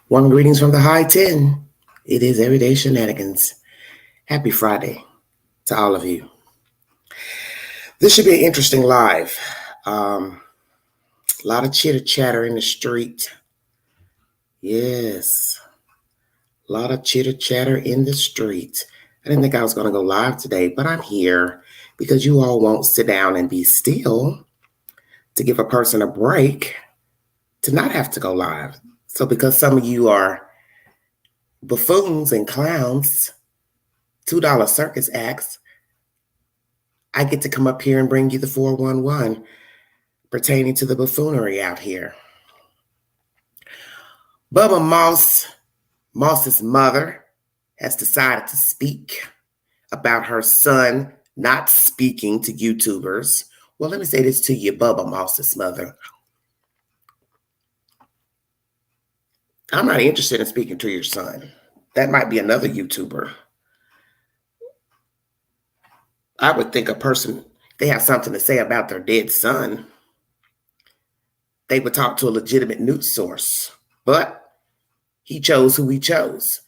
One greetings from the high 10. It is Everyday Shenanigans. Happy Friday to all of you. This should be an interesting live. A lot of chitter chatter in the street. Yes, a lot of chitter chatter in the street. I didn't think I was going to go live today, but I'm here because you all won't sit down and be still to give a person a break to not have to go live. So, because some of you are buffoons and clowns, $2 circus acts, I get to come up here and bring you the 411 pertaining to the buffoonery out here. Moss's mother, has decided to speak about her son not speaking to YouTubers. Well, let me say this to you, Bubba Moss's mother. I'm not interested in speaking to your son. That might be another YouTuber. I would think a person, they have something to say about their dead son, they would talk to a legitimate news source. But he chose who he chose.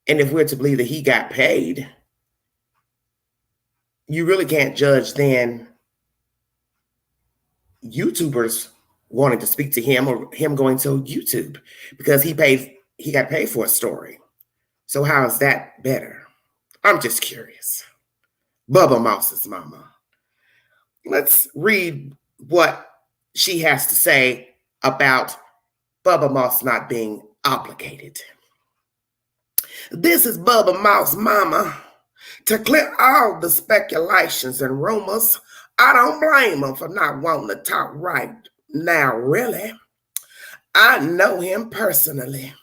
And if we're to believe that he got paid, you really can't judge then YouTubers wanting to speak to him or him going to YouTube because he got paid for a story. So how is that better? I'm just curious. Bubba Moss's mama. Let's read what she has to say about Bubba Moss not being obligated. This is Bubba Moss' mama. To clear all the speculations and rumors, I don't blame him for not wanting to talk right now, really. I know him personally.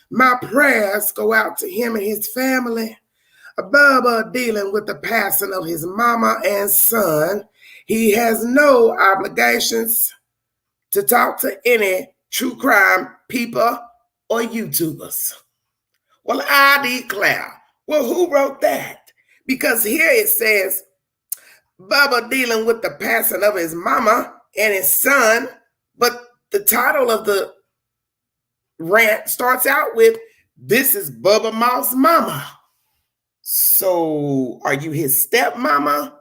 My prayers go out to him and his family. Bubba dealing with the passing of his mama and son. He has no obligations to talk to any true crime people or YouTubers. Well, I declare. Well, who wrote that? Because here it says, Bubba dealing with the passing of his mama and his son, but the title of the rant starts out with, this is Bubba Moss' mama. So are you his stepmama,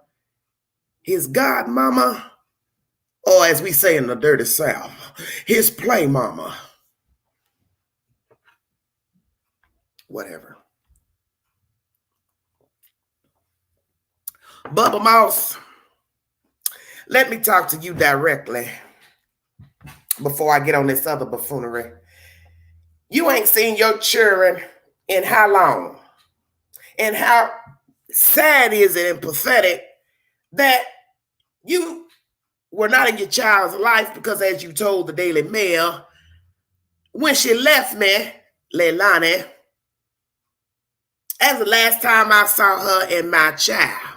his godmama, or as we say in the dirty South, his play mama? Whatever. Bubba Moss, let me talk to you directly before I get on this other buffoonery. You ain't seen your children in how long? And how sad is it and pathetic that you were not in your child's life because, as you told the Daily Mail, when she left me, Leilani, that's the last time I saw her and my child.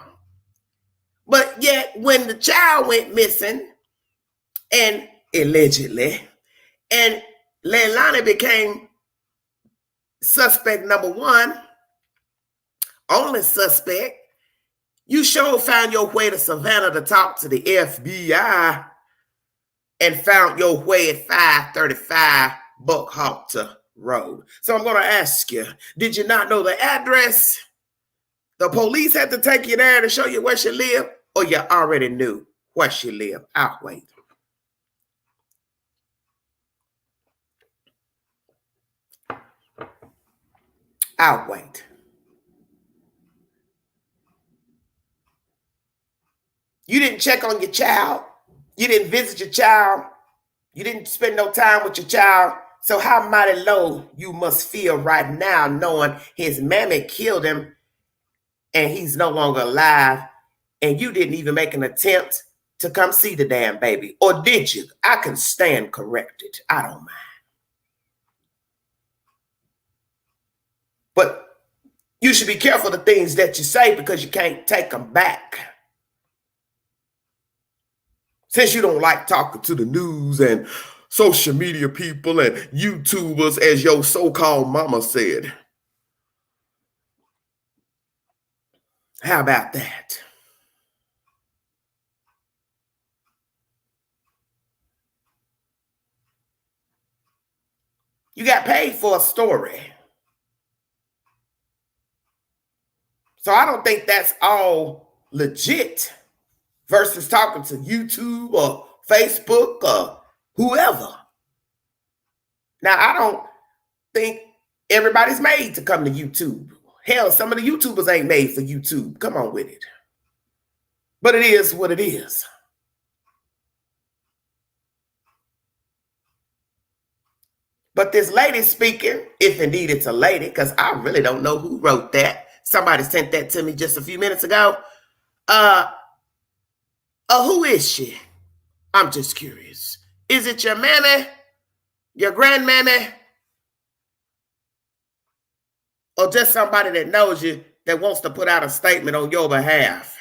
But yet, when the child went missing, and allegedly, and Leilani became suspect number one, only suspect, you sure found your way to Savannah to talk to the FBI and found your way at 535 Buckhalter Road. So I'm going to ask you, did you not know the address? The police had to take you there to show you where she lived, or you already knew where she lived? I'll wait. I'll wait. You didn't check on your child. You didn't visit your child. You didn't spend no time with your child. So how mighty low you must feel right now knowing his mammy killed him and he's no longer alive, and you didn't even make an attempt to come see the damn baby. Or did you? I can stand corrected. I don't mind. But you should be careful the things that you say because you can't take them back. Since you don't like talking to the news and social media people and YouTubers, as your so-called mama said. How about that? You got paid for a story. So I don't think that's all legit versus talking to YouTube or Facebook or whoever. Now, I don't think everybody's made to come to YouTube. Hell, some of the YouTubers ain't made for YouTube. Come on with it. But it is what it is. But this lady speaking, if indeed it's a lady, because I really don't know who wrote that. Somebody sent that to me just a few minutes ago. Who is she? I'm just curious. Is it your mammy? Your grandmammy? Or just somebody that knows you that wants to put out a statement on your behalf?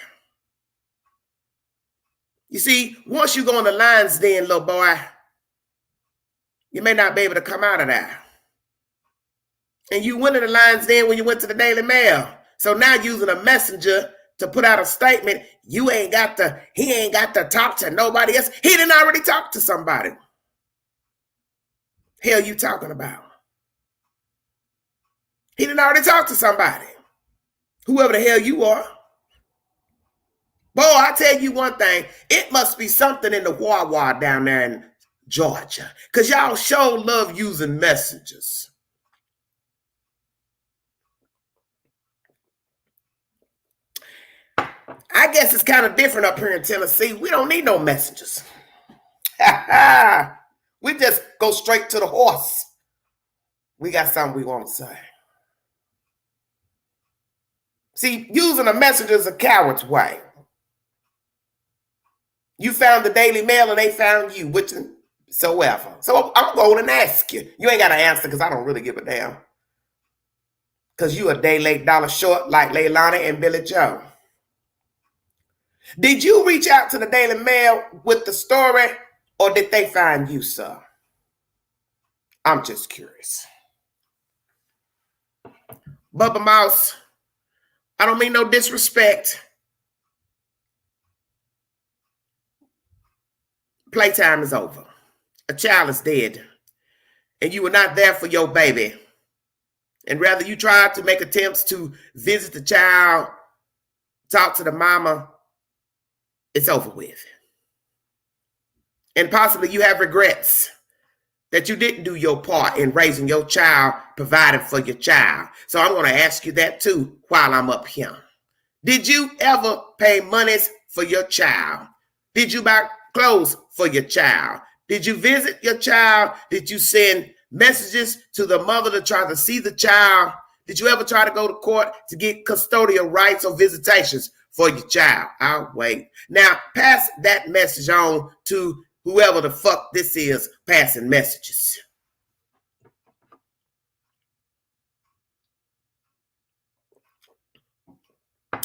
You see, once you go on the lion's den, little boy, you may not be able to come out of that. And you went to the lion's den when you went to the Daily Mail. So now using a messenger to put out a statement, he ain't got to talk to nobody else. He didn't already talk to somebody. Hell you talking about? He didn't already talk to somebody. Whoever the hell you are. Boy, I tell you one thing. It must be something in the Wawa down there in Georgia. Because y'all sure love using messengers. I guess it's kind of different up here in Tennessee. We don't need no messengers. We just go straight to the horse. We got something we want to say. See, using a messenger is a coward's way. You found the Daily Mail and they found you, whatsoever. So I'm going and ask you. You ain't got to answer because I don't really give a damn. Because you a day late, dollar short like Leilani and Billy Joe. Did you reach out to the Daily Mail with the story or did they find you, sir? I'm just curious. Bubba'S, I don't mean no disrespect. Playtime is over. A child is dead. And you were not there for your baby. And rather you tried to make attempts to visit the child, talk to the mama, it's over with. And possibly you have regrets that you didn't do your part in raising your child, providing for your child. So I'm going to ask you that too while I'm up here. Did you ever pay monies for your child? Did you buy clothes for your child? Did you visit your child? Did you send messages to the mother to try to see the child? Did you ever try to go to court to get custodial rights or visitations for your child? I'll wait. Now, pass that message on to whoever the fuck this is passing messages.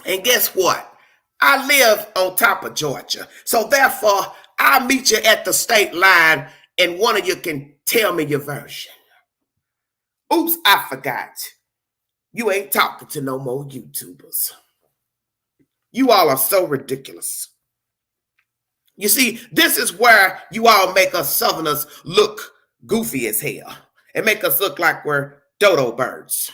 And guess what? I live on top of Georgia. So therefore, I'll meet you at the state line and one of you can tell me your version. Oops, I forgot. You ain't talking to no more YouTubers. You all are so ridiculous. You see, this is where you all make us Southerners look goofy as hell and make us look like we're dodo birds.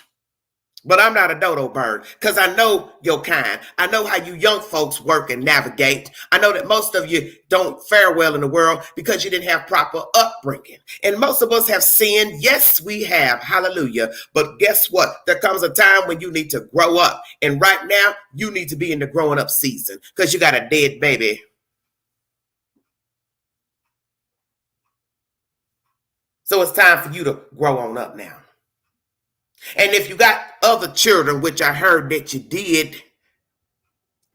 But I'm not a dodo bird because I know your kind. I know how you young folks work and navigate. I know that most of you don't fare well in the world because you didn't have proper upbringing. And most of us have sinned. Yes, we have. Hallelujah. But guess what? There comes a time when you need to grow up. And right now, you need to be in the growing up season because you got a dead baby. So it's time for you to grow on up now. And if you got other children, which I heard that you did,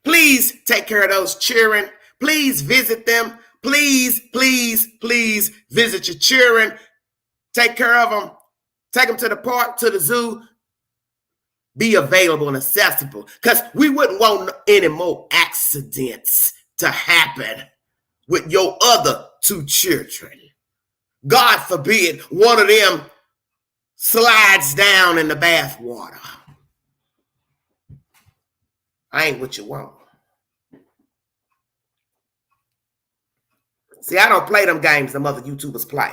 please take care of those children. Please visit them. Please, please, please visit your children. Take care of them. Take them to the park, to the zoo. Be available and accessible because we wouldn't want any more accidents to happen with your other two children. God forbid one of them slides down in the bath water. I ain't what you want. See, I don't play them games them other YouTubers play.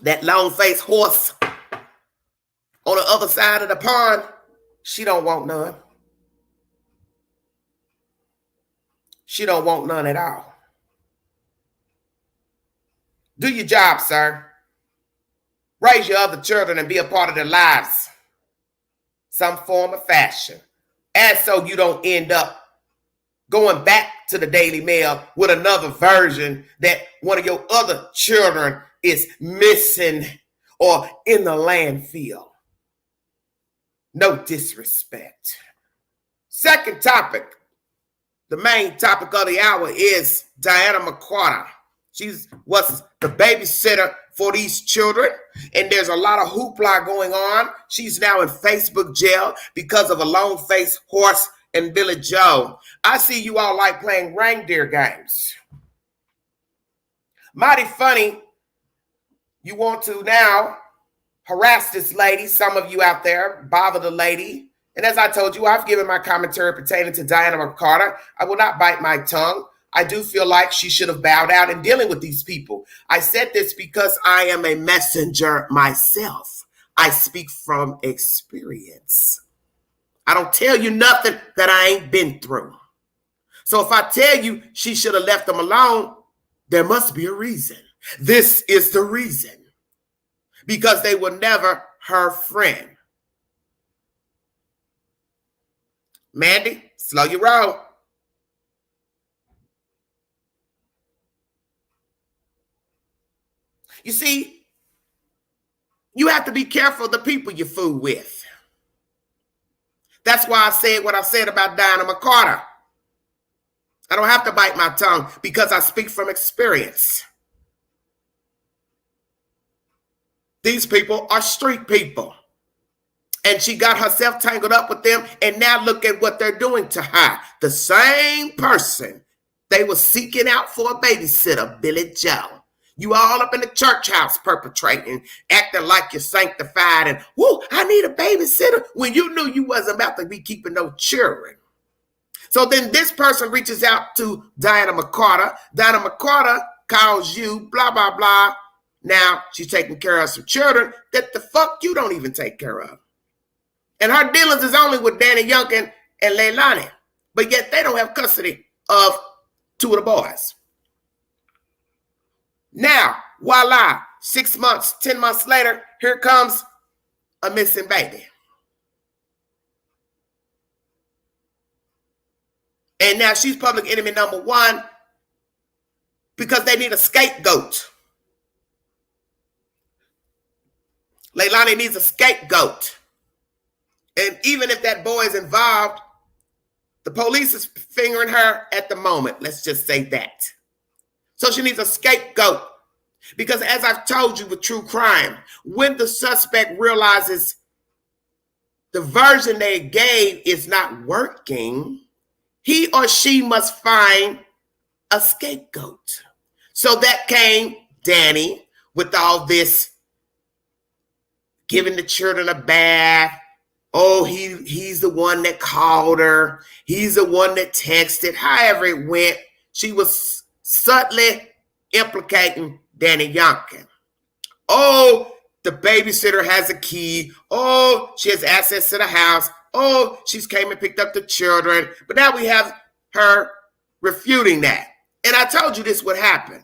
that long-faced horse on the other side of the pond, she don't want none. She don't want none at all. Do your job, sir. Raise your other children and be a part of their lives. Some form of fashion. And so you don't end up going back to the Daily Mail with another version that one of your other children is missing or in the landfill. No disrespect. Second topic, the main topic of the hour is Diana Mccarta. She was the babysitter for these children, and there's a lot of hoopla going on. She's now in Facebook jail because of a Longface horse and Billy Joe. I see you all like playing reindeer games. Mighty funny, you want to now harass this lady. Some of you out there bother the lady. And as I told you, I've given my commentary pertaining to Diana Mccarta. I will not bite my tongue. I do feel like she should have bowed out in dealing with these people. I said this because I am a messenger myself. I speak from experience. I don't tell you nothing that I ain't been through. So if I tell you she should have left them alone, there must be a reason. This is the reason. Because they were never her friend. Mandy, slow your roll. You see, you have to be careful the people you fool with. That's why I said what I said about Diana Mccarta. I don't have to bite my tongue because I speak from experience. These people are street people. And she got herself tangled up with them, and now look at what they're doing to her. The same person they were seeking out for a babysitter, Billy Joe. You all up in the church house perpetrating, acting like you're sanctified and, whoo, I need a babysitter, when you knew you wasn't about to be keeping no children. So then this person reaches out to Diana Mccarta. Diana Mccarta calls you, blah, blah, blah. Now she's taking care of some children that the fuck you don't even take care of. And her dealings is only with Danny Youngkin and Leilani. But yet they don't have custody of two of the boys. Now, voila, 6 months, 10 months later, here comes a missing baby. And now she's public enemy number one because they need a scapegoat. Leilani needs a scapegoat. And even if that boy is involved, the police is fingering her at the moment. Let's just say that. So she needs a scapegoat. Because as I've told you with true crime, when the suspect realizes the version they gave is not working, he or she must find a scapegoat. So that came Danny with all this giving the children a bath. Oh, he's the one that called her. He's the one that texted. However it went, she was subtly implicating Danny Youngkin. Oh, the babysitter has a key. Oh, she has access to the house. Oh, she's came and picked up the children. But now we have her refuting that. And I told you this would happen.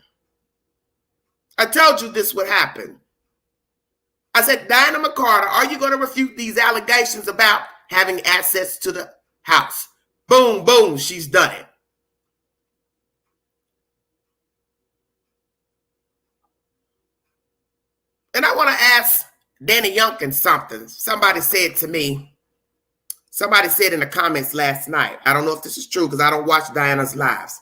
I told you this would happen. I said, Diana Mccarta, are you going to refute these allegations about having access to the house? Boom, boom, she's done it. And I want to ask Danny Youngkin something. Somebody said in the comments last night. I don't know if this is true because I don't watch Diana's lives.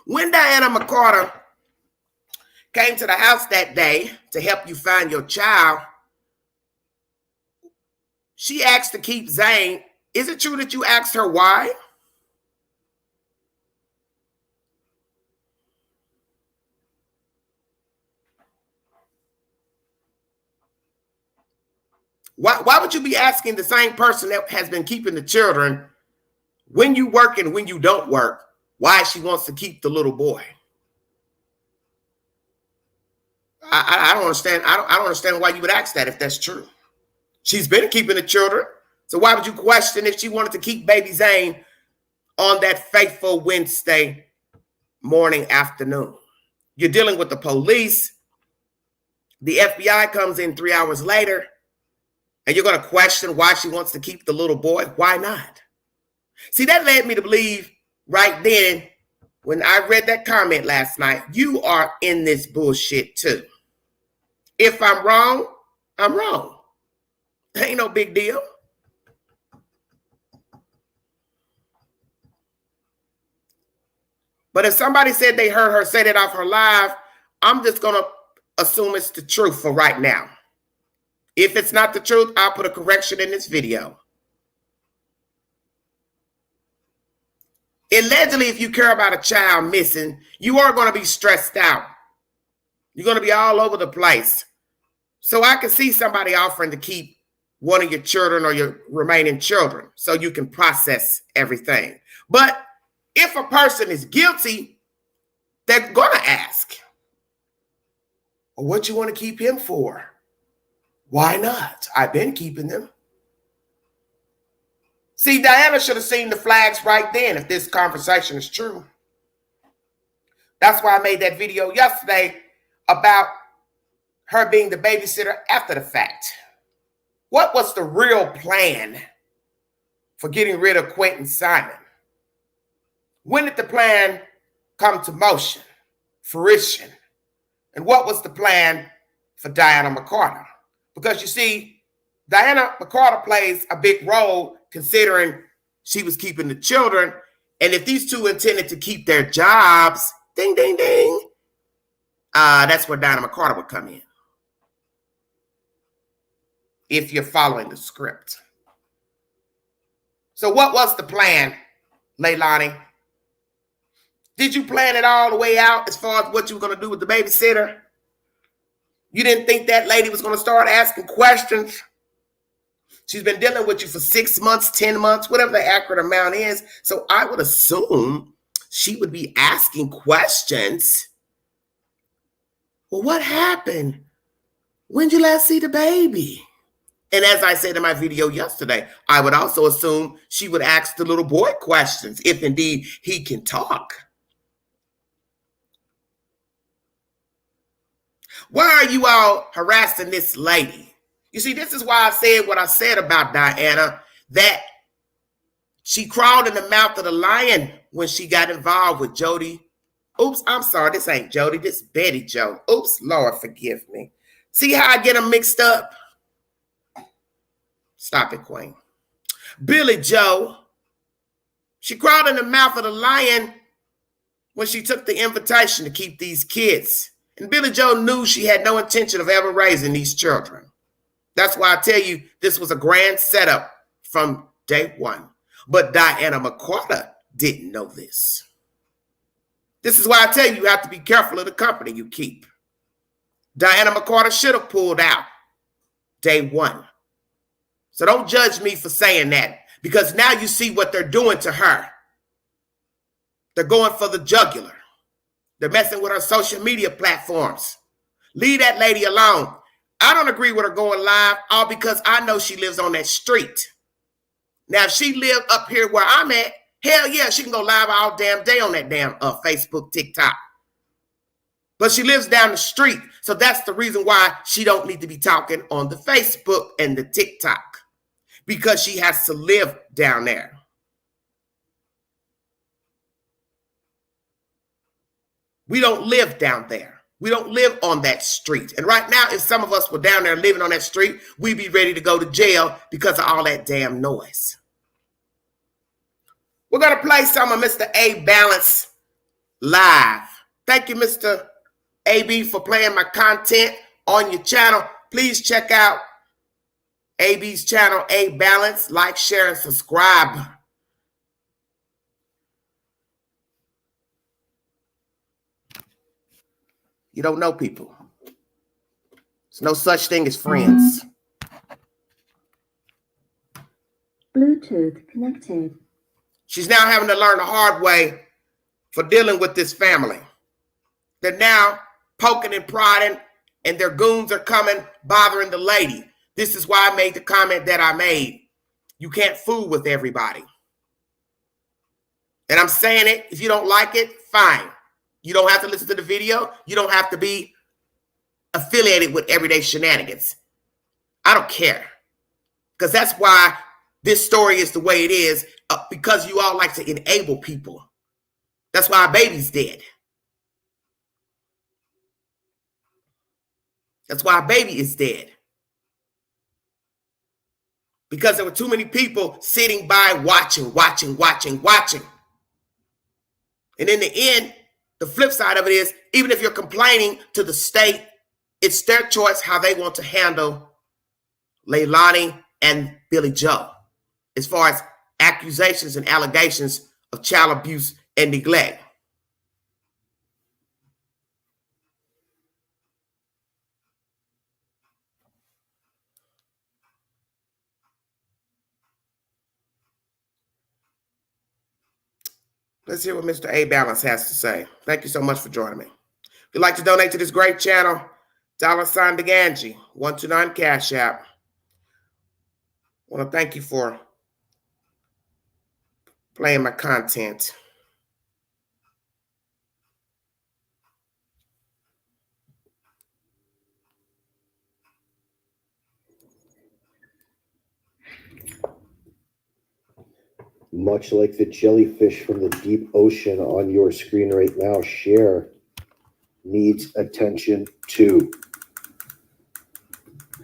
When Diana Mccarta came to the house that day to help you find your child, she asked to keep Zane. Is it true that you asked her why? Why would you be asking the same person that has been keeping the children when you work and when you don't work, why she wants to keep the little boy? I don't understand. I don't understand why you would ask that if that's true. She's been keeping the children. So why would you question if she wanted to keep baby Zane on that fateful Wednesday morning, afternoon? You're dealing with the police. The FBI comes in 3 hours later, and you're going to question why she wants to keep the little boy. Why not? See, that led me to believe right then, when I read that comment last night, you are in this bullshit too. If I'm wrong, I'm wrong. Ain't no big deal. But if somebody said they heard her say that off her live, I'm just going to assume it's the truth for right now. If it's not the truth, I'll put a correction in this video. Allegedly, if you care about a child missing, you are going to be stressed out. You're going to be all over the place. So I can see somebody offering to keep one of your children or your remaining children so you can process everything. But if a person is guilty, they're going to ask, well, what you want to keep him for? Why not? I've been keeping them. See, Diana should have seen the flags right then if this conversation is true. That's why I made that video yesterday about her being the babysitter after the fact. What was the real plan for getting rid of Quentin Simon? When did the plan come to motion, fruition? And what was the plan for Diana Mccarta? Because you see, Diana Mccarta plays a big role considering she was keeping the children. And if these two intended to keep their jobs, ding, ding, ding, that's where Diana Mccarta would come in. If you're following the script. So what was the plan, Leilani? Did you plan it all the way out as far as what you were going to do with the babysitter? You didn't think that lady was going to start asking questions? She's been dealing with you for 6 months, 10 months, whatever the accurate amount is. So I would assume she would be asking questions. Well, what happened? When did you last see the baby? And as I said in my video yesterday, I would also assume she would ask the little boy questions, if indeed he can talk. Why are you all harassing this lady? You see, this is why I said what I said about Diana, that she crawled in the mouth of the lion when she got involved with Jody. Oops, I'm sorry, this ain't Jody, this is Betty Joe. Oops, Lord, forgive me. See how I get them mixed up? Stop it, Queen. Billy Joe, she crawled in the mouth of the lion when she took the invitation to keep these kids. And Billy Joe knew she had no intention of ever raising these children. That's why I tell you, this was a grand setup from day one. But Diana Mccarta didn't know this. This is why I tell you have to be careful of the company you keep. Diana Mccarta should have pulled out day one. So don't judge me for saying that, because now you see what they're doing to her. They're going for the jugular. They're messing with her social media platforms. Leave that lady alone. I don't agree with her going live, all because I know she lives on that street. Now, if she lived up here where I'm at, hell yeah, she can go live all damn day on that damn Facebook, TikTok. But she lives down the street, so that's the reason why she don't need to be talking on the Facebook and the TikTok, because she has to live down there. We don't live down there. We don't live on that street. And right now, if some of us were down there living on that street, we'd be ready to go to jail because of all that damn noise. We're going to play some of Mr. A Balance live. Thank you, Mr. AB, for playing my content on your channel. Please check out AB's channel, A Balance. Like, share, and subscribe. You don't know people. There's no such thing as friends. Bluetooth connected. She's now having to learn the hard way for dealing with this family. They're now poking and prodding and their goons are coming bothering the lady. This is why I made the comment that I made. You can't fool with everybody. And I'm saying it. If you don't like it, fine. You don't have to listen to the video. You don't have to be affiliated with Everyday Shenanigans. I don't care. Because that's why this story is the way it is, because you all like to enable people. That's why our baby's dead. That's why our baby is dead. Because there were too many people sitting by watching. And in the end, the flip side of it is, even if you're complaining to the state, it's their choice how they want to handle Leilani and Billy Joe as far as accusations and allegations of child abuse and neglect. Let's hear what Mr. A Balance has to say. Thank you so much for joining me. If you'd like to donate to this great channel, $sign DeGangi, 129 Cash App. I want to thank you for playing my content. Much like the jellyfish from the deep ocean on your screen right now, Cher needs attention too.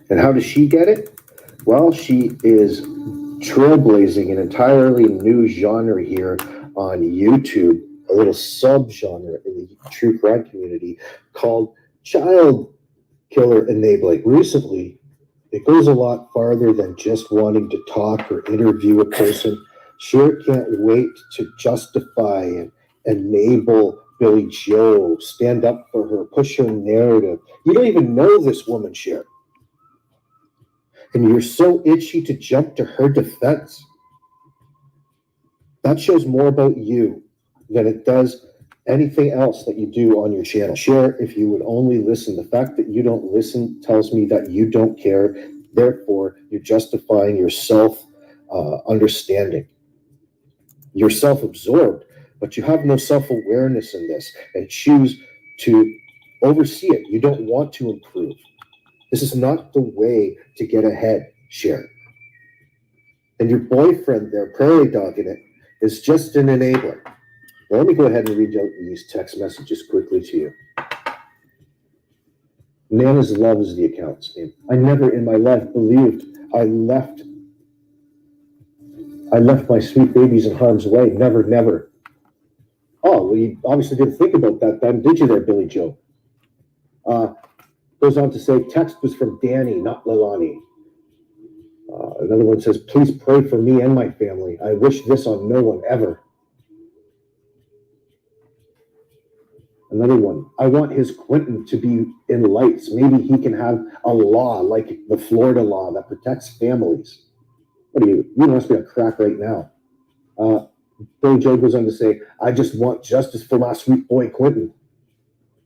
And how does she get it? Well, she is trailblazing an entirely new genre here on YouTube, a little subgenre in the true crime community called child killer enabling. Recently, it goes a lot farther than just wanting to talk or interview a person. Cher can't wait to justify and enable Billy Joe, stand up for her, push her narrative. You don't even know this woman, Cher. And you're so itchy to jump to her defense. That shows more about you than it does anything else that you do on your channel. Cher, if you would only listen, the fact that you don't listen tells me that you don't care. Therefore, you're justifying your self-understanding. You're self-absorbed, but you have no self-awareness in this and choose to oversee it. You don't want to improve. This is not the way to get ahead, Cher. And your boyfriend there, prairie dogging it, is just an enabler. Well, let me go ahead and read out these text messages quickly to you. Nana's Love is the account's name. I never in my life believed I left my sweet babies in harm's way. Never, never. Oh, well, you obviously didn't think about that then, did you there, Billy Joe? Goes on to say, text was from Danny, not Leilani. Another one says, please pray for me and my family. I wish this on no one ever. Another one, I want his Quentin to be in lights. Maybe he can have a law like the Florida law that protects families. What are you must be on crack right now. Billy Joe goes on to say, I just want justice for my sweet boy Quentin.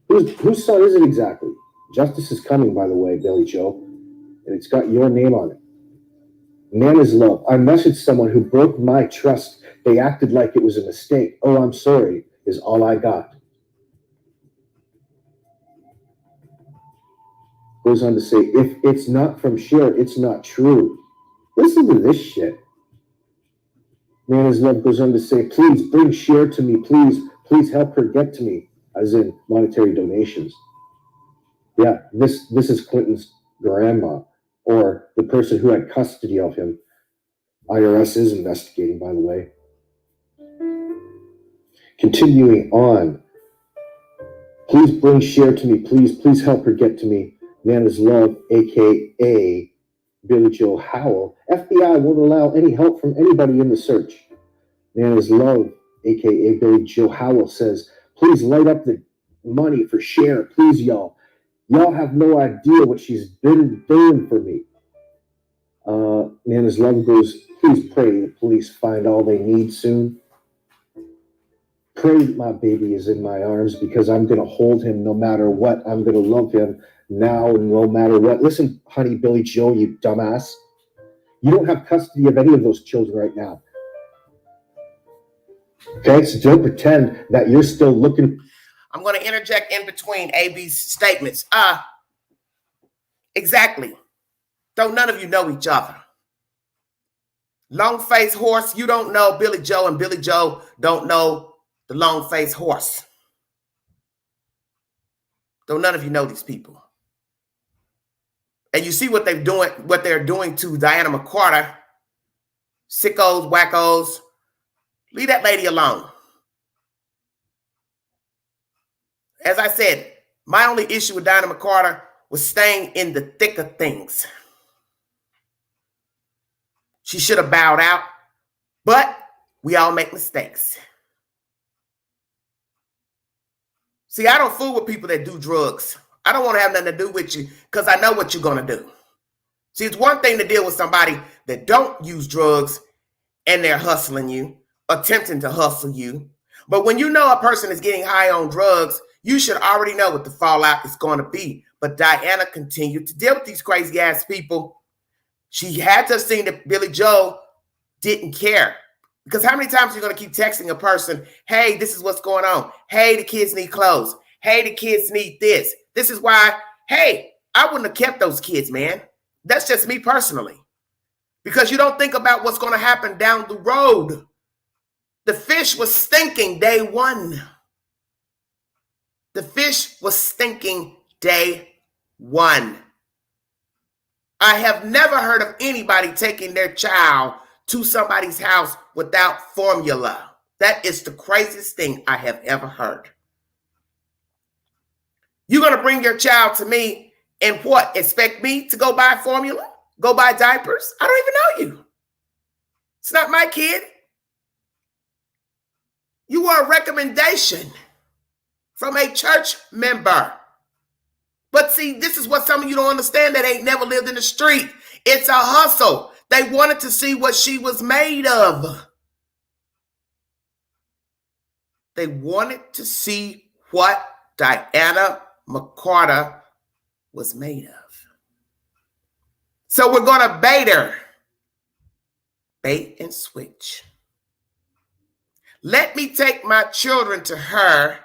Whose son is it exactly? Justice is coming, by the way, Billy Joe, and it's got your name on it. Nana's Love. I messaged someone who broke my trust. They acted like it was a mistake. Oh, I'm sorry, is all I got. Goes on to say, if it's not from Cher, it's not true. Listen to this shit. Nana's Love goes on to say, please bring Cher to me. Please help her get to me, as in monetary donations. Yeah, this is Quentin's grandma, or the person who had custody of him. IRS is investigating, by the way. Continuing on. Please bring Cher to me. Please help her get to me. Nana's Love, a.k.a. Billy Joe Howell. FBI won't allow any help from anybody in the search. Nana's Love, a.k.a. Billy Joe Howell, says, please light up the money for Cher. Please, y'all. Y'all have no idea what she's been doing for me. Nana's Love goes, please pray the police find all they need soon. Pray that my baby is in my arms because I'm going to hold him no matter what. I'm going to love him now and no matter what. Listen, honey, Billy Joe, you dumbass. You don't have custody of any of those children right now. Okay, so don't pretend that you're still looking. I'm going to interject in between AB's statements. Exactly. Don't none of you know each other. Longface horse, you don't know Billy Joe, and Billy Joe don't know the Longface horse. Don't none of you know these people. And you see what they're doing to Diana Mccarta. Sickos, wackos. Leave that lady alone. As I said, my only issue with Diana Mccarta was staying in the thick of things. She should have bowed out, but we all make mistakes. See, I don't fool with people that do drugs. I don't want to have nothing to do with you because I know what you're going to do. See, it's one thing to deal with somebody that don't use drugs and they're hustling you, attempting to hustle you. But when you know a person is getting high on drugs, you should already know what the fallout is going to be. But Diana continued to deal with these crazy ass people. She had to have seen that Billy Joe didn't care. Because how many times are you going to keep texting a person, hey, this is what's going on. Hey, the kids need clothes. Hey, the kids need this. This is why, hey, I wouldn't have kept those kids, man. That's just me personally. Because you don't think about what's going to happen down the road. The fish was stinking day one. The fish was stinking day one. I have never heard of anybody taking their child to somebody's house without formula. That is the craziest thing I have ever heard. You're going to bring your child to me and what? Expect me to go buy formula? Go buy diapers? I don't even know you. It's not my kid. You are a recommendation from a church member. But see, this is what some of you don't understand that ain't never lived in the street. It's a hustle. They wanted to see what she was made of. They wanted to see what Diana Mccarta was made of. So we're going to bait her. Bait and switch. Let me take my children to her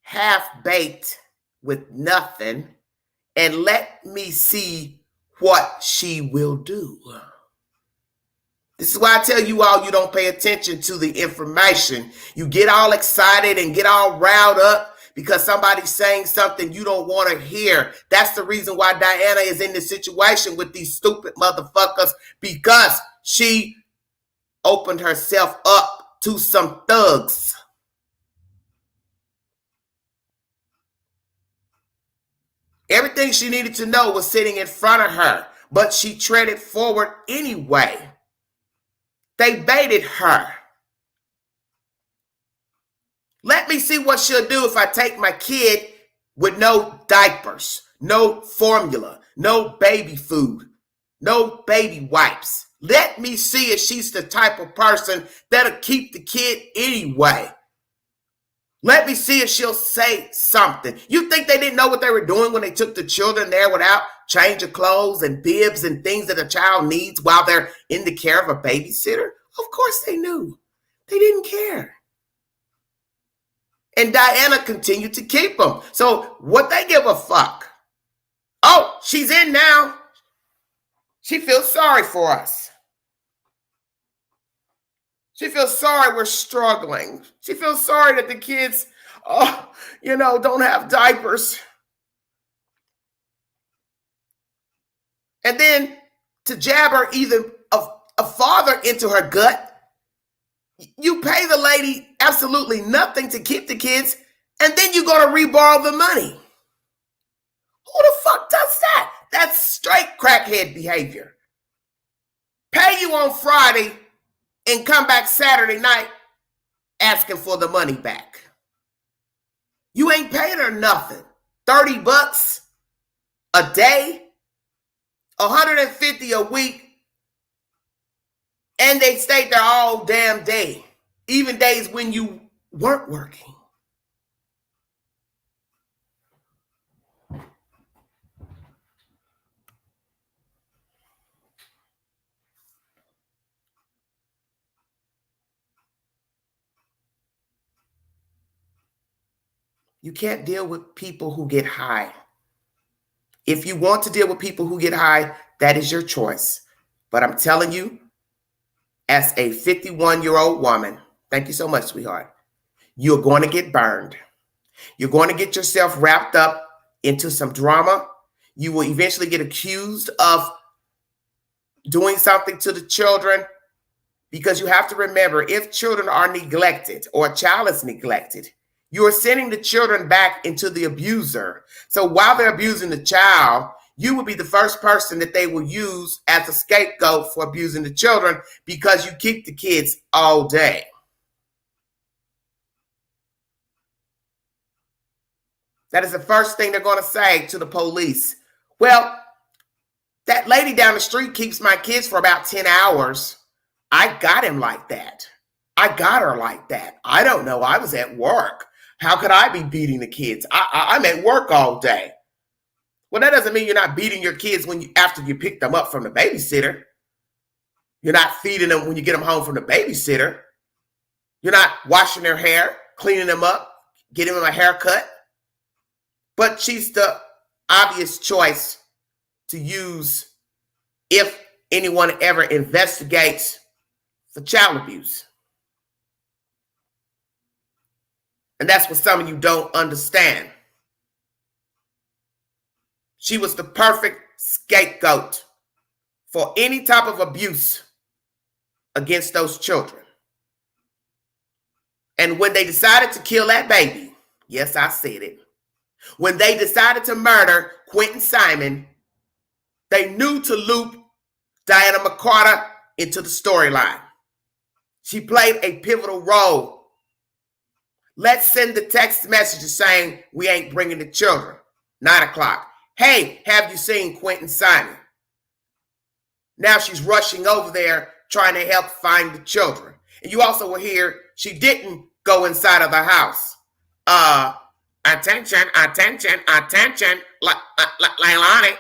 half-baked with nothing, and let me see what she will do. This is why I tell you all, you don't pay attention to the information. You get all excited and get all riled up because somebody's saying something you don't want to hear. That's the reason why Diana is in this situation with these stupid motherfuckers, because she opened herself up to some thugs. Everything she needed to know was sitting in front of her, but she treaded forward anyway. They baited her. Let me see what she'll do if I take my kid with no diapers, no formula, no baby food, no baby wipes. Let me see if she's the type of person that'll keep the kid anyway. Let me see if she'll say something. You think they didn't know what they were doing when they took the children there without change of clothes and bibs and things that a child needs while they're in the care of a babysitter? Of course they knew. They didn't care. And Diana continued to keep them. So what they give a fuck? Oh, she's in now. She feels sorry for us. She feels sorry we're struggling. She feels sorry that the kids, don't have diapers. And then to jab her even a father into her gut, you pay the lady absolutely nothing to keep the kids, and then you're going to reborrow the money. Who the fuck does that? That's straight crackhead behavior. Pay you on Friday and come back Saturday night asking for the money back. You ain't paying her nothing. $30 a day, $150 a week, and they stayed there all damn day. Even days when you weren't working. You can't deal with people who get high. If you want to deal with people who get high, that is your choice. But I'm telling you, as a 51-year-old woman, thank you so much, sweetheart, you're going to get burned. You're going to get yourself wrapped up into some drama. You will eventually get accused of doing something to the children, because you have to remember, if children are neglected or a child is neglected, you are sending the children back into the abuser. So while they're abusing the child, you will be the first person that they will use as a scapegoat for abusing the children, because you kick the kids all day. That is the first thing they're going to say to the police. Well, that lady down the street keeps my kids for about 10 hours. I got him like that. I got her like that. I don't know. I was at work. How could I be beating the kids? I'm at work all day. Well, that doesn't mean you're not beating your kids after you pick them up from the babysitter. You're not feeding them when you get them home from the babysitter. You're not washing their hair, cleaning them up, getting them a haircut. But she's the obvious choice to use if anyone ever investigates for child abuse. And that's what some of you don't understand. She was the perfect scapegoat for any type of abuse against those children. And when they decided to kill that baby, yes, I said it. When they decided to murder Quentin Simon, they knew to loop Diana Mccarta into the storyline. She played a pivotal role. Let's send the text messages saying we ain't bringing the children. 9 o'clock. Hey, have you seen Quentin Simon? Now she's rushing over there trying to help find the children. And you also will hear she didn't go inside of the house. Attention, attention, attention. Leilani.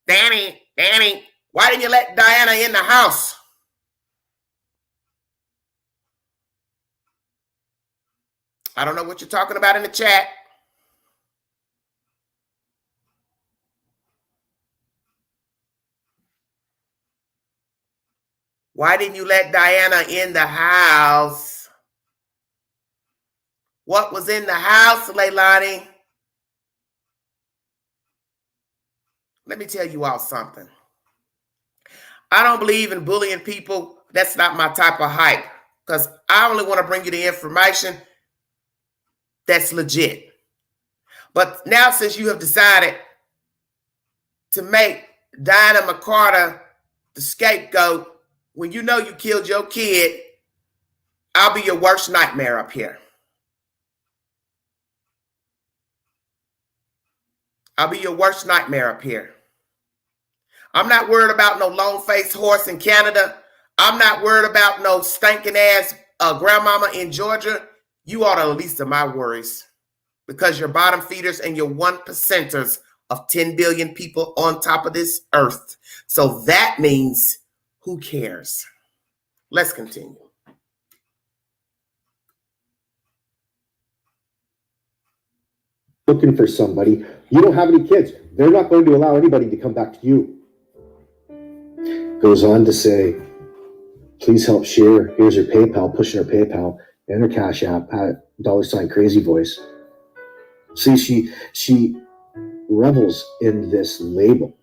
Danny. Why didn't you let Diana in the house? I don't know what you're talking about in the chat. Why didn't you let Diana in the house? What was in the house, Leilani? Let me tell you all something. I don't believe in bullying people. That's not my type of hype, because I only want to bring you the information that's legit. But now, since you have decided to make Diana Mccarta the scapegoat when you know you killed your kid, I'll be your worst nightmare up here. I'll be your worst nightmare up here. I'm not worried about no Longface horse in Canada. I'm not worried about no stinking ass grandmama in Georgia. You are the least of my worries, because you're bottom feeders and you're 1%ers of 10 billion people on top of this earth. So that means, who cares? Let's continue. Looking for somebody. You don't have any kids. They're not going to allow anybody to come back to you. Goes on to say, please help share. Here's her PayPal, pushing her PayPal and her Cash App at $crazy voice. See, she revels in this label.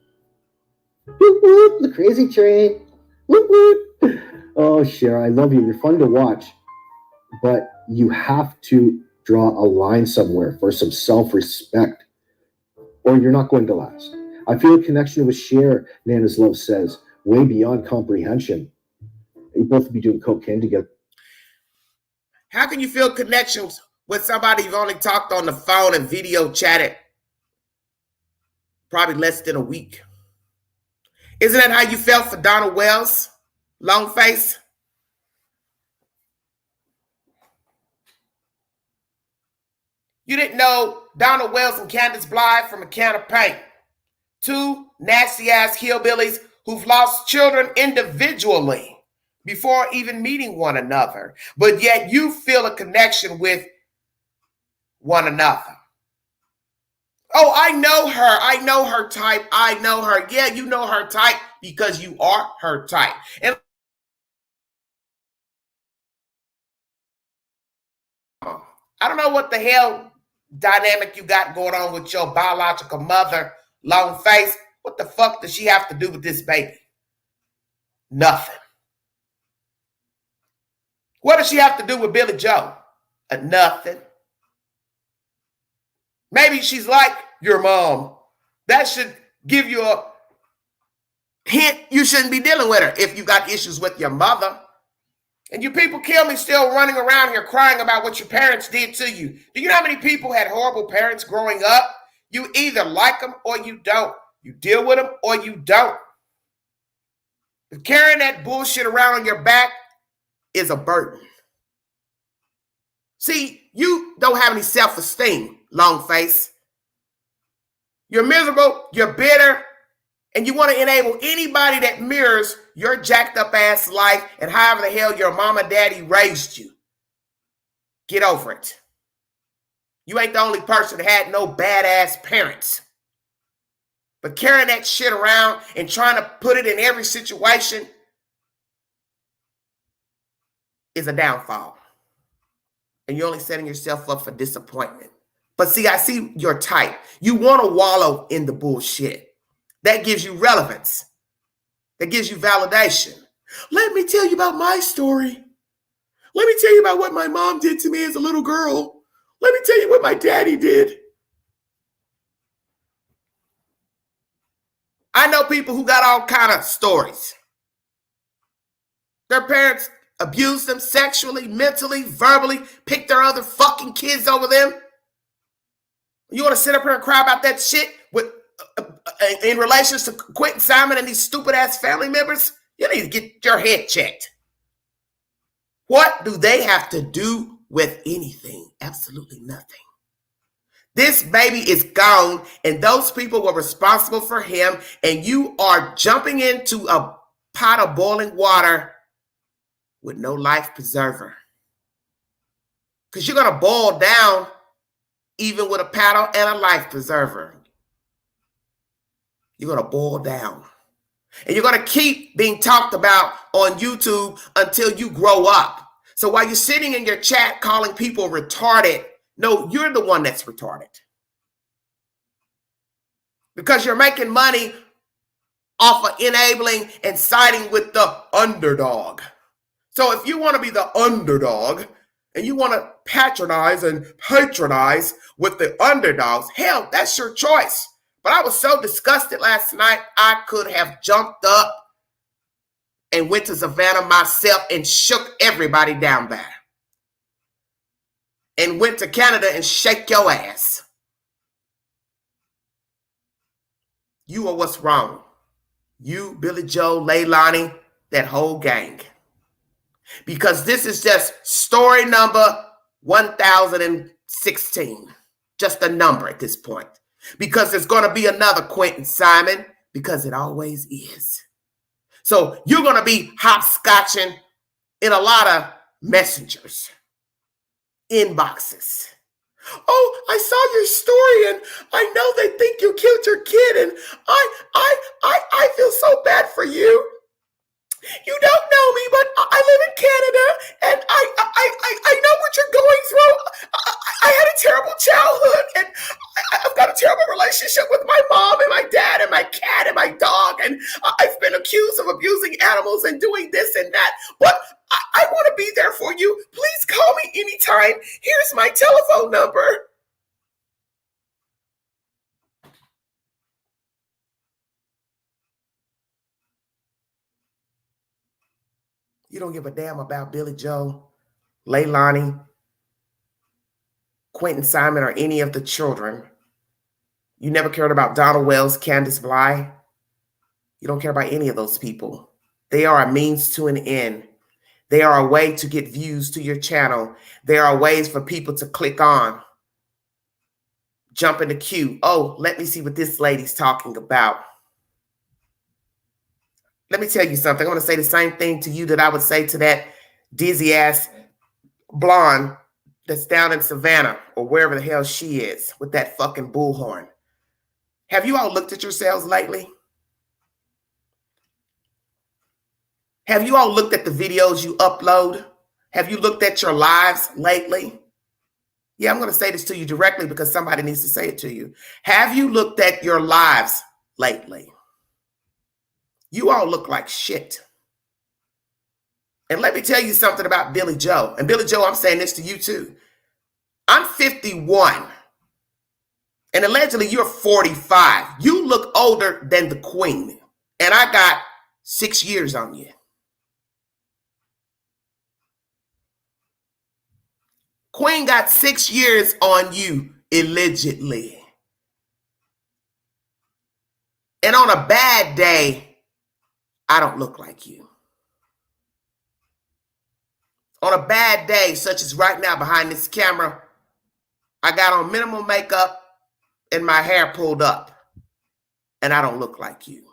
Whoop, whoop, the crazy train. Whoop, whoop. Oh, Cher, I love you. You're fun to watch. But you have to draw a line somewhere for some self-respect, or you're not going to last. I feel a connection with Cher, Nana's Love says, way beyond comprehension. You both be doing cocaine together. How can you feel connections with somebody you've only talked on the phone and video chatted probably less than a week? Isn't that how you felt for Donald Wells, Longface? You didn't know Donald Wells and Candace Blythe from Mccarta Paint. Two nasty-ass hillbillies who've lost children individually before even meeting one another. But yet you feel a connection with one another. Oh, I know her. I know her type. I know her. Yeah, you know her type because you are her type. And I don't know what the hell dynamic you got going on with your biological mother, Longface. What the fuck does she have to do with this baby? Nothing. What does she have to do with Billy Joe? Nothing. Maybe she's like your mom. That should give you a hint you shouldn't be dealing with her if you got issues with your mother. And you people kill me still running around here crying about what your parents did to you. Do you know how many people had horrible parents growing up? You either like them or you don't. You deal with them or you don't. But carrying that bullshit around on your back is a burden. See, you don't have any self-esteem, Longface. You're miserable, you're bitter, and you want to enable anybody that mirrors your jacked up ass life and however the hell your mama and daddy raised you. Get over it. You ain't the only person that had no badass parents. But carrying that shit around and trying to put it in every situation is a downfall. And you're only setting yourself up for disappointment. But see, I see your type. You want to wallow in the bullshit. That gives you relevance. That gives you validation. Let me tell you about my story. Let me tell you about what my mom did to me as a little girl. Let me tell you what my daddy did. I know people who got all kind of stories. Their parents abused them sexually, mentally, verbally, picked their other fucking kids over them. You want to sit up here and cry about that shit with in relations to Quentin Simon and these stupid ass family members? You need to get your head checked. What do they have to do with anything? Absolutely nothing. This baby is gone, and those people were responsible for him, and you are jumping into a pot of boiling water with no life preserver. Because you're going to boil down even with a paddle and a life preserver. You're going to boil down. And you're going to keep being talked about on YouTube until you grow up. So while you're sitting in your chat calling people retarded, no, you're the one that's retarded. Because you're making money off of enabling and siding with the underdog. So if you want to be the underdog and you want to patronize with the underdogs, hell, that's your choice. But I was so disgusted last night, I could have jumped up and went to Savannah myself and shook everybody down there. And went to Canada and shake your ass. You are what's wrong. You, Billy Joe, Leilani, that whole gang. Because this is just story number 1016. Just a number at this point. Because there's going to be another Quentin Simon, because it always is. So you're going to be hopscotching in a lot of messengers, inboxes. Oh, I saw your story and I know they think you killed your kid and I feel so bad for you. You don't know me, but I live in Canada and I know what you're going through. I had a terrible childhood and I've got a terrible relationship with my mom and my dad and my cat and my dog. And I've been accused of abusing animals and doing this and that. But I want to be there for you. Please call me anytime. Here's my telephone number. You don't give a damn about Billy Joe, Leilani, Quentin Simon, or any of the children. You never cared about Donald Wells, Candace Blythe. You don't care about any of those people. They are a means to an end. They are a way to get views to your channel. There are ways for people to click on. jump in the queue. Oh, let me see what this lady's talking about. Let me tell you something. I want to say the same thing to you that I would say to that dizzy ass blonde that's down in Savannah or wherever the hell she is with that fucking bullhorn. Have you all looked at yourselves lately? Have you all looked at the videos you upload? Have you looked at your lives lately? Yeah, I'm going to say this to you directly because somebody needs to say it to you. Have you looked at your lives lately? You all look like shit. And let me tell you something about Billy Joe. And Billy Joe, I'm saying this to you too. I'm 51. And allegedly you're 45. You look older than the queen. And I got 6 years on you. Queen got 6 years on you, allegedly. And on a bad day, I don't look like you. On a bad day, such as right now behind this camera, I got on minimal makeup and my hair pulled up. And I don't look like you.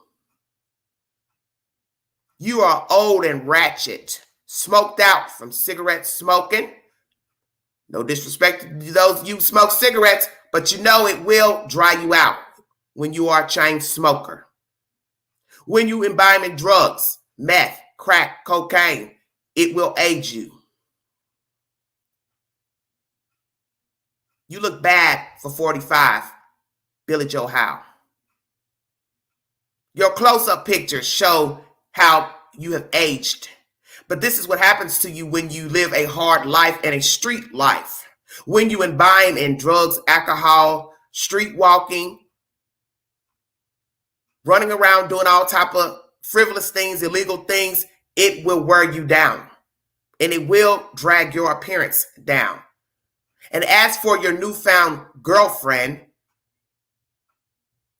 You are old and ratchet, smoked out from cigarette smoking. No disrespect to those of you who smoke cigarettes, but you know it will dry you out when you are a chain smoker. When you imbibe drugs, meth, crack, cocaine, it will age you. You look bad for 45, Billy Joe Howe. Your close-up pictures show how you have aged. But this is what happens to you when you live a hard life and a street life. When you imbibe in drugs, alcohol, street walking, running around doing all type of frivolous things, illegal things, it will wear you down. And it will drag your appearance down. And as for your newfound girlfriend,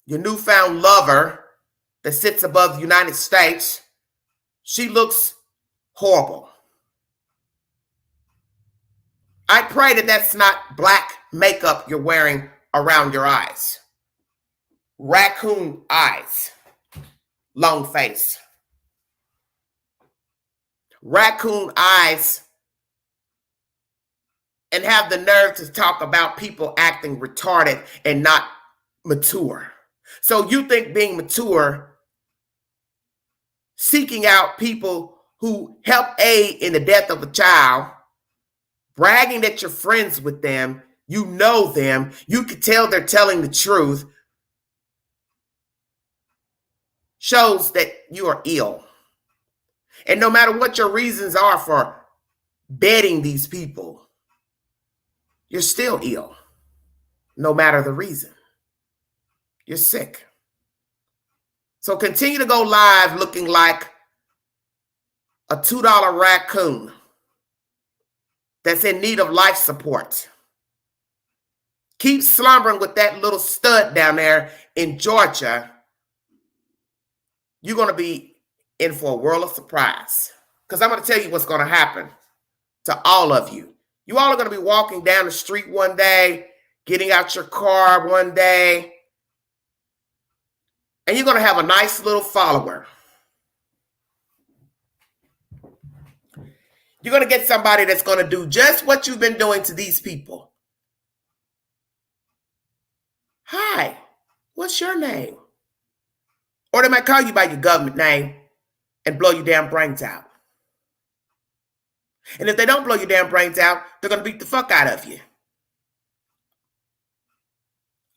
your newfound lover that sits above the United States, she looks horrible. I pray that that's not black makeup you're wearing around your eyes. Raccoon eyes. Longface. Raccoon eyes. And have the nerve to talk about people acting retarded and not mature. So you think being mature, seeking out people who help aid in the death of a child, bragging that you're friends with them, you know them, you can tell they're telling the truth, shows that you are ill. And no matter what your reasons are for bedding these people, you're still ill, no matter the reason. You're sick. So continue to go live looking like a $2 raccoon that's in need of life support. Keep slumbering with that little stud down there in Georgia. You're going to be in for a world of surprise. Because I'm going to tell you what's going to happen to all of you. You all are going to be walking down the street one day, getting out your car one day, and you're going to have a nice little follower. You're going to get somebody that's going to do just what you've been doing to these people. Hi, what's your name? Or they might call you by your government name and blow your damn brains out. And if they don't blow your damn brains out, they're going to beat the fuck out of you.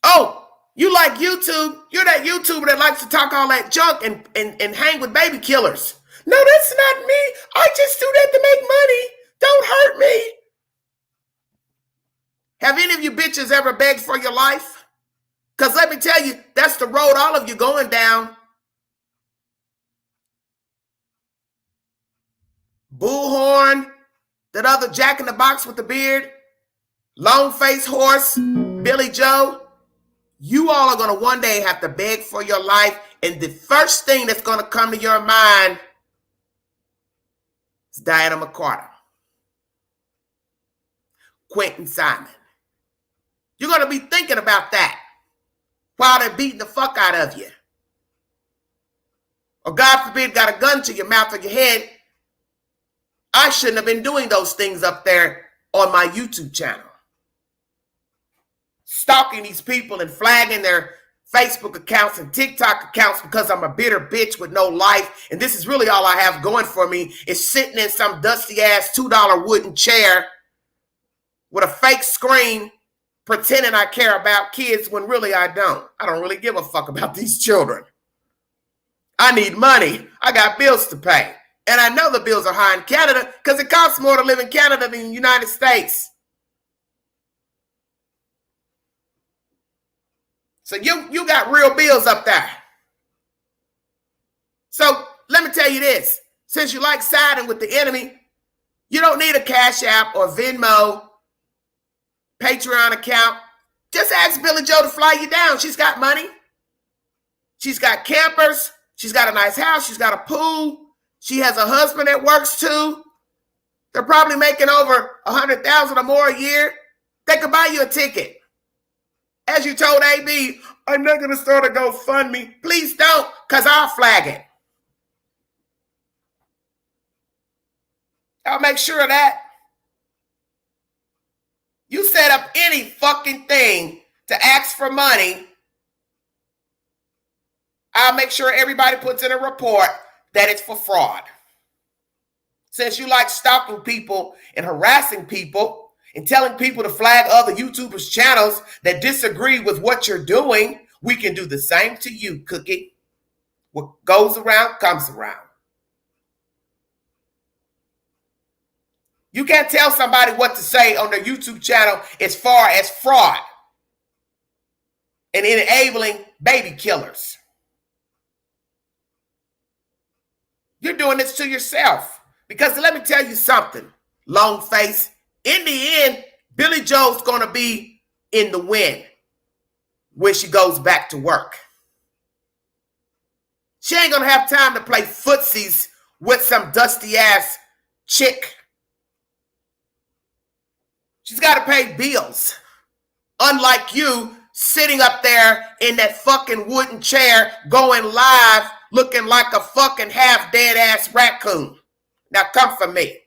Oh, you like YouTube? You're that YouTuber that likes to talk all that junk and hang with baby killers. No, that's not me. I just do that to make money. Don't hurt me. Have any of you bitches ever begged for your life? Because let me tell you, that's the road all of you going down. Bullhorn, that other Jack in the Box with the beard, Longface horse, Billy Joe, you all are going to one day have to beg for your life. And the first thing that's going to come to your mind is Diana Mccarta, Quentin Simon, You're going to be thinking about that while they're beating the fuck out of you. Or God forbid, got a gun to your mouth or your head. I shouldn't have been doing those things up there on my YouTube channel. Stalking these people and flagging their Facebook accounts and TikTok accounts because I'm a bitter bitch with no life. And this is really all I have going for me, is sitting in some dusty ass $2 wooden chair with a fake screen pretending I care about kids when really I don't. I don't really give a fuck about these children. I need money. I got bills to pay. And I know the bills are high in Canada because it costs more to live in Canada than the United States. So you got real bills up there. So let me tell you this. Since you like siding with the enemy, you don't need a Cash App or Venmo, Patreon account. Just ask Billy Joe to fly you down. She's got money. She's got campers. She's got a nice house. She's got a pool. She has a husband that works too. They're probably making over $100,000 or more a year. They could buy you a ticket. As you told AB, I'm not going to start a GoFundMe. Please don't, because I'll flag it. I'll make sure of that. You set up any fucking thing to ask for money, I'll make sure everybody puts in a report that it's for fraud. Since you like stalking people and harassing people and telling people to flag other YouTubers' channels that disagree with what you're doing, we can do the same to you, Cookie. What goes around comes around. You can't tell somebody what to say on their YouTube channel as far as fraud and enabling baby killers. You're doing this to yourself. Because let me tell you something, Longface. In the end, Billy Joe's going to be in the win when she goes back to work. She ain't going to have time to play footsies with some dusty-ass chick. She's got to pay bills. Unlike you sitting up there in that fucking wooden chair going live looking like a fucking half-dead-ass raccoon. Now come for me.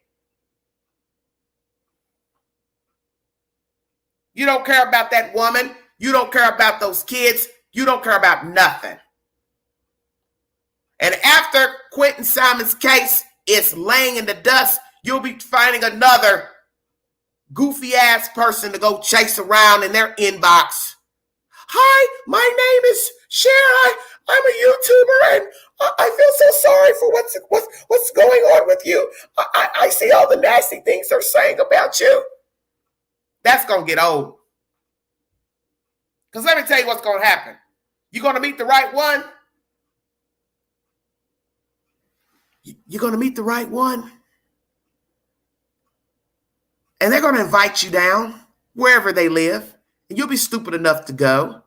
You don't care about that woman. You don't care about those kids. You don't care about nothing. And after Quentin Simon's case is laying in the dust, you'll be finding another goofy-ass person to go chase around in their inbox. Hi, my name is Cher. I'm a YouTuber, and I feel so sorry for what's going on with you. I see all the nasty things they're saying about you. That's going to get old. Because let me tell you what's going to happen. You're going to meet the right one. You're going to meet the right one. And they're going to invite you down wherever they live. And you'll be stupid enough to go.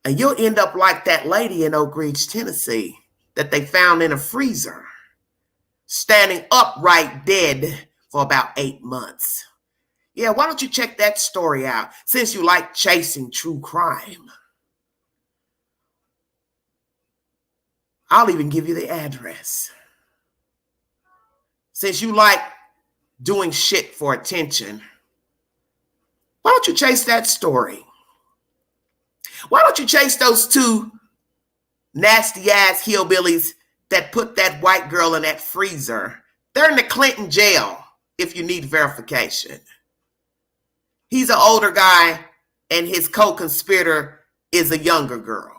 And you'll end up like that lady in Oak Ridge, Tennessee, that they found in a freezer, standing upright dead for about 8 months. Yeah, why don't you check that story out, since you like chasing true crime? I'll even give you the address. Since you like doing shit for attention, why don't you chase that story? Why don't you chase those two nasty-ass hillbillies that put that white girl in that freezer? They're in the Clinton jail if you need verification. He's an older guy, and his co-conspirator is a younger girl.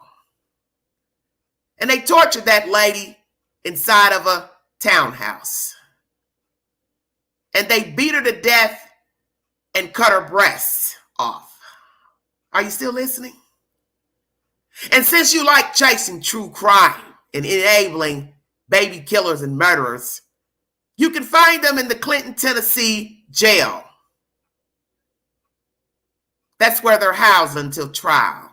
And they tortured that lady inside of a townhouse. And they beat her to death and cut her breasts off. Are you still listening? And since you like chasing true crime and enabling baby killers and murderers, you can find them in the Clinton, Tennessee jail. That's where they're housed until trial.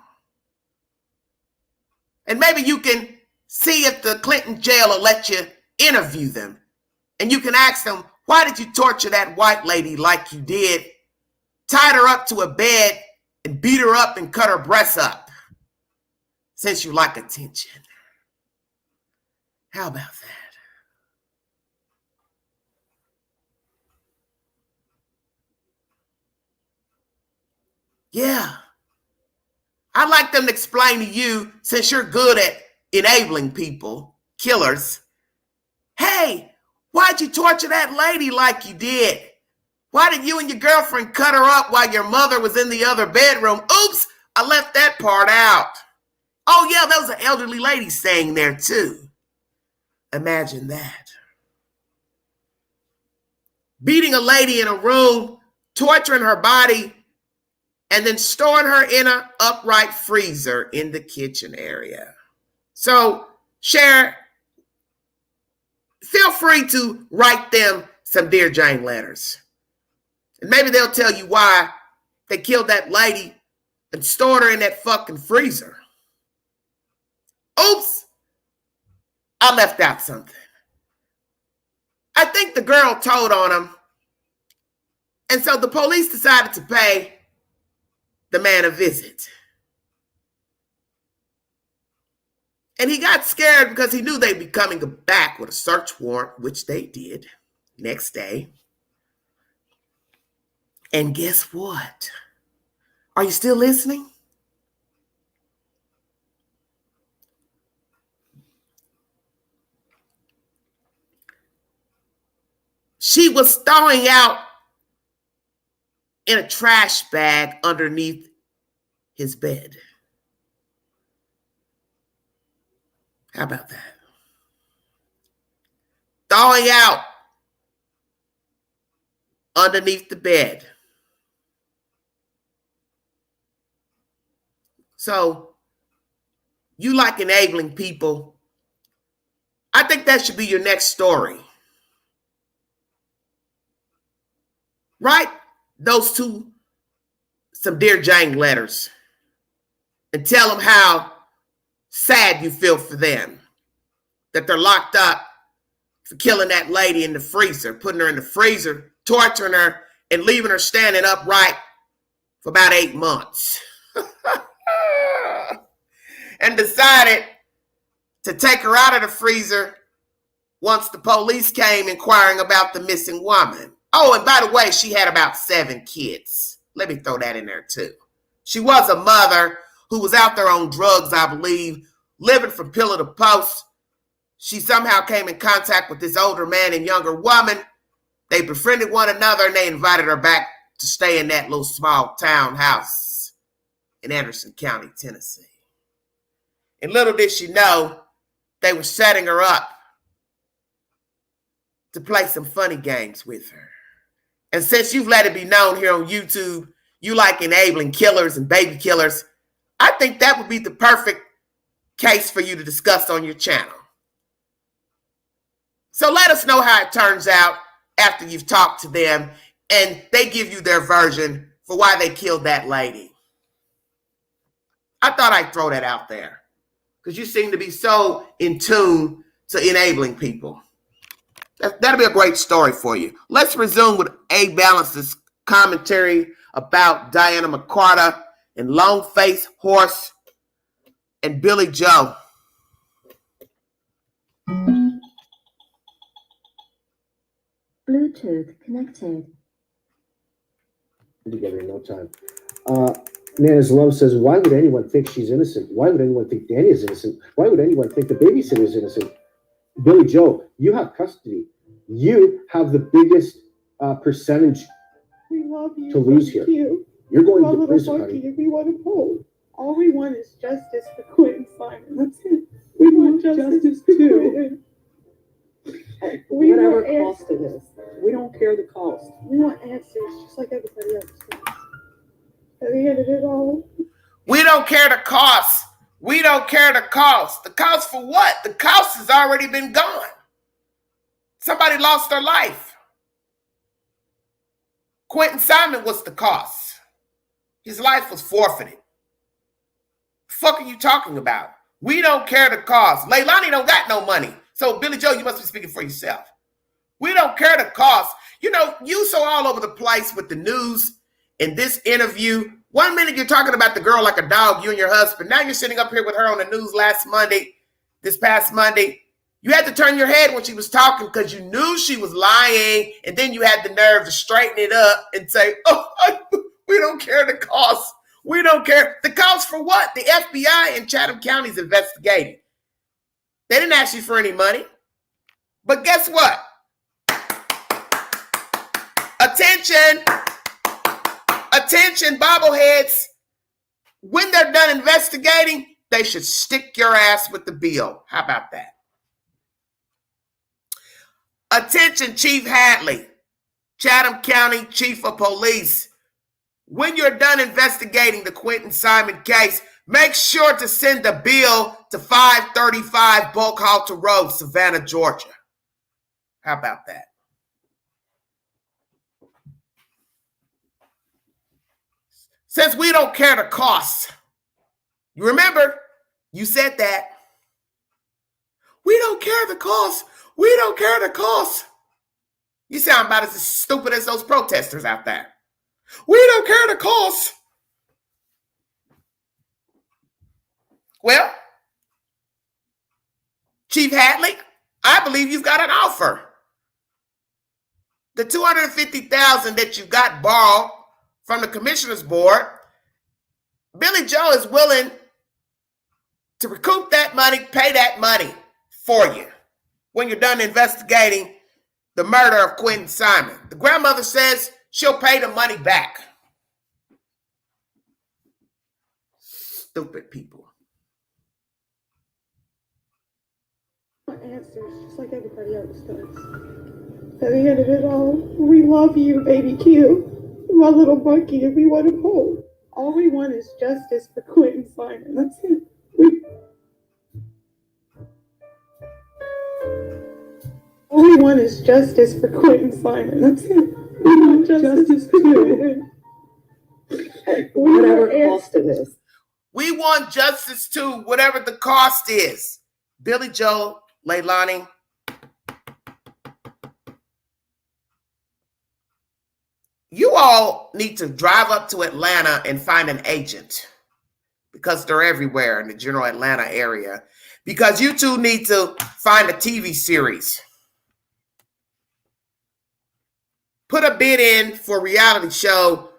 And maybe you can see if the Clinton jail will let you interview them. And you can ask them, why did you torture that white lady like you did? Tied her up to a bed and beat her up and cut her breasts up since you like attention. How about that? Yeah. I'd like them to explain to you, since you're good at enabling people, killers. Hey, why'd you torture that lady like you did? Why did you and your girlfriend cut her up while your mother was in the other bedroom? Oops, I left that part out. Oh yeah, there was an elderly lady staying there too. Imagine that. Beating a lady in a room, torturing her body, and then storing her in an upright freezer in the kitchen area. So, share, feel free to write them some Dear Jane letters. And maybe they'll tell you why they killed that lady and stored her in that fucking freezer. Oops, I left out something. I think the girl told on him. And so the police decided to pay the man a visit. And he got scared because he knew they'd be coming back with a search warrant, which they did next day. And guess what? Are you still listening? She was throwing out in a trash bag underneath his bed. How about that? Thawing out underneath the bed. So, you like enabling people. I think that should be your next story. Write those two some Dear Jane letters and tell them how sad you feel for them, that they're locked up for killing that lady in the freezer, putting her in the freezer, torturing her, and leaving her standing upright for about 8 months. And decided to take her out of the freezer once the police came inquiring about the missing woman. Oh, and by the way, she had about 7 kids. Let me throw that in there too. She was a mother who was out there on drugs, I believe, living from pillar to post. She somehow came in contact with this older man and younger woman. They befriended one another and they invited her back to stay in that little small townhouse in Anderson County, Tennessee. And little did she know, they were setting her up to play some funny games with her. And since you've let it be known here on YouTube, you like enabling killers and baby killers, I think that would be the perfect case for you to discuss on your channel. So let us know how it turns out after you've talked to them and they give you their version for why they killed that lady. I thought I'd throw that out there because you seem to be so in tune to enabling people. That'll be a great story for you. Let's resume with A. Balance's commentary about Diana Mccarta and Longface, Horse, and Billy Joe. Bluetooth connected. Together in no time. Nana's Love says, why would anyone think she's innocent? Why would anyone think Danny is innocent? Why would anyone think the babysitter is innocent? Billy Joe, you have custody. You have the biggest percentage we love you. to lose here. You're going to prison, honey. We want to pull. All we want is justice for Quentin Simon. That's it. We want justice too. Whatever cost it is. We don't care the cost. We want answers just like everybody else does. At the end of it all. We don't care the cost. We don't care the cost. The cost for what? The cost has already been gone. Somebody lost their life. Quentin Simon was the cost. His life was forfeited. The fuck are you talking about? We don't care the cost. Leilani don't got no money. So Billy Joe, you must be speaking for yourself. We don't care the cost. You know, you so all over the place with the news. In this interview, 1 minute you're talking about the girl like a dog, you and your husband. Now you're sitting up here with her on the news this past Monday. You had to turn your head when she was talking because you knew she was lying, and then you had the nerve to straighten it up and say, oh, we don't care the cost. We don't care. The cost for what? The FBI in Chatham County is investigating. They didn't ask you for any money. But guess what? Attention, bobbleheads. When they're done investigating, they should stick your ass with the bill. How about that? Attention, Chief Hadley, Chatham County Chief of Police. When you're done investigating the Quentin Simon case, make sure to send a bill to 535 Bulkhalter Road, Savannah, Georgia. How about that? Since we don't care the cost, you remember, you said that. We don't care the cost. We don't care the cost. You sound about as stupid as those protesters out there. We don't care the cost. Well, Chief Hadley, I believe you've got an offer. The $250,000 that you got borrowed from the commissioner's board, Billy Joe is willing to recoup that money, pay that money for you when you're done investigating the murder of Quentin Simon. The grandmother says she'll pay the money back. Stupid people. Answers just like everybody else does. At the end of it all, we love you, baby Q. My little monkey, and we want him home. All we want is justice for Quentin Simon. That's it. All we want is justice for Quentin Simon. That's it. We want justice too. Whatever cost it is. We want justice too, whatever the cost is. Billy Joe, Leilani, you all need to drive up to Atlanta and find an agent because they're everywhere in the general Atlanta area. Because you two need to find a TV series. Put a bid in for a reality show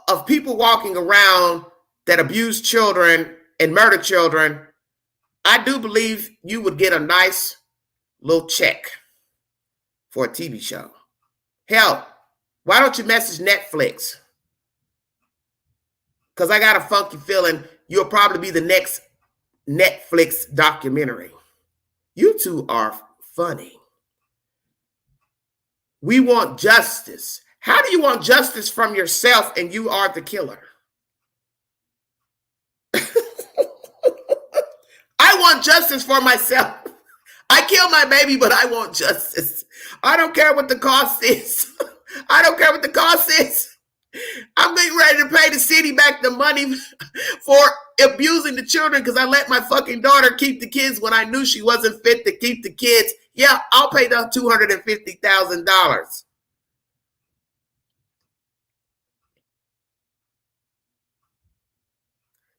of people walking around that abuse children and murder children. I do believe you would get a nice little check for a TV show. Hell, why don't you message Netflix? Because I got a funky feeling you'll probably be the next Netflix documentary. You two are funny. We want justice. How do you want justice from yourself and you are the killer? I want justice for myself. I killed my baby, but I want justice. I don't care what the cost is. I don't care what the cost is. I'm getting ready to pay the city back the money for abusing the children because I let my fucking daughter keep the kids when I knew she wasn't fit to keep the kids. Yeah, I'll pay the $250,000.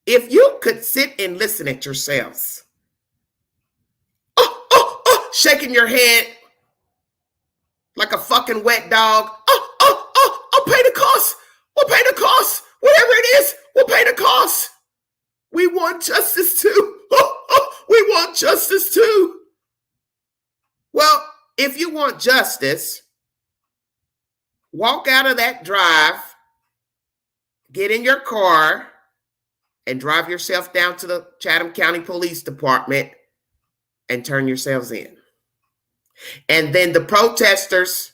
If you could sit and listen at yourselves, shaking your head like a fucking wet dog. I'll pay the cost. We'll pay the cost. Whatever it is, we'll pay the cost. We want justice too. We want justice too. Well, if you want justice, walk out of that drive, get in your car, and drive yourself down to the Chatham County Police Department and turn yourselves in. And then the protesters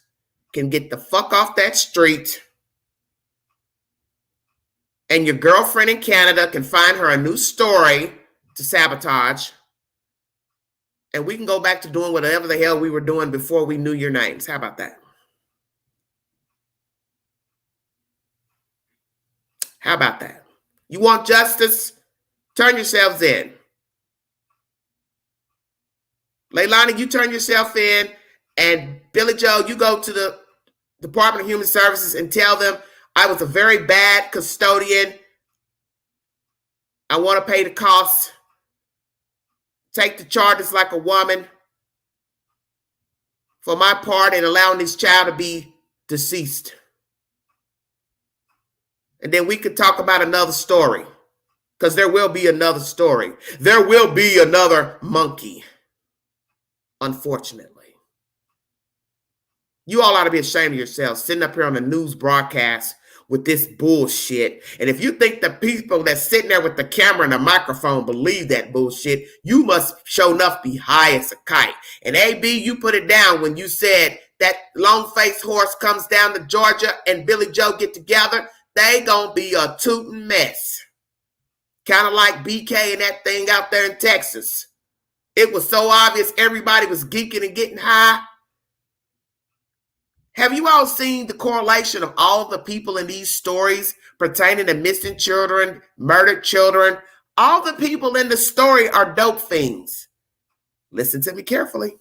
can get the fuck off that street. And your girlfriend in Canada can find her a new story to sabotage. And we can go back to doing whatever the hell we were doing before we knew your names. How about that? How about that? You want justice? Turn yourselves in. Leilani, you turn yourself in. And Billy Joe, you go to the Department of Human Services and tell them I was a very bad custodian I want to pay the costs, take the charges like a woman for my part in allowing this child to be deceased. And then we could talk about another story, because there will be another story. There will be another monkey, unfortunately. You all ought to be ashamed of yourselves sitting up here on a news broadcast with this bullshit. And if you think the people that's sitting there with the camera and the microphone believe that bullshit, you must show enough be high as a kite. And AB, you put it down when you said that Longface horse comes down to Georgia and Billy Joe get together. They gonna be a tootin' mess. Kind of like BK and that thing out there in Texas. It was so obvious everybody was geeking and getting high. Have you all seen the correlation of all the people in these stories pertaining to missing children, murdered children? All the people in the story are dope fiends. Listen to me carefully.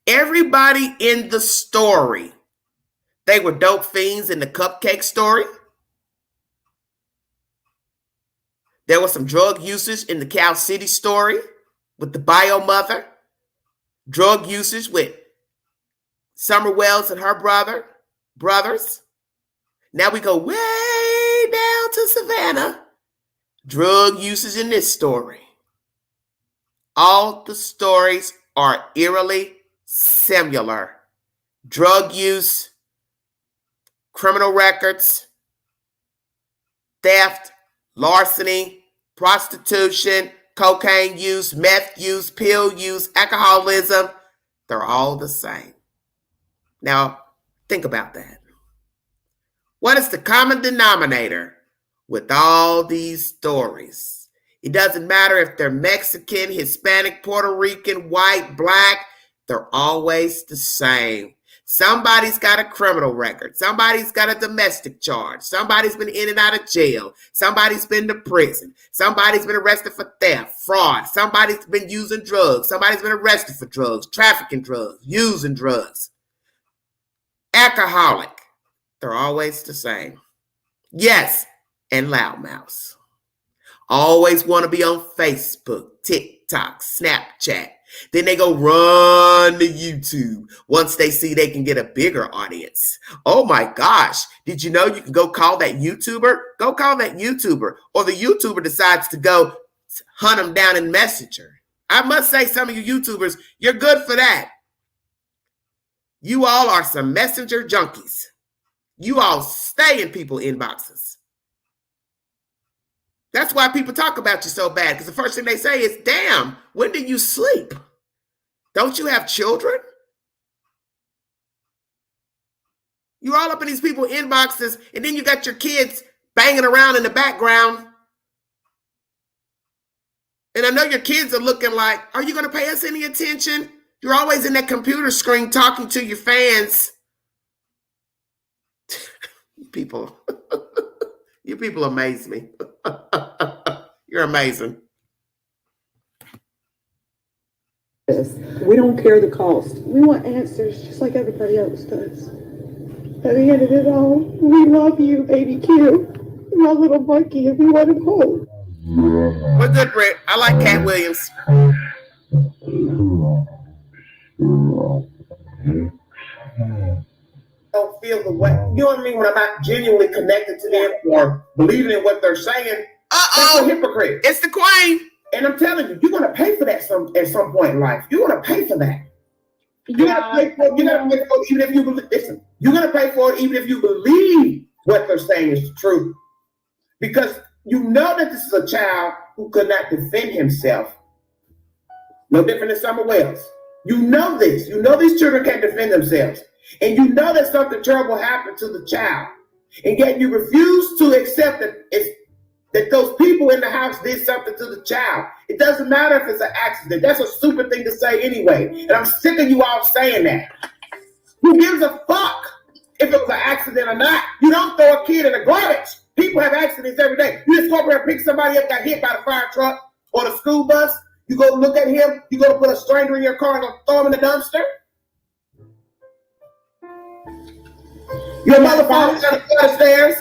Everybody in the story, they were dope fiends in the cupcake story. There was some drug usage in the Cow City story with the bio mother. Drug usage with Summer Wells and her brothers. Now we go way down to Savannah. Drug usage in this story. All the stories are eerily similar. Drug use, criminal records, theft, larceny, prostitution, cocaine use, meth use, pill use, alcoholism. They're all the same. Now, think about that. What is the common denominator with all these stories? It doesn't matter if they're Mexican, Hispanic, Puerto Rican, white, black. They're always the same. Somebody's got a criminal record. Somebody's got a domestic charge. Somebody's been in and out of jail. Somebody's been to prison. Somebody's been arrested for theft, fraud. Somebody's been using drugs. Somebody's been arrested for drugs, trafficking drugs, using drugs. Alcoholic. They're always the same. Yes, and loudmouths. Always want to be on Facebook, TikTok, Snapchat. Then they go run to YouTube once they see they can get a bigger audience. Oh my gosh, did you know you can go call that YouTuber? Go call that YouTuber. Or the YouTuber decides to go hunt them down in Messenger. I must say, some of you YouTubers, you're good for that. You all are some messenger junkies. You all stay in people's inboxes. That's why people talk about you so bad, because the first thing they say is, damn, when do you sleep? Don't you have children? You're all up in these people's inboxes, and then you got your kids banging around in the background. And I know your kids are looking like, are you going to pay us any attention? You're always in that computer screen talking to your fans. You people amaze me. You're amazing. We don't care the cost. We want answers just like everybody else does. At the end of it all, we love you, baby Q. My little monkey, and we want him home. We're good, Brett. I like Cat Williams. Don't feel the way, you know what I mean, when I'm not genuinely connected to them or believing in what they're saying. That's a hypocrite. It's the queen. And I'm telling you, you're going to pay for that at some point in life. You're going to pay for that. You're going to pay for it. You're going to pay for it even if you believe. Listen, you're going to pay for it even if you believe what they're saying is true. Because you know that this is a child who could not defend himself. No different than Summer Wells. You know this. You know these children can't defend themselves. And you know that something terrible happened to the child. And yet you refuse to accept that those people in the house did something to the child. It doesn't matter if it's an accident. That's a stupid thing to say anyway. And I'm sick of you all saying that. Who gives a fuck if it was an accident or not? You don't throw a kid in the garbage. People have accidents every day. You just go over and pick somebody up, got hit by the fire truck or the school bus. You go look at him. You go to put a stranger in your car and throw him in the dumpster. Your mother falls down the stairs.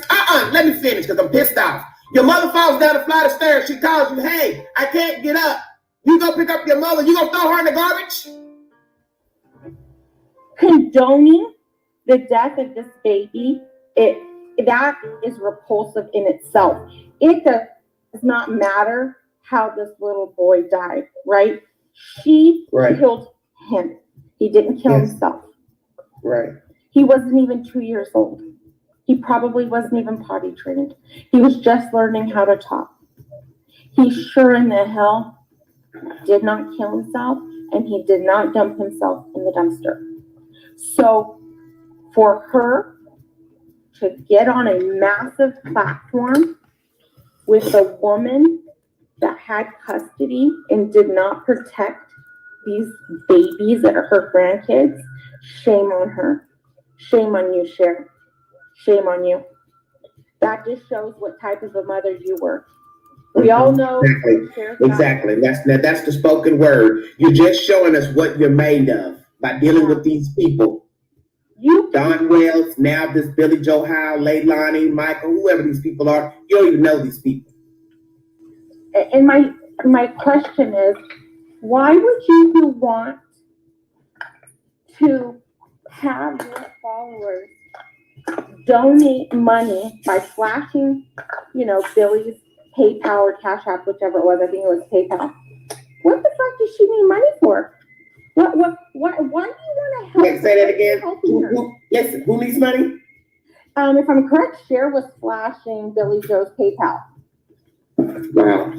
Let me finish because I'm pissed off. Your mother falls down the flight of stairs. She calls you, hey, I can't get up. You go pick up your mother. You gonna throw her in the garbage? Condoning the death of this baby, that is repulsive in itself. It does not matter how this little boy died, right? She killed him. He didn't kill himself. Right. He wasn't even 2 years old. He probably wasn't even potty trained. He was just learning how to talk. He sure in the hell did not kill himself, and he did not dump himself in the dumpster. So for her to get on a massive platform with a woman that had custody and did not protect these babies that are her grandkids, shame on her. Shame on you, Cher. Shame on you. That just shows what type of a mother you were. We all know. Exactly. That's the spoken word. You're just showing us what you're made of by dealing with these people. Don Wells, now this Billy Joe Howe, Leilani, Michael, whoever these people are, you don't even know these people. And my question is, why would you want to have your followers donate money by flashing, Billy's PayPal or Cash App, whichever it was? I think it was PayPal. What the fuck does she need money for? Why do you want to help? Wait, say that again. Listen, who needs money? If I'm correct, Cher was flashing Billy Joe's PayPal. Wow.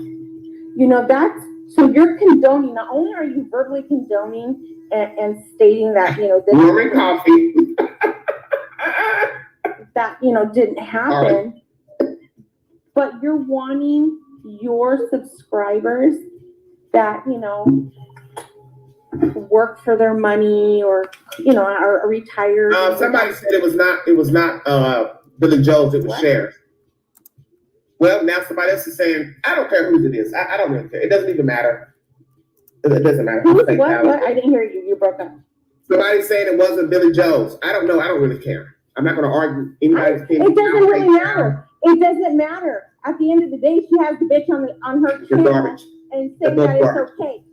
So you're condoning, not only are you verbally condoning and stating that, this warming coffee. that, didn't happen, but you're wanting your subscribers that, work for their money or, are retired. Somebody said it was not Billy Joe's, it was Cher's. Well, now somebody else is saying, I don't care whose it is. I don't really care. It doesn't even matter. It doesn't matter. What? I didn't hear you. You broke up. Somebody's saying it wasn't Billy Joe's. I don't know. I don't really care. I'm not going to argue anybody's opinion. It doesn't really matter. It doesn't matter. At the end of the day, she has the bitch on her channel and saying that it's okay.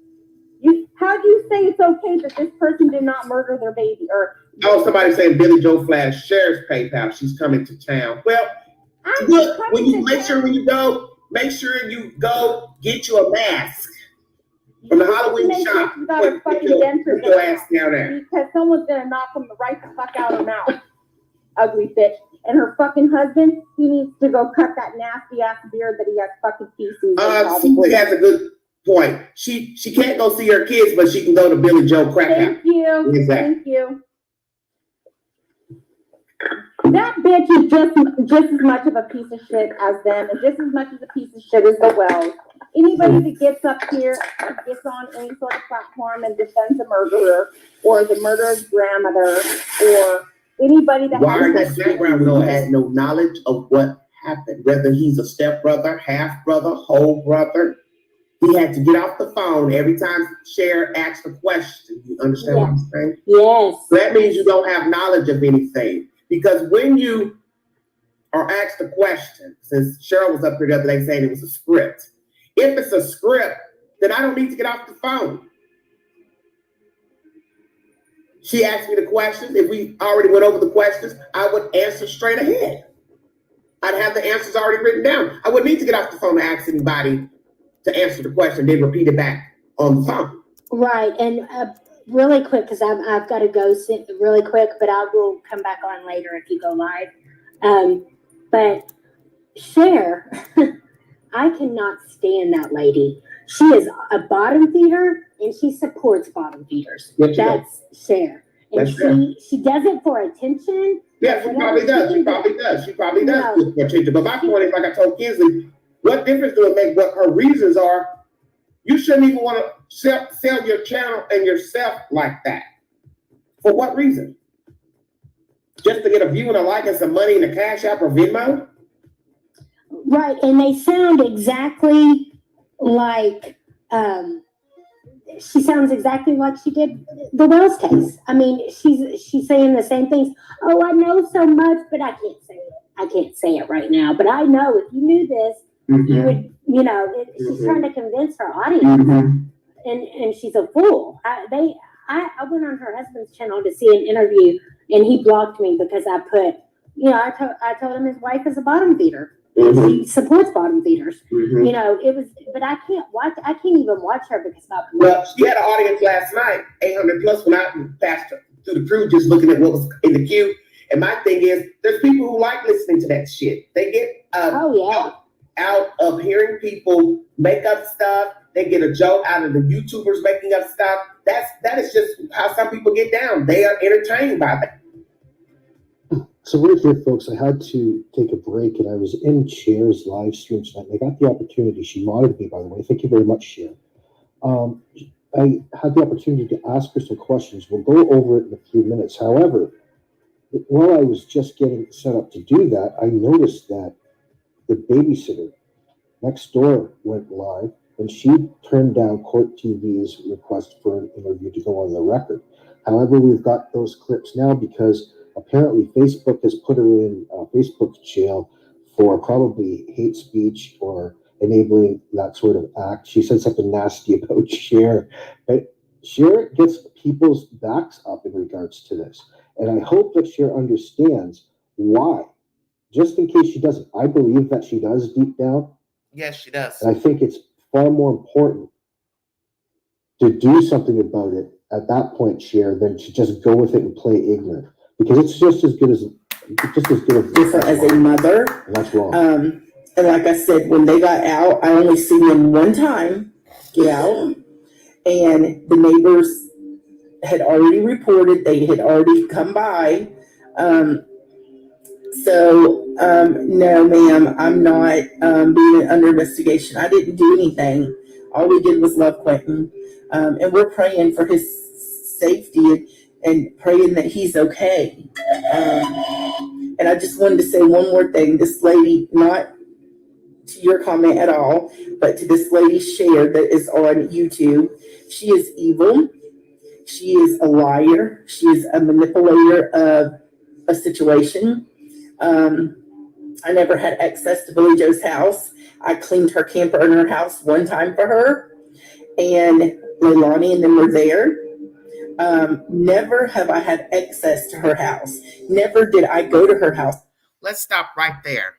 How do you say it's okay that this person did not murder their baby? Somebody's saying Billy Joe flashed Cher's PayPal. She's coming to town. Well, look, make sure you go get you a mask from the Halloween shop. Put your ass down there. Because someone's gonna knock him right the fuck out of her mouth. Ugly bitch. And her fucking husband, he needs to go cut that nasty ass beard that he has fucking feces. Susie has a good point. She can't go see her kids, but she can go to Billy Joe Crack House. Thank you. Exactly. Thank you. That bitch is just as much of a piece of shit as them, and just as much as a piece of shit as the Wells. Anybody that gets up here and gets on any sort of platform and defends a murderer or the murderer's grandmother or anybody that why that grandmother has no knowledge of what happened, whether he's a stepbrother, half brother, whole brother. He had to get off the phone every time Cher asked a question. You understand what I'm saying? Yes. So that means you don't have knowledge of anything. Because when you are asked a question, since Cheryl was up here the other day saying it was a script, if it's a script, then I don't need to get off the phone. She asked me the questions. If we already went over the questions, I would answer straight ahead. I'd have the answers already written down. I wouldn't need to get off the phone to ask anybody to answer the question, then repeat it back on the phone. Right, and really quick, because I've got to go really quick, but I will come back on later if you go live. But Cher, I cannot stand that lady. She is a bottom feeder, and she supports bottom feeders. That's Cher. And she does it for attention. Yeah, she probably does. She probably does. But my point is, like I told Kinsley, what difference do it make what her reasons are? You shouldn't even want to sell your channel and yourself like that. For what reason? Just to get a view and a like and some money in the Cash App or Venmo? Right, and they sound exactly like, she sounds exactly like she did the Wells case. I mean, she's saying the same things. Oh, I know so much, but I can't say it. I can't say it right now. But I know if you knew this, you would, she's trying to convince her audience, and she's a fool. I went on her husband's channel to see an interview, and he blocked me because I put, I told him his wife is a bottom feeder. She supports bottom feeders. It was, but I can't even watch her because my. Well, she had an audience last night, 800 plus, when I passed through the crew, just looking at what was in the queue. And my thing is, there's people who like listening to that shit. They get out of hearing people make up stuff. They get a joke out of the YouTubers making up stuff. That is just how some people get down. They are entertained by that. So right here, folks, I had to take a break, and I was in Cher's live stream tonight. I got the opportunity. She modded me, by the way. Thank you very much, Cher. I had the opportunity to ask her some questions. We'll go over it in a few minutes. However, while I was just getting set up to do that, I noticed that the babysitter next door went live, and she turned down Court TV's request for an interview to go on the record. However, we've got those clips now because apparently Facebook has put her in Facebook jail for probably hate speech or enabling that sort of act. She said something nasty about Cher, but Cher gets people's backs up in regards to this. And I hope that Cher understands why. Just in case she doesn't. I believe that she does deep down. Yes, she does. And I think it's far more important to do something about it at that point, Cher, than to just go with it and play ignorant. Because it's just as good as as a mother. And that's wrong. And like I said, when they got out, I only seen them one time get out, and the neighbors had already reported. They had already come by. No, ma'am, I'm not being under investigation. I didn't do anything. All we did was love Quentin, and we're praying for his safety and praying that he's okay. And I just wanted to say one more thing. This lady, not to your comment at all, but to this lady Cher that is on YouTube, she is evil. She is a liar. She is a manipulator of a situation. I never had access to Billy Joe's house. I cleaned her camper in her house one time for her, and Leilani and them were there. Never have I had access to her house. Never did I go to her house. Let's stop right there.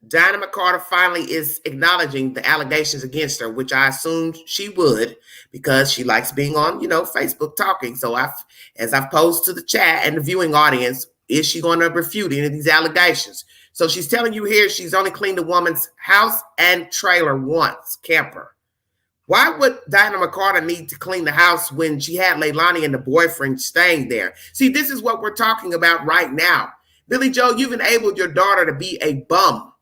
Dinah Mccarta finally is acknowledging the allegations against her, which I assumed she would because she likes being on, Facebook talking. So as I've posed to the chat and the viewing audience, is she going to refute any of these allegations? So she's telling you here she's only cleaned a woman's house and trailer once, camper. Why would Dinah Mccarta need to clean the house when she had Leilani and the boyfriend staying there? See, this is what we're talking about right now. Billy Joe, you've enabled your daughter to be a bum.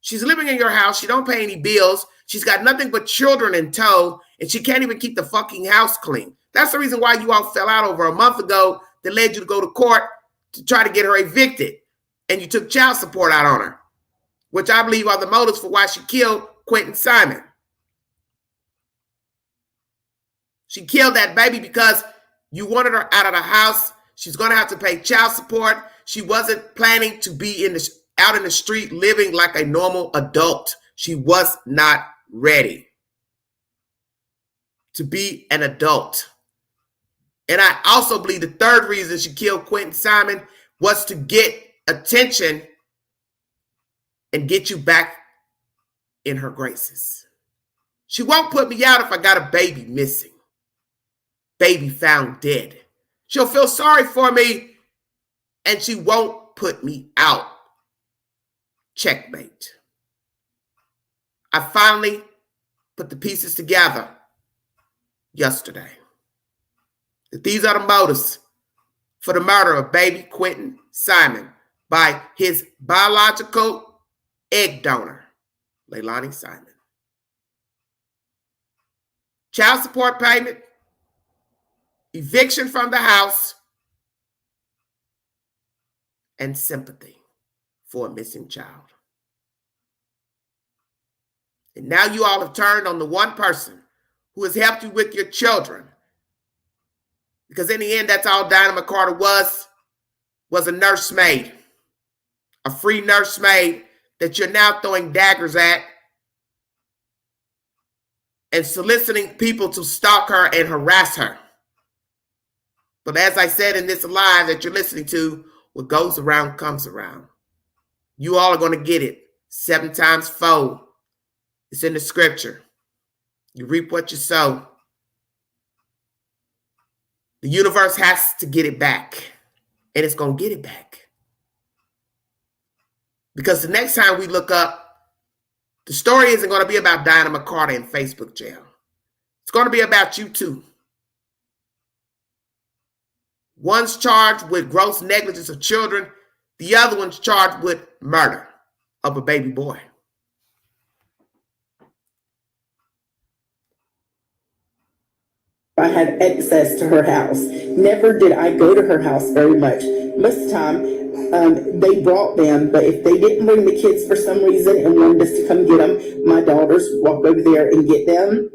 She's living in your house. She don't pay any bills. She's got nothing but children in tow, and she can't even keep the fucking house clean. That's the reason why you all fell out over a month ago that led you to go to court to try to get her evicted. And you took child support out on her, which I believe are the motives for why she killed Quentin Simon. She killed that baby because you wanted her out of the house. She's going to have to pay child support. She wasn't planning to be out in the street living like a normal adult. She was not ready to be an adult. And I also believe the third reason she killed Quentin Simon was to get attention and get you back in her graces. She won't put me out if I got a baby missing. Baby found dead. She'll feel sorry for me and she won't put me out. Checkmate. I finally put the pieces together yesterday. That these are the motives for the murder of baby Quentin Simon by his biological egg donor, Leilani Simon. Child support payment, eviction from the house, and sympathy for a missing child. And now you all have turned on the one person who has helped you with your children. Because in the end, that's all Dinah Mccarta was a nursemaid. A free nursemaid that you're now throwing daggers at and soliciting people to stalk her and harass her. But as I said in this live that you're listening to, what goes around comes around. You all are going to get it 7 times fold. It's in the scripture. You reap what you sow. The universe has to get it back. And it's going to get it back. Because the next time we look up, the story isn't going to be about Diana Mccarta in Facebook jail. It's going to be about you too. One's charged with gross negligence of children. The other one's charged with murder of a baby boy. I had access to her house. Never did I go to her house very much. Most of the time, they brought them, but if they didn't bring the kids for some reason and wanted us to come get them, my daughters would walk over there and get them.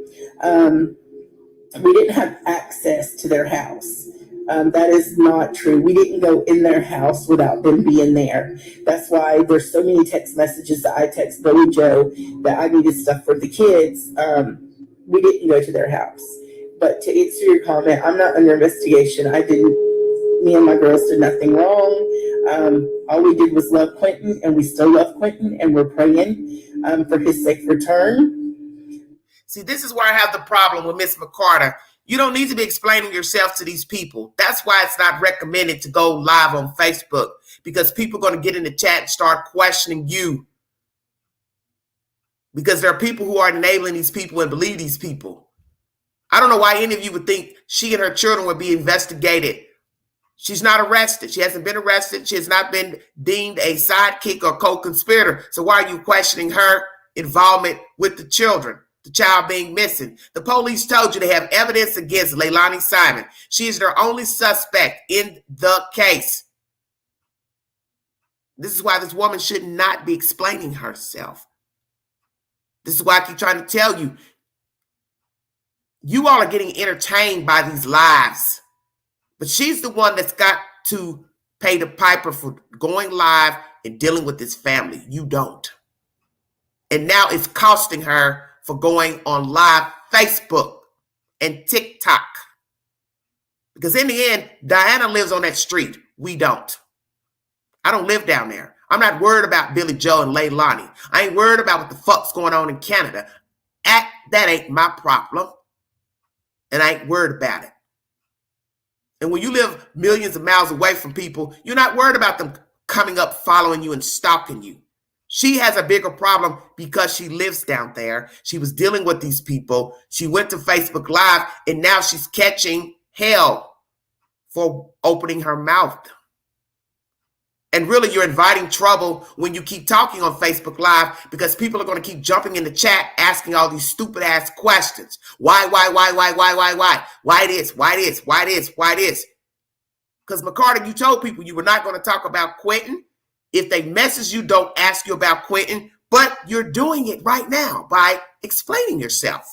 We didn't have access to their house. That is not true. We didn't go in their house without them being there. That's why there's so many text messages that I text Billy Joe that I needed stuff for the kids. We didn't go to their house. But to answer your comment, I'm not under investigation. Me and my girls did nothing wrong. All we did was love Quentin, and we still love Quentin, and we're praying for his safe return. See, this is where I have the problem with Miss Mccarta. You don't need to be explaining yourself to these people. That's why it's not recommended to go live on Facebook, because people are going to get in the chat and start questioning you. Because there are people who are enabling these people and believe these people. I don't know why any of you would think she and her children would be investigated. She's not arrested. She hasn't been arrested. She has not been deemed a sidekick or co-conspirator. So why are you questioning her involvement with the children? The child being missing. The police told you they have evidence against Leilani Simon. She is their only suspect in the case. This is why this woman should not be explaining herself. This is why I keep trying to tell you. You all are getting entertained by these lives. But she's the one that's got to pay the piper for going live and dealing with this family. You don't. And now it's costing her for going on live Facebook and TikTok. Because in the end, Diana lives on that street. We don't. I don't live down there. I'm not worried about Billy Joe and Leilani. I ain't worried about what the fuck's going on in Canada. That ain't my problem. And I ain't worried about it. And when you live millions of miles away from people, you're not worried about them coming up, following you and stalking you. She has a bigger problem because she lives down there. She was dealing with these people. She went to Facebook Live, and now she's catching hell for opening her mouth. And really, you're inviting trouble when you keep talking on Facebook Live, because people are going to keep jumping in the chat asking all these stupid ass questions. Why? Why this? Why this? Why this? Why this? Because Mccarta, you told people you were not going to talk about Quentin. If they message you, don't ask you about Quentin, but you're doing it right now by explaining yourself.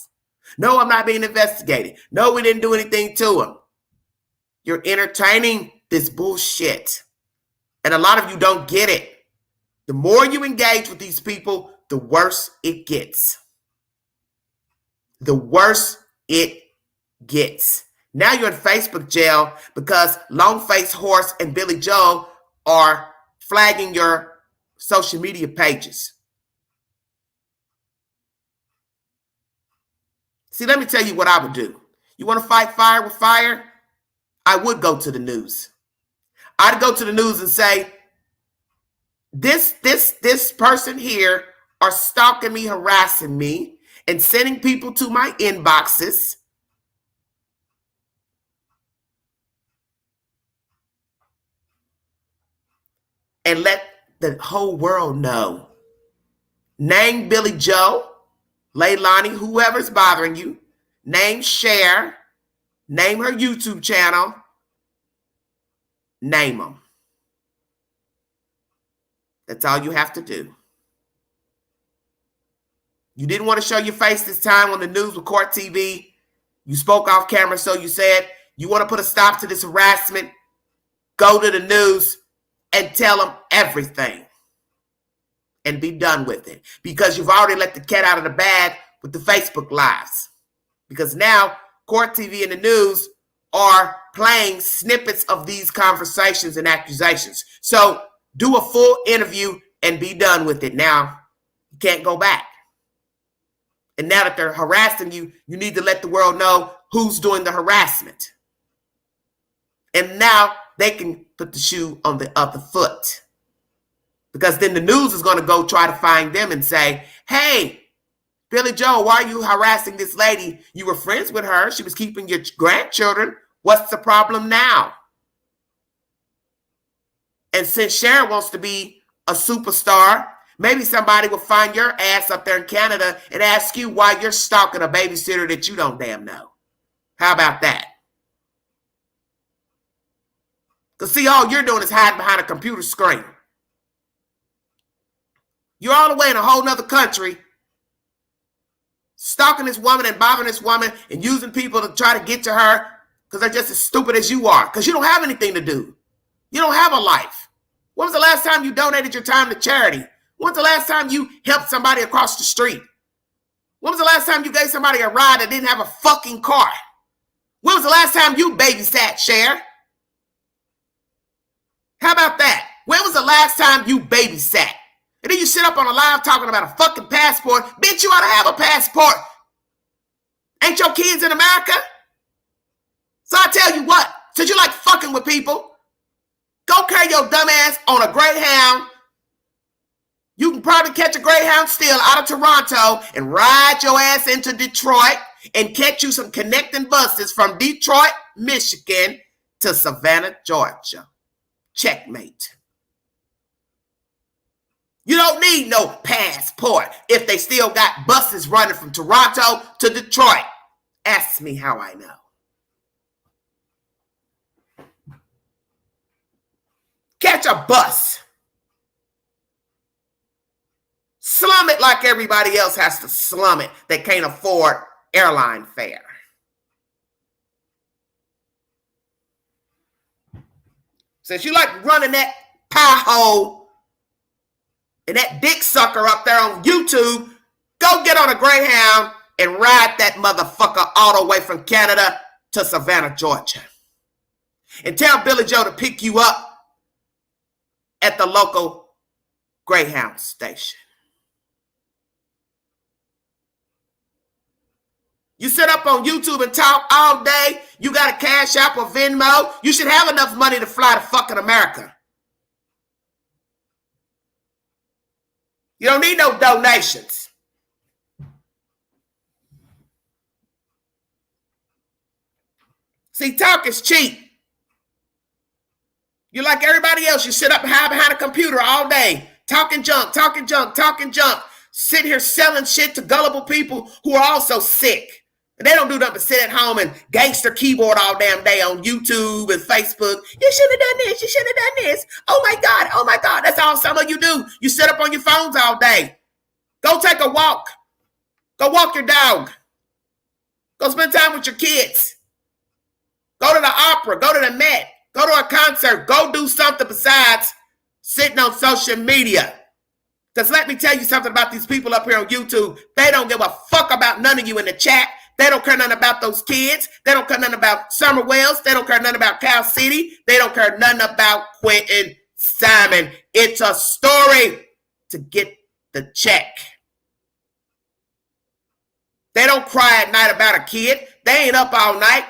No, I'm not being investigated. No, we didn't do anything to him. You're entertaining this bullshit. And a lot of you don't get it. The more you engage with these people, the worse it gets. The worse it gets. Now you're in Facebook jail because Longface, Horse, and Billy Joe are flagging your social media pages. See, let me tell you what I would do. You want to fight fire with fire? I would go to the news. I'd go to the news and say, this person here are stalking me, harassing me, and sending people to my inboxes. And let the whole world know. Name Billy Joe, Leilani, whoever's bothering you. Name Cher. Name her YouTube channel. Name them. That's all you have to do. You didn't want to show your face this time on the news with Court TV. You spoke off camera, so you said you want to put a stop to this harassment. Go to the news and tell them everything. and be done with it, because you've already let the cat out of the bag with the Facebook Lives. Because now Court TV and the news are playing snippets of these conversations and accusations. So do a full interview and be done with it. Now, you can't go back. And now that they're harassing you, you need to let the world know who's doing the harassment. And now they can put the shoe on the other foot. Because then the news is going to go try to find them and say, hey, Billy Joe, why are you harassing this lady? You were friends with her. She was keeping your grandchildren. What's the problem now? And since Sharon wants to be a superstar, maybe somebody will find your ass up there in Canada and ask you why you're stalking a babysitter that you don't damn know. How about that? Because see, all you're doing is hiding behind a computer screen. You're all the way in a whole nother country, stalking this woman and bothering this woman and using people to try to get to her because they're just as stupid as you are, because you don't have anything to do. You don't have a life. When was the last time you donated your time to charity? When's the last time you helped somebody across the street? When was the last time you gave somebody a ride that didn't have a fucking car? When was the last time you babysat, Cher? How about that? When was the last time you babysat? And then you sit up on a live talking about a fucking passport. Bitch, you ought to have a passport. Ain't your kids in America? So I tell you what, since you like fucking with people, go carry your dumb ass on a Greyhound. You can probably catch a Greyhound still out of Toronto and ride your ass into Detroit and catch you some connecting buses from Detroit, Michigan to Savannah, Georgia. Checkmate. You don't need no passport if they still got buses running from Toronto to Detroit. Ask me how I know. Catch a bus. Slum it like everybody else has to slum it that can't afford airline fare. Since you like running that pie hole and that dick sucker up there on YouTube, go get on a Greyhound and ride that motherfucker all the way from Canada to Savannah, Georgia. And tell Billy Joe to pick you up at the local Greyhound station. You sit up on YouTube and talk all day. You got a Cash App or Venmo. You should have enough money to fly to fucking America. You don't need no donations. See, talk is cheap. You're like everybody else. You sit up and hide behind a computer all day, talking junk, sitting here selling shit to gullible people who are also sick. And they don't do nothing but sit at home and gangster keyboard all damn day on YouTube and Facebook. You should have done this. You should have done this. Oh my God. Oh my God. That's all some of you do. You sit up on your phones all day. Go take a walk. Go walk your dog. Go spend time with your kids. Go to the opera. Go to the Met. Go to a concert. Go do something besides sitting on social media. Because let me tell you something about these people up here on YouTube. They don't give a fuck about none of you in the chat. They don't care nothing about those kids. They don't care nothing about Summer Wells. They don't care nothing about Cal City. They don't care nothing about Quentin Simon. It's a story to get the check. They don't cry at night about a kid. They ain't up all night.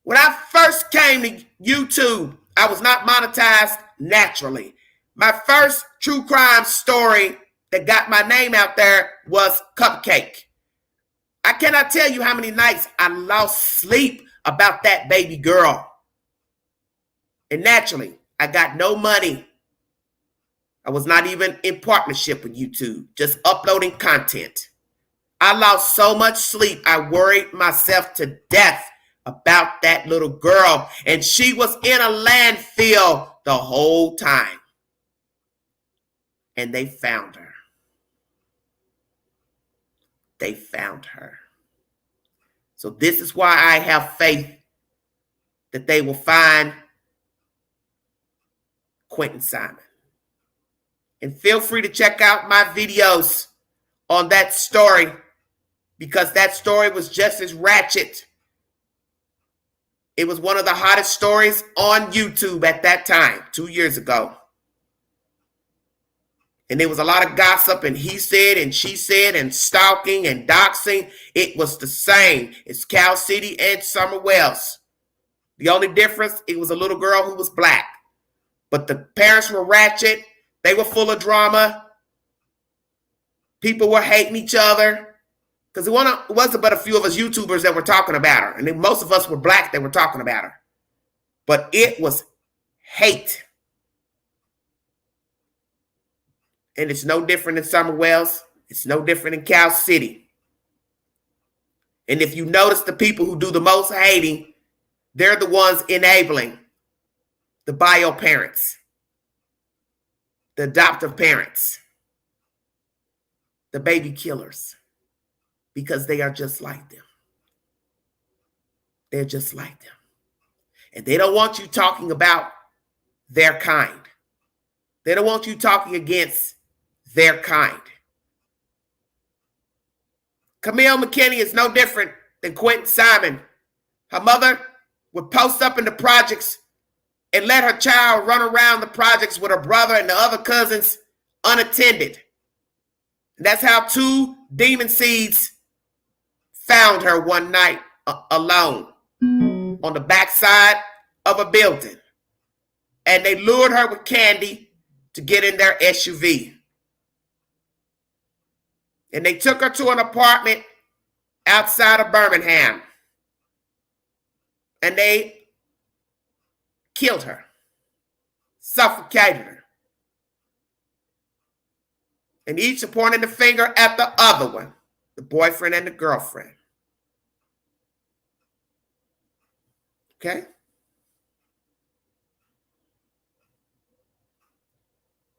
When I first came to YouTube, I was not monetized naturally. My first true crime story that got my name out there was Cupcake. I cannot tell you how many nights I lost sleep about that baby girl. And naturally, I got no money. I was not even in partnership with YouTube, just uploading content. I lost so much sleep, I worried myself to death about that little girl. And she was in a landfill the whole time. And they found her. They found her. So this is why I have faith that they will find Quentin Simon. And feel free to check out my videos on that story, because that story was just as ratchet. It was one of the hottest stories on YouTube at that time, 2 years ago. And there was a lot of gossip and he said and she said and stalking and doxing. It was the same as Cal City and Summer Wells. The only difference, it was a little girl who was black. But the parents were ratchet. They were full of drama. People were hating each other. Because it wasn't but a few of us YouTubers that were talking about her. And then most of us were black that were talking about her. But it was hate. And it's no different in Summer Wells. It's no different in Cal City. And if you notice, the people who do the most hating, they're the ones enabling the bio parents, the adoptive parents, the baby killers, because they are just like them. They're just like them. And they don't want you talking about their kind. They don't want you talking against their kind. Camille McKinney is no different than Quentin Simon. Her mother would post up in the projects and let her child run around the projects with her brother and the other cousins unattended. And that's how 2 demon seeds found her one night alone on the backside of a building. And they lured her with candy to get in their SUV. And they took her to an apartment outside of Birmingham. And they killed her, suffocated her. And each pointing the finger at the other one, the boyfriend and the girlfriend. Okay?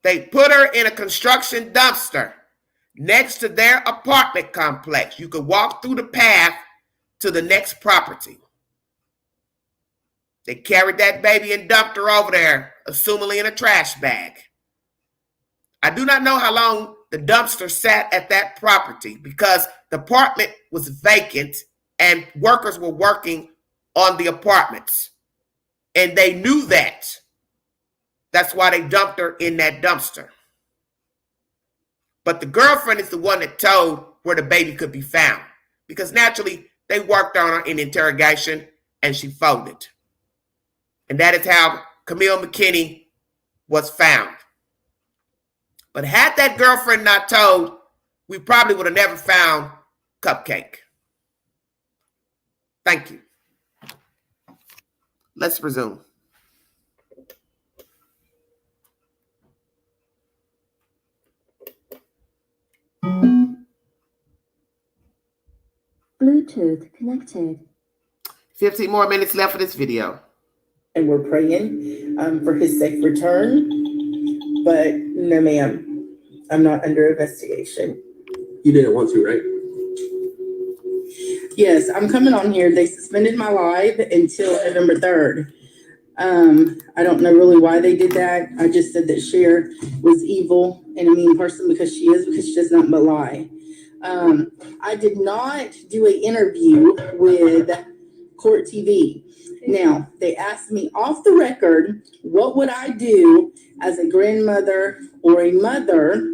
They put her in a construction dumpster next to their apartment complex. You could walk through the path to the next property. They carried that baby and dumped her over there, assumingly in a trash bag. I do not know how long the dumpster sat at that property, because the apartment was vacant and workers were working on the apartments. And they knew that. That's why they dumped her in that dumpster. But the girlfriend is the one that told where the baby could be found, because naturally they worked on her in interrogation and she folded. And that is how Camille McKinney was found. But had that girlfriend not told, we probably would have never found Cupcake. Thank you. Let's resume. Bluetooth connected. 15 more minutes left for this video. And we're praying for his safe return. But no, ma'am, I'm not under investigation. You didn't want to, right? Yes, I'm coming on here. They suspended my live until November 3rd. I don't know really why they did that. I just said that Cher was evil and a mean person, because she does not but lie. I did not do an interview with Court TV. Now, they asked me off the record, what would I do as a grandmother or a mother?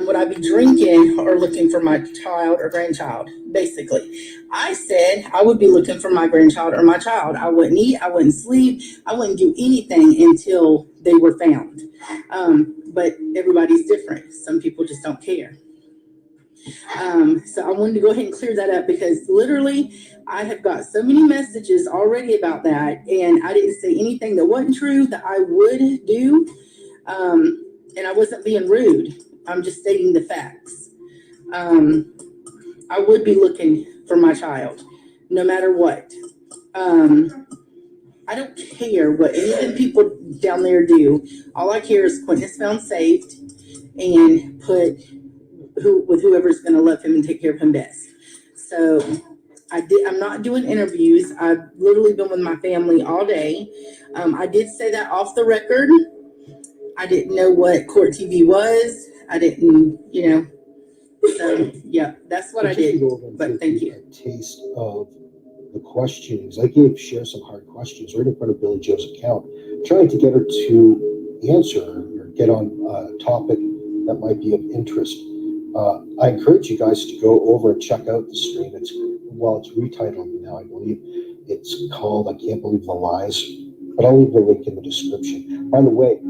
Would I be drinking or looking for my child or grandchild? Basically, I said I would be looking for my grandchild or my child. I wouldn't eat, I wouldn't sleep, I wouldn't do anything until they were found. But everybody's different. Some people just don't care. So I wanted to go ahead and clear that up, because literally I have got so many messages already about that, and I didn't say anything that wasn't true that I would do. And I wasn't being rude. I'm just stating the facts. I would be looking for my child, no matter what. I don't care what any of the people down there do. All I care is Quentin is found saved, and put with whoever's going to love him and take care of him best. So I'm not doing interviews. I've literally been with my family all day. I did say that off the record. I didn't know what court TV was. I didn't, so yeah, that's what I did. But thank you. A taste of the questions. I gave Cher some hard questions right in front of Billy Joe's account, trying to get her to answer or get on a topic that might be of interest. I encourage you guys to go over and check out the stream. It's retitled now, I believe. It's called I Can't Believe the Lies, but I'll leave the link in the description. By the way,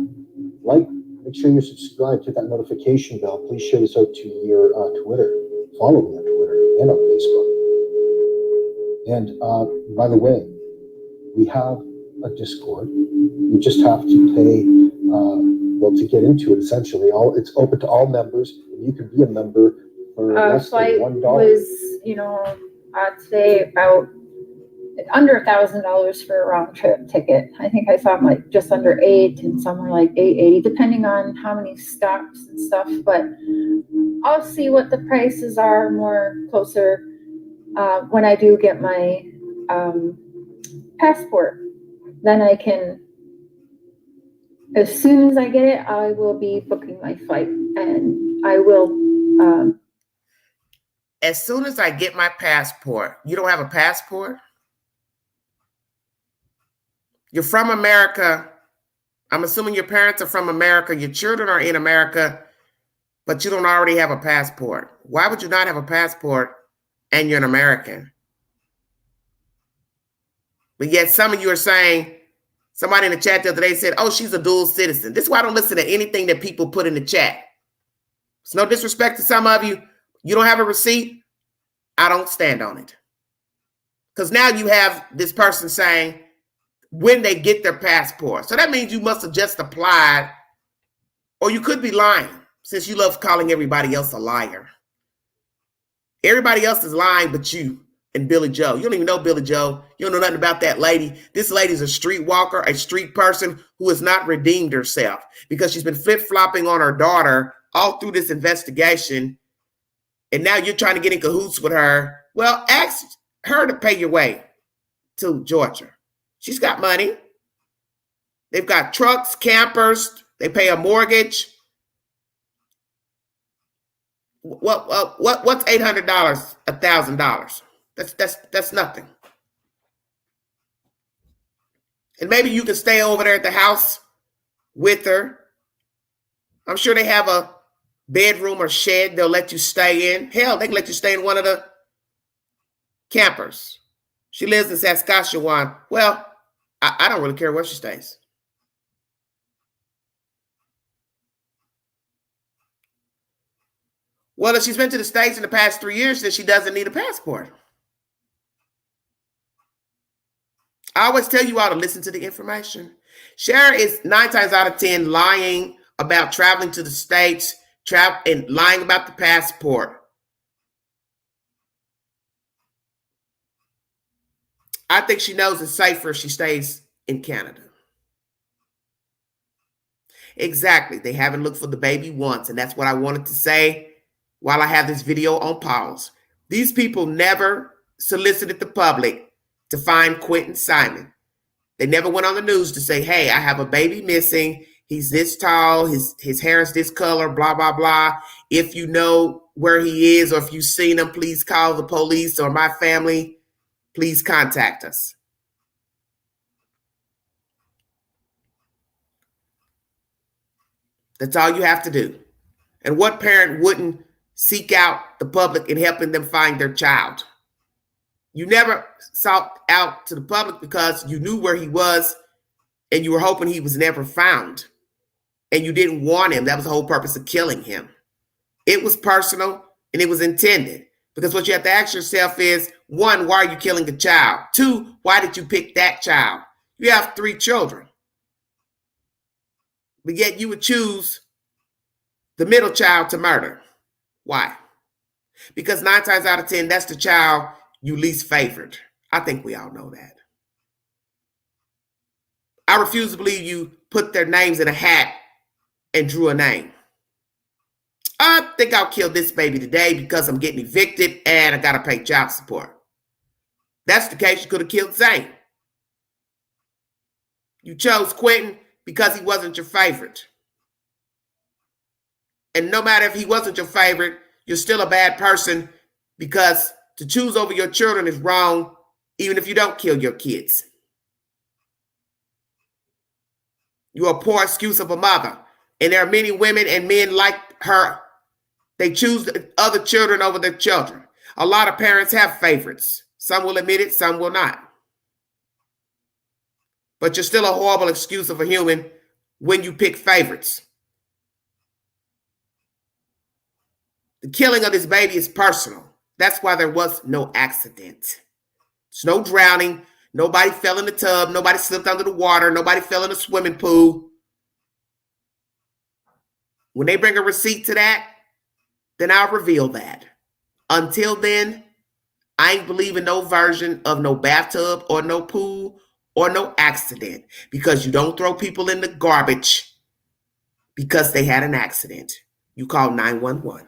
make sure you're subscribed, hit that notification bell. Please share this out to your Twitter. Follow me on Twitter and on Facebook. And by the way, we have a Discord. You just have to pay, to get into it, essentially. It's open to all members, and you can be a member for less than $1. Was, I'd say about under $1,000 for a round trip ticket. I think I saw them like just under 8 and some were like 880, depending on how many stops and stuff. But I'll see what the prices are more closer when I do get my passport. Then I can, as soon as I get it, I will be booking my flight, and I will. As soon as I get my passport, you don't have a passport? You're from America. I'm assuming your parents are from America. Your children are in America, but you don't already have a passport. Why would you not have a passport and you're an American? But yet some of you are saying, somebody in the chat the other day said, oh, she's a dual citizen. This is why I don't listen to anything that people put in the chat. It's no disrespect to some of you. You don't have a receipt. I don't stand on it. Because now you have this person saying when they get their passport. So that means you must have just applied, or you could be lying, since you love calling everybody else a liar. Everybody else is lying but you and Billy Joe. You don't even know Billy Joe. You don't know nothing about that lady. This lady's a streetwalker, a street person who has not redeemed herself because she's been flip-flopping on her daughter all through this investigation. And now you're trying to get in cahoots with her. Well, ask her to pay your way to Georgia. She's got money. They've got trucks, campers. They pay a mortgage. What's $800? $1,000. That's nothing. And maybe you can stay over there at the house with her. I'm sure they have a bedroom or shed they'll let you stay in. Hell, they can let you stay in one of the campers. She lives in Saskatchewan. Well, I don't really care where she stays. Well, if she's been to the States in the past 3 years, then she doesn't need a passport. I always tell you all to listen to the information. Cher is 9 times out of 10 lying about traveling to the States, and lying about the passport. I think she knows it's safer if she stays in Canada. Exactly. They haven't looked for the baby once, and that's what I wanted to say while I have this video on pause. These people never solicited the public to find Quentin Simon. They never went on the news to say, hey, I have a baby missing. He's this tall. His hair is this color, blah, blah, blah. If you know where he is or if you've seen him, please call the police or my family. Please contact us. That's all you have to do. And what parent wouldn't seek out the public in helping them find their child? You never sought out to the public because you knew where he was and you were hoping he was never found. And you didn't want him. That was the whole purpose of killing him. It was personal and it was intended. Because what you have to ask yourself is, 1, why are you killing a child? 2, why did you pick that child? You have 3 children. But yet you would choose the middle child to murder. Why? Because 9 times out of 10, that's the child you least favored. I think we all know that. I refuse to believe you put their names in a hat and drew a name. I think I'll kill this baby today because I'm getting evicted and I got to pay child support. That's the case. You could have killed Zane. You chose Quentin because he wasn't your favorite. And no matter if he wasn't your favorite, you're still a bad person, because to choose over your children is wrong, even if you don't kill your kids. You're a poor excuse of a mother. And there are many women and men like her. They choose other children over their children. A lot of parents have favorites. Some will admit it, some will not. But you're still a horrible excuse of a human when you pick favorites. The killing of this baby is personal. That's why there was no accident. There's no drowning. Nobody fell in the tub. Nobody slipped under the water. Nobody fell in the swimming pool. When they bring a receipt to that, then I'll reveal that. Until then, I ain't believing no version of no bathtub or no pool or no accident, because you don't throw people in the garbage because they had an accident. You call 911.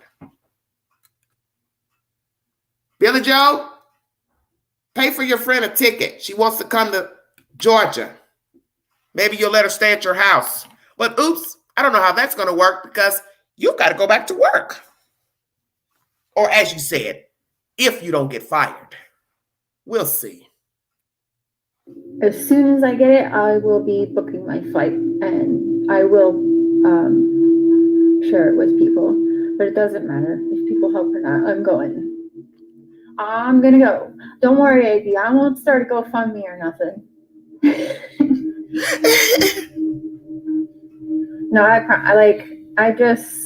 Billy Joe, pay for your friend a ticket. She wants to come to Georgia. Maybe you'll let her stay at your house. But oops, I don't know how that's going to work, because you've got to go back to work. Or as you said, if you don't get fired. We'll see. As soon as I get it, I will be booking my flight, and I will share it with people. But it doesn't matter if people help or not. I'm going. I'm gonna go. Don't worry, AB. I won't start a GoFundMe or nothing. No, I just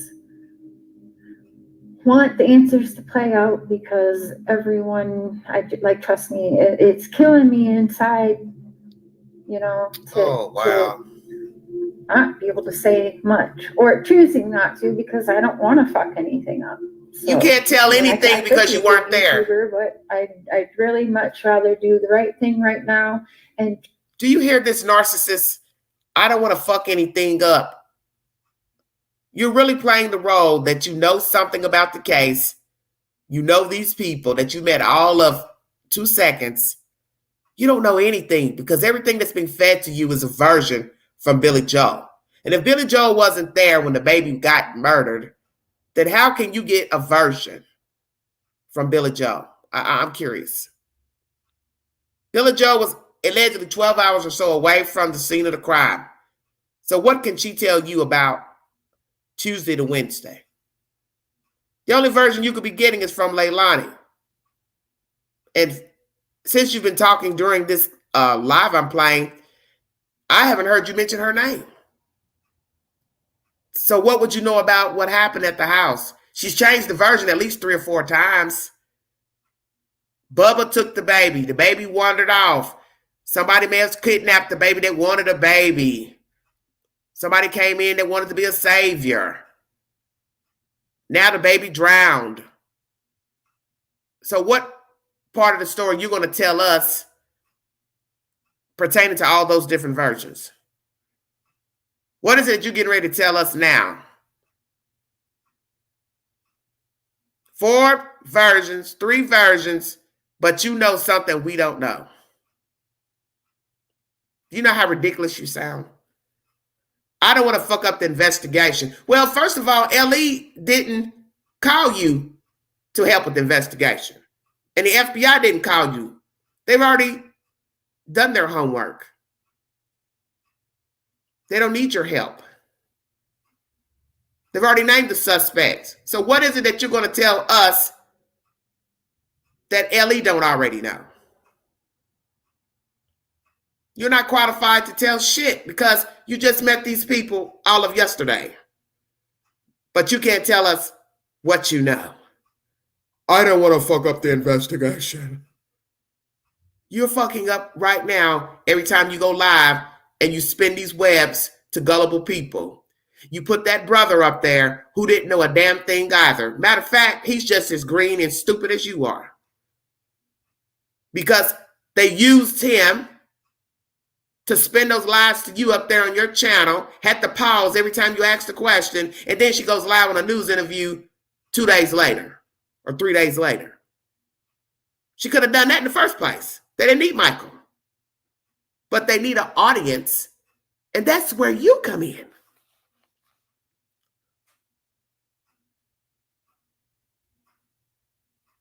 want the answers to play out, because everyone, trust me, it's killing me inside, to not be able to say much, or choosing not to, because I don't want to fuck anything up. So, you can't tell anything because you weren't there. But I'd really much rather do the right thing right now. And do you hear this narcissist? I don't want to fuck anything up. You're really playing the role that you know something about the case. You know these people that you met all of 2 seconds. You don't know anything, because everything that's being fed to you is a version from Billy Joel. And if Billy Joel wasn't there when the baby got murdered, then how can you get a version from Billy Joel? I'm curious. Billy Joel was allegedly 12 hours or so away from the scene of the crime. So what can she tell you about Tuesday to Wednesday? The only version you could be getting is from Leilani. And since you've been talking during this live I'm playing, I haven't heard you mention her name. So what would you know about what happened at the house? She's changed the version at least 3 or 4 times. Bubba took the baby. The baby wandered off. Somebody may have kidnapped the baby that wanted a baby. Somebody came in that wanted to be a savior. Now the baby drowned. So what part of the story are you going to tell us pertaining to all those different versions? What is it you're getting ready to tell us now? 4 versions, 3 versions, but you know something we don't know. You know how ridiculous you sound? I don't want to fuck up the investigation. Well, first of all, LE didn't call you to help with the investigation. And the FBI didn't call you. They've already done their homework. They don't need your help. They've already named the suspects. So what is it that you're going to tell us that LE don't already know? You're not qualified to tell shit, because you just met these people all of yesterday. But you can't tell us what you know. I don't want to fuck up the investigation. You're fucking up right now every time you go live and you spin these webs to gullible people. You put that brother up there who didn't know a damn thing either. Matter of fact, he's just as green and stupid as you are. Because they used him to spin those lies to you up there on your channel, had to pause every time you asked a question, and then she goes live on a news interview 2 days later or 3 days later. She could have done that in the first place. They didn't need Michael. But they need an audience, and that's where you come in.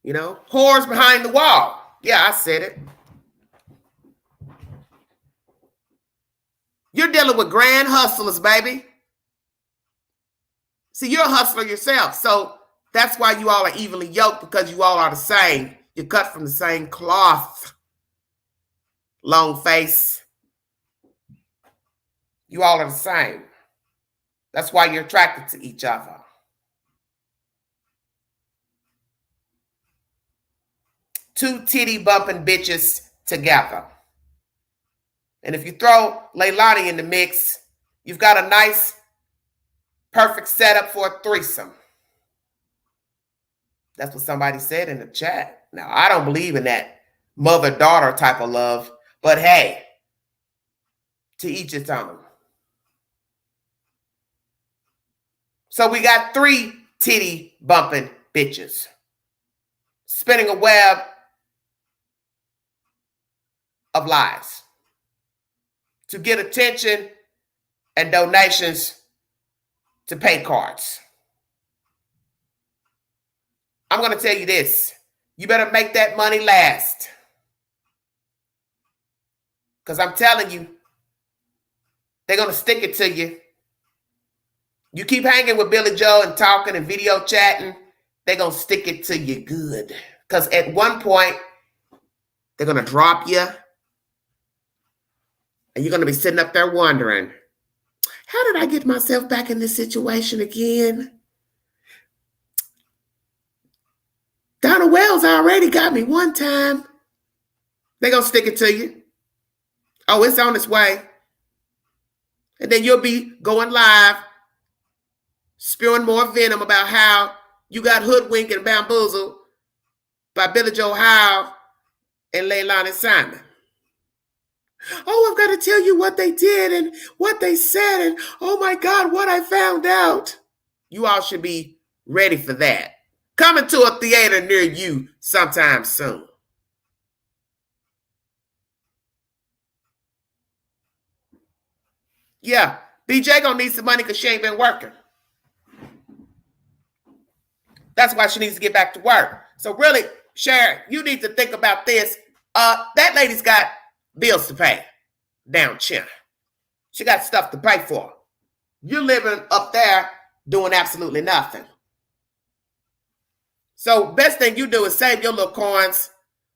You know, whores behind the wall. Yeah, I said it. You're dealing with grand hustlers, baby. See, you're a hustler yourself. So that's why you all are evenly yoked, because you all are the same. You're cut from the same cloth. Longface. You all are the same. That's why you're attracted to each other. Two titty bumping bitches together. And if you throw Leilani in the mix, you've got a nice, perfect setup for a threesome. That's what somebody said in the chat. Now, I don't believe in that mother-daughter type of love, but hey, to each its own. So we got 3 titty bumping bitches spinning a web of lies to get attention and donations to pay cards. I'm going to tell you this. You better make that money last. Because I'm telling you, they're going to stick it to you. You keep hanging with Billy Joe and talking and video chatting, they're going to stick it to you good. Because at one point, they're going to drop you. And you're going to be sitting up there wondering, how did I get myself back in this situation again? Donna Wells already got me one time. They're going to stick it to you. Oh, it's on its way. And then you'll be going live, spewing more venom about how you got hoodwinked and bamboozled by Billy Joe Howe and Leilani Simon. Oh, I've got to tell you what they did and what they said, and oh my God, what I found out. You all should be ready for that. Coming to a theater near you sometime soon. Yeah, BJ gonna need some money because she ain't been working. That's why she needs to get back to work. So really, Sharon, you need to think about this. That lady's got bills to pay down chin. She got stuff to pay for. You're living up there doing absolutely nothing. So best thing you do is save your little coins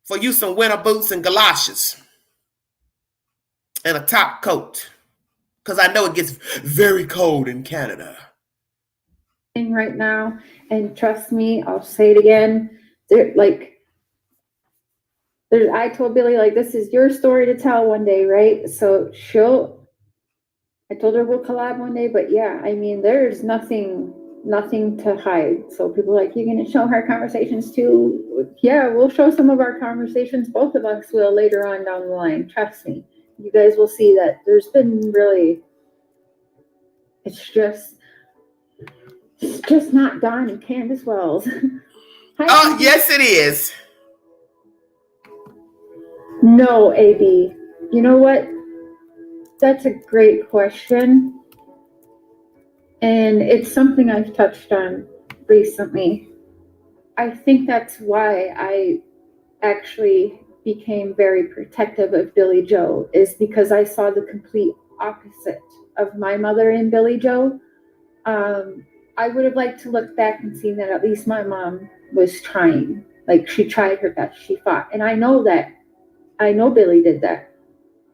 for you some winter boots and galoshes and a top coat. Because I know it gets very cold in Canada. Right now, and trust me, I'll say it again. I told Billy, like, this is your story to tell one day, right? So I told her we'll collab one day, but yeah, I mean, there's nothing to hide. So people are like, you're going to show her conversations too? Yeah, we'll show some of our conversations. Both of us will later on down the line. Trust me. You guys will see that there's been really, it's just not Dawn and Candace Wells. Oh, yes, it is. No, AB. You know what? That's a great question. And it's something I've touched on recently. I think that's why I actually became very protective of Billy Joe, is because I saw the complete opposite of my mother and Billy Joe. I would have liked to look back and see that at least my mom was trying. Like, she tried her best. She fought. And I know Billy did that.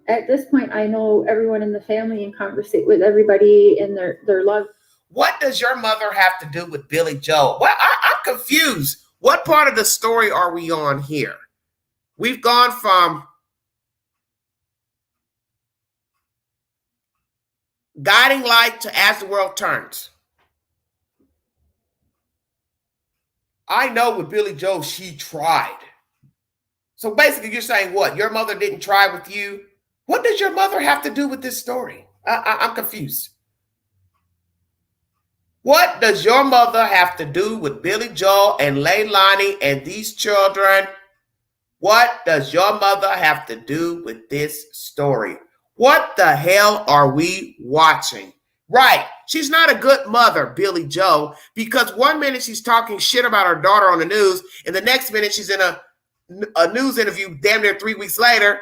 At this point, I know everyone in the family and conversate with everybody and their love. What does your mother have to do with Billy Joe? Well, I'm confused. What part of the story are we on here? We've gone from guiding light to as the world turns. I know with Billy Joe, she tried. So basically, you're saying what? Your mother didn't try with you? What does your mother have to do with this story? I'm confused. What does your mother have to do with Billy Joe and Leilani and these children? What does your mother have to do with this story? What the hell are we watching? Right. She's not a good mother, Billy Joe, because one minute she's talking shit about her daughter on the news, and the next minute she's in a news interview damn near 3 weeks later,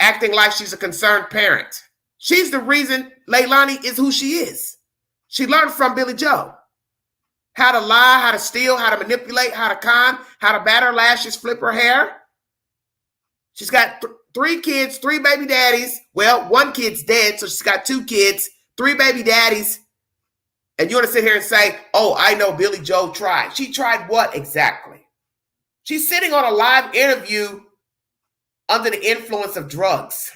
acting like she's a concerned parent. She's the reason Leilani is who she is. She learned from Billy Joe how to lie, how to steal, how to manipulate, how to con, how to bat her lashes, flip her hair. She's got 3 kids, 3 baby daddies. Well, 1 kid's dead, so she's got 2 kids, 3 baby daddies. And you want to sit here and say, oh, I know Billy Joe tried. She tried what exactly? She's sitting on a live interview under the influence of drugs.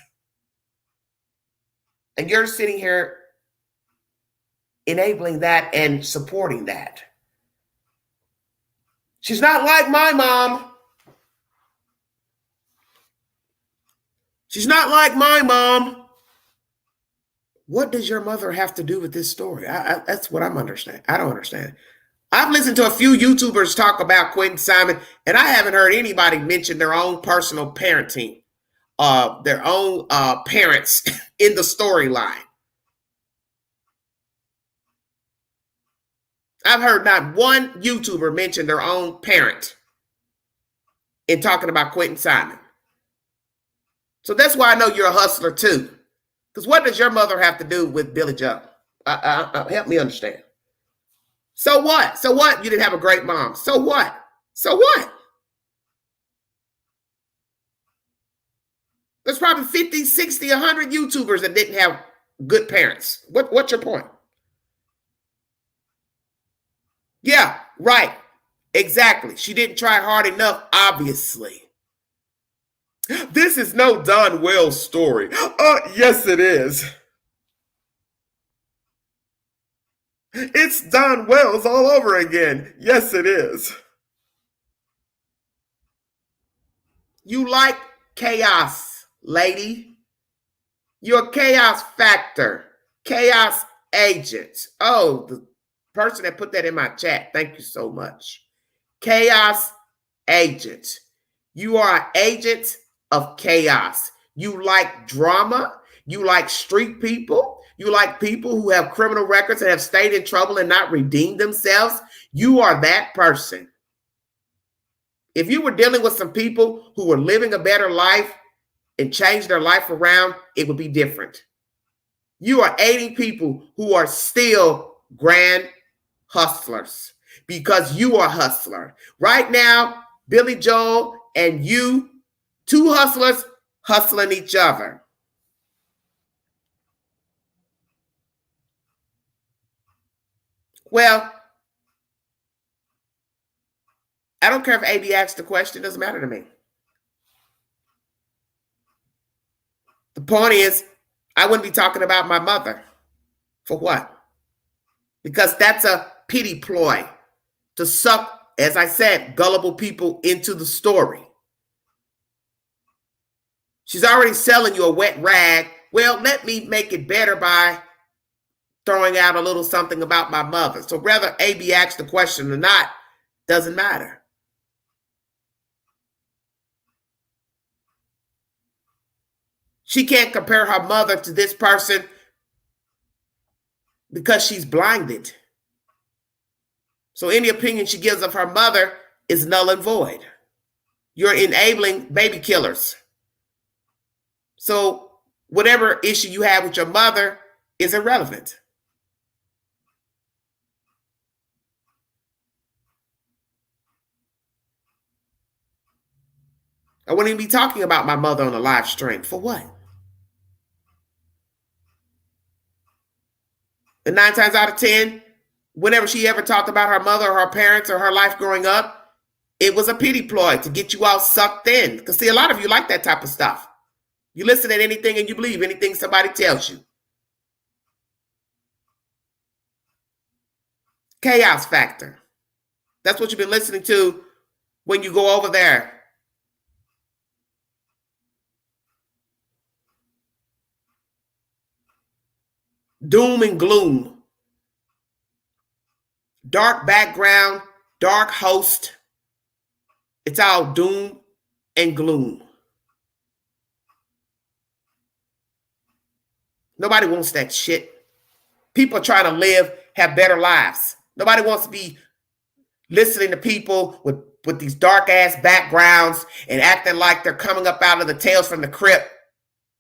And you're sitting here enabling that and supporting that. She's not like my mom. She's not like my mom. What does your mother have to do with this story? That's what I'm understanding. I don't understand. I've listened to a few YouTubers talk about Quentin Simon, and I haven't heard anybody mention their own personal parenting, their own parents in the storyline. I've heard not one YouTuber mention their own parent in talking about Quentin Simon. So that's why I know you're a hustler too. Because what does your mother have to do with Billy Joe? Help me understand. So what? So what? You didn't have a great mom. So what? So what? There's probably 50, 60, 100 YouTubers that didn't have good parents. What's your point? Yeah, right. Exactly. She didn't try hard enough, obviously. This is no Don Wells story. Yes, it is. It's Don Wells all over again. Yes, it is. You like chaos, lady. You're a chaos factor, chaos agent. Oh, the person that put that in my chat, thank you so much. Chaos agent. You are an agent of chaos. You like drama. You like street people. You like people who have criminal records and have stayed in trouble and not redeemed themselves. You are that person. If you were dealing with some people who were living a better life and changed their life around, it would be different. You are aiding people who are still grand hustlers because you are a hustler. Right now, Billy Joel and you, 2 hustlers hustling each other. Well, I don't care if AB asks the question, it doesn't matter to me. The point is, I wouldn't be talking about my mother. For what? Because that's a pity ploy to suck, as I said, gullible people into the story. She's already selling you a wet rag. Well, let me make it better by throwing out a little something about my mother. So whether AB asks the question or not, doesn't matter. She can't compare her mother to this person because she's blinded. So any opinion she gives of her mother is null and void. You're enabling baby killers. So whatever issue you have with your mother is irrelevant. I wouldn't even be talking about my mother on a live stream. For what? And 9 times out of 10, whenever she ever talked about her mother or her parents or her life growing up, it was a pity ploy to get you all sucked in. Because see, a lot of you like that type of stuff. You listen at anything and you believe anything somebody tells you. Chaos factor. That's what you've been listening to when you go over there. Doom and gloom. Dark background, dark host. It's all doom and gloom. Nobody wants that shit. People are trying to live, have better lives. Nobody wants to be listening to people with these dark ass backgrounds and acting like they're coming up out of the Tales from the Crypt.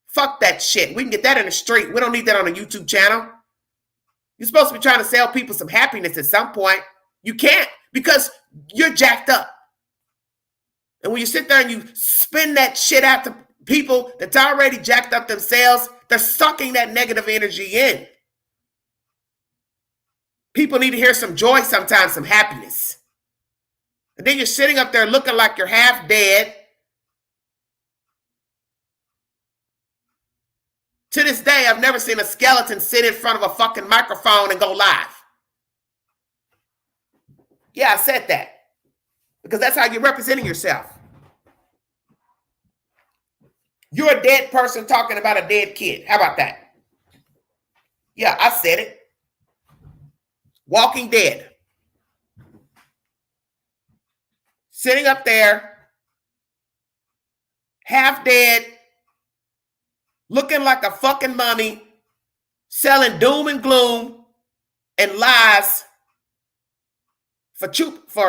Fuck that shit. We can get that in the street. We don't need that on a YouTube channel. You're supposed to be trying to sell people some happiness at some point. You can't because you're jacked up. And when you sit there and you spin that shit out to people that's already jacked up themselves, they're sucking that negative energy in. People need to hear some joy sometimes, some happiness. And then you're sitting up there looking like you're half dead. To this day, I've never seen a skeleton sit in front of a fucking microphone and go live. Yeah, I said that. Because that's how you're representing yourself. You're a dead person talking about a dead kid. How about that? Yeah, I said it. Walking Dead. Sitting up there, half dead, looking like a fucking mummy, selling doom and gloom and lies for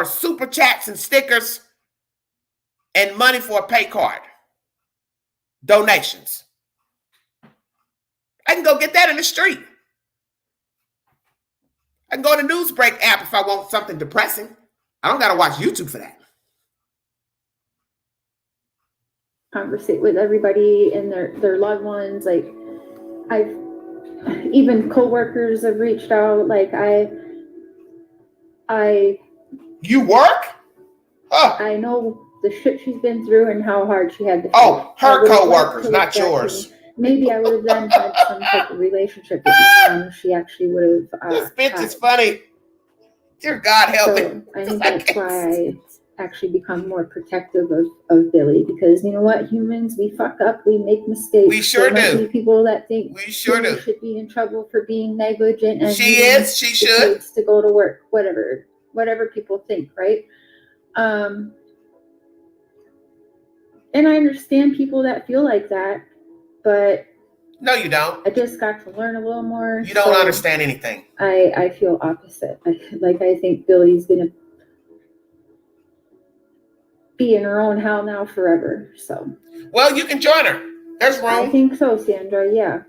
super chats and stickers and money for a pay card. Donations. I can go get that in the street. I can go to the Newsbreak app if I want something depressing. I don't got to watch YouTube for that. Conversate with everybody and their loved ones. Like, I've even coworkers have reached out. Like, You work? Oh. I know the shit she's been through and how hard she had to. Oh, her coworkers, not yours. Maybe I would have then had some type of relationship with my mom if she actually would have. This bitch is funny. Dear God help me. I think that's why I actually become more protective of Billy, because you know what, humans, we fuck up, we make mistakes. We sure do. People that think we sure do should be in trouble for being negligent, and she should to go to work, whatever people think, right? And I understand people that feel like that, but no, you don't. I just got to learn a little more. You don't understand anything. I feel opposite. I think Billy's gonna be in her own hell now forever. So, well, you can join her. There's room. I think so, Sandra. Yeah.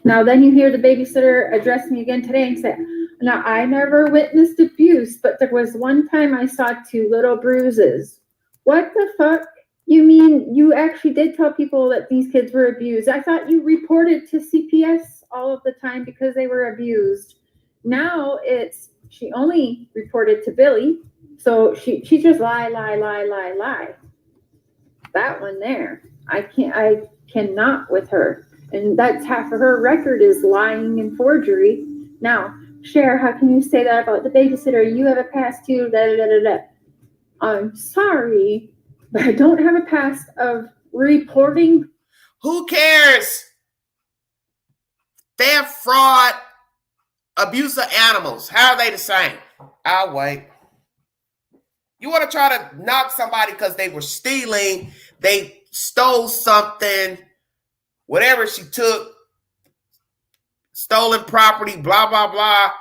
Now then you hear the babysitter address me again today and say, "Now I never witnessed abuse, but there was one time I saw 2 little bruises." What the fuck? You mean you actually did tell people that these kids were abused? I thought you reported to CPS all of the time because they were abused. Now it's she only reported to Billy, so she just lie. That one there, I cannot with her, and that's half of her record is lying and forgery. Now, Cher, how can you say that about the babysitter? You have a past too. I'm sorry, but I don't have a past of reporting. Who cares? Theft, fraud, abuse of animals. How are they the same? I'll wait. You want to try to knock somebody because they were stealing, they stole something, whatever she took, stolen property, blah, blah, blah.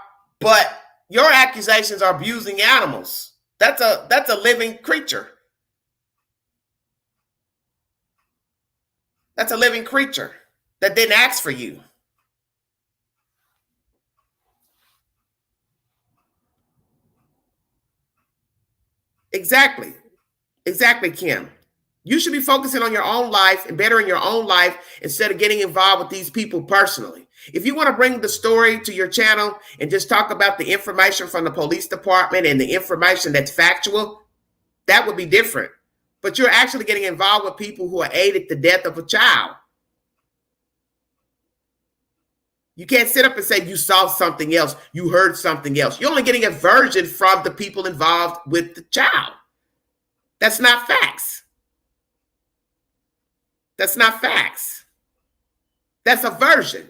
But your accusations are abusing animals. That's a living creature. That's a living creature that didn't ask for you. Exactly, Kim. You should be focusing on your own life and bettering your own life instead of getting involved with these people personally. If you want to bring the story to your channel and just talk about the information from the police department and the information that's factual, that would be different. But you're actually getting involved with people who are aided the death of a child. You can't sit up and say you saw something else, you heard something else. You're only getting a version from the people involved with the child. That's not facts. That's not facts. That's a version.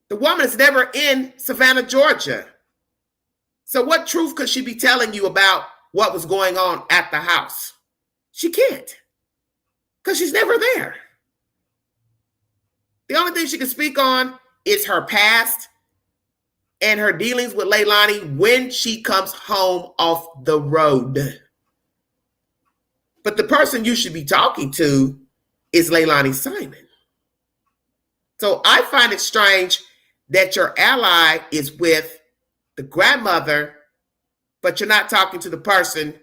The woman is never in Savannah, Georgia. So what truth could she be telling you about what was going on at the house? She can't, because she's never there. The only thing she can speak on is her past and her dealings with Leilani when she comes home off the road. But the person you should be talking to is Leilani Simon. So I find it strange that your ally is with the grandmother, but you're not talking to the person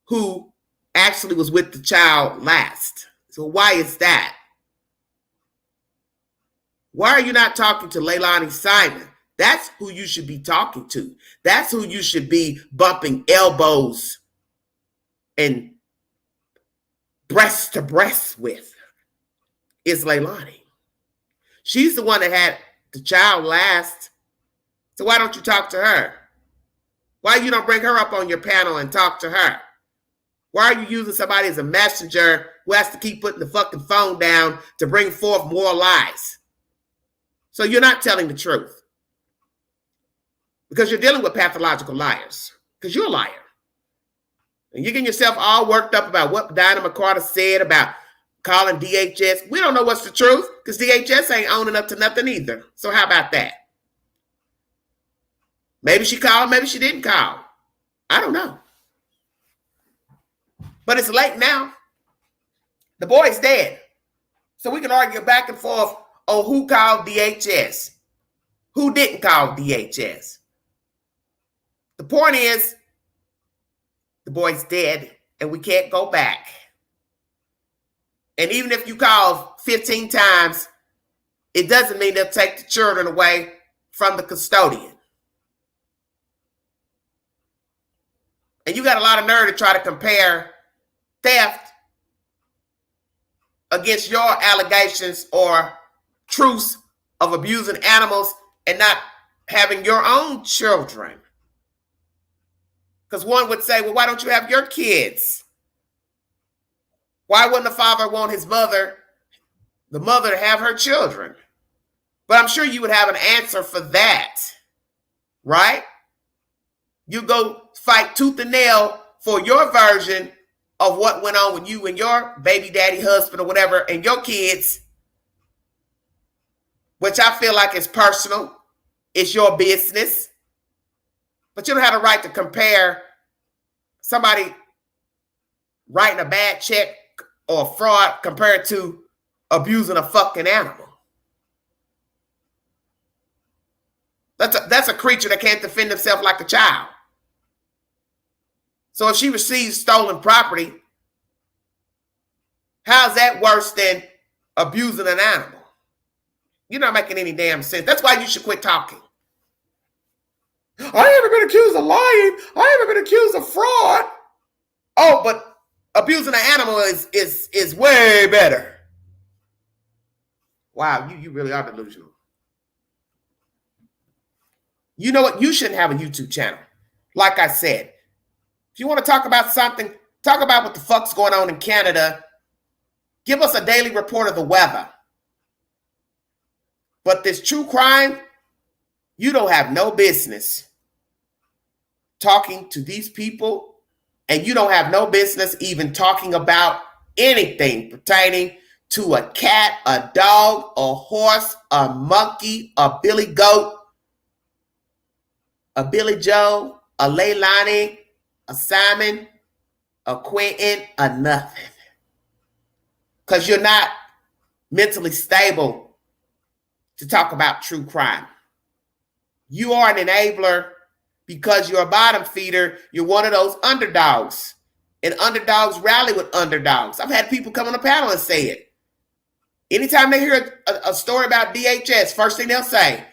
who actually was with the child last. So why is that? Why are you not talking to Leilani Simon? That's who you should be talking to. That's who you should be bumping elbows and breast to breast with, is Leilani. She's the one that had the child last. So why don't you talk to her? Why you don't bring her up on your panel and talk to her? Why are you using somebody as a messenger who has to keep putting the fucking phone down to bring forth more lies? So you're not telling the truth. Because you're dealing with pathological liars. Because you're a liar. And you're getting yourself all worked up about what Dinah Mccarta said about calling DHS. We don't know what's the truth because DHS ain't owning up to nothing either. So how about that? Maybe she called, maybe she didn't call. I don't know. But it's late now. The boy's dead. So we can argue back and forth on who called DHS, who didn't call DHS. The point is, the boy's dead and we can't go back. And even if you call 15 times, it doesn't mean they'll take the children away from the custodian. And you got a lot of nerve to try to compare theft against your allegations or truths of abusing animals and not having your own children. Because one would say, well, why don't you have your kids? Why wouldn't the father want his mother, the mother, to have her children? But I'm sure you would have an answer for that, right? You go fight tooth and nail for your version of what went on with you and your baby daddy husband or whatever and your kids, which I feel like is personal. It's your business. But you don't have the right to compare somebody writing a bad check or fraud compared to abusing a fucking animal. That's a creature that can't defend himself like a child. So if she receives stolen property, how's that worse than abusing an animal? You're not making any damn sense. That's why you should quit talking. I haven't been accused of lying. I haven't been accused of fraud. Oh, but abusing an animal is way better. Wow, you really are delusional. You know what? You shouldn't have a YouTube channel. Like I said, if you want to talk about something, talk about what the fuck's going on in Canada. Give us a daily report of the weather. But this true crime, you don't have no business talking to these people, and you don't have no business even talking about anything pertaining to a cat, a dog, a horse, a monkey, a billy goat, a Billy Joe, a Leilani, a Simon, a Quentin, a nothing. Because you're not mentally stable to talk about true crime. You are an enabler because you're a bottom feeder. You're one of those underdogs. And underdogs rally with underdogs. I've had people come on the panel and say it. Anytime they hear a story about DHS, first thing they'll say,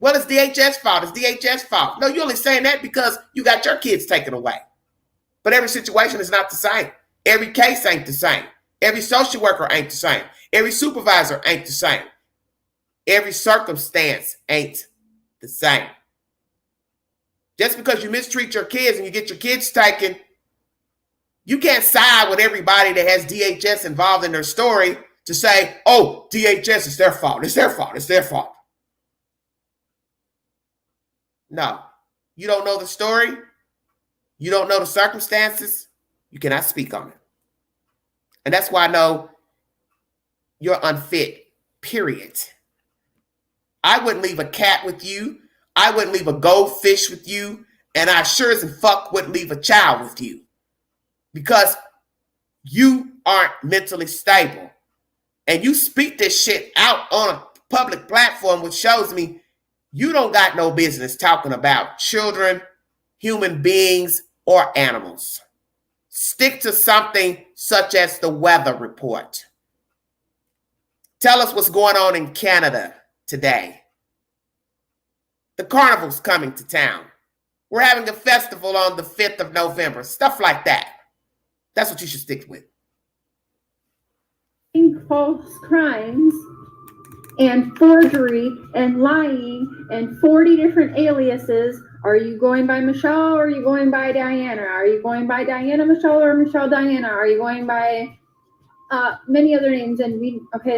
well, it's DHS fault. It's DHS fault. No, you're only saying that because you got your kids taken away. But every situation is not the same. Every case ain't the same. Every social worker ain't the same. Every supervisor ain't the same. Every circumstance ain't the same. Just because you mistreat your kids and you get your kids taken, you can't side with everybody that has DHS involved in their story to say, oh, DHS is their fault. It's their fault. It's their fault. No, you don't know the story. You don't know the circumstances. You cannot speak on it. And that's why I know you're unfit, period. I wouldn't leave a cat with you. I wouldn't leave a goldfish with you. And I sure as fuck wouldn't leave a child with you. Because you aren't mentally stable. And you speak this shit out on a public platform, which shows me you don't got no business talking about children, human beings, or animals. Stick to something such as the weather report. Tell us what's going on in Canada today. The carnival's coming to town. We're having a festival on the 5th of November. Stuff like that. That's what you should stick with. False crimes and forgery and lying and 40 different aliases. Are you going by Michelle or are you going by Diana? Are you going by Diana Michelle or Michelle Diana? Are you going by many other names? And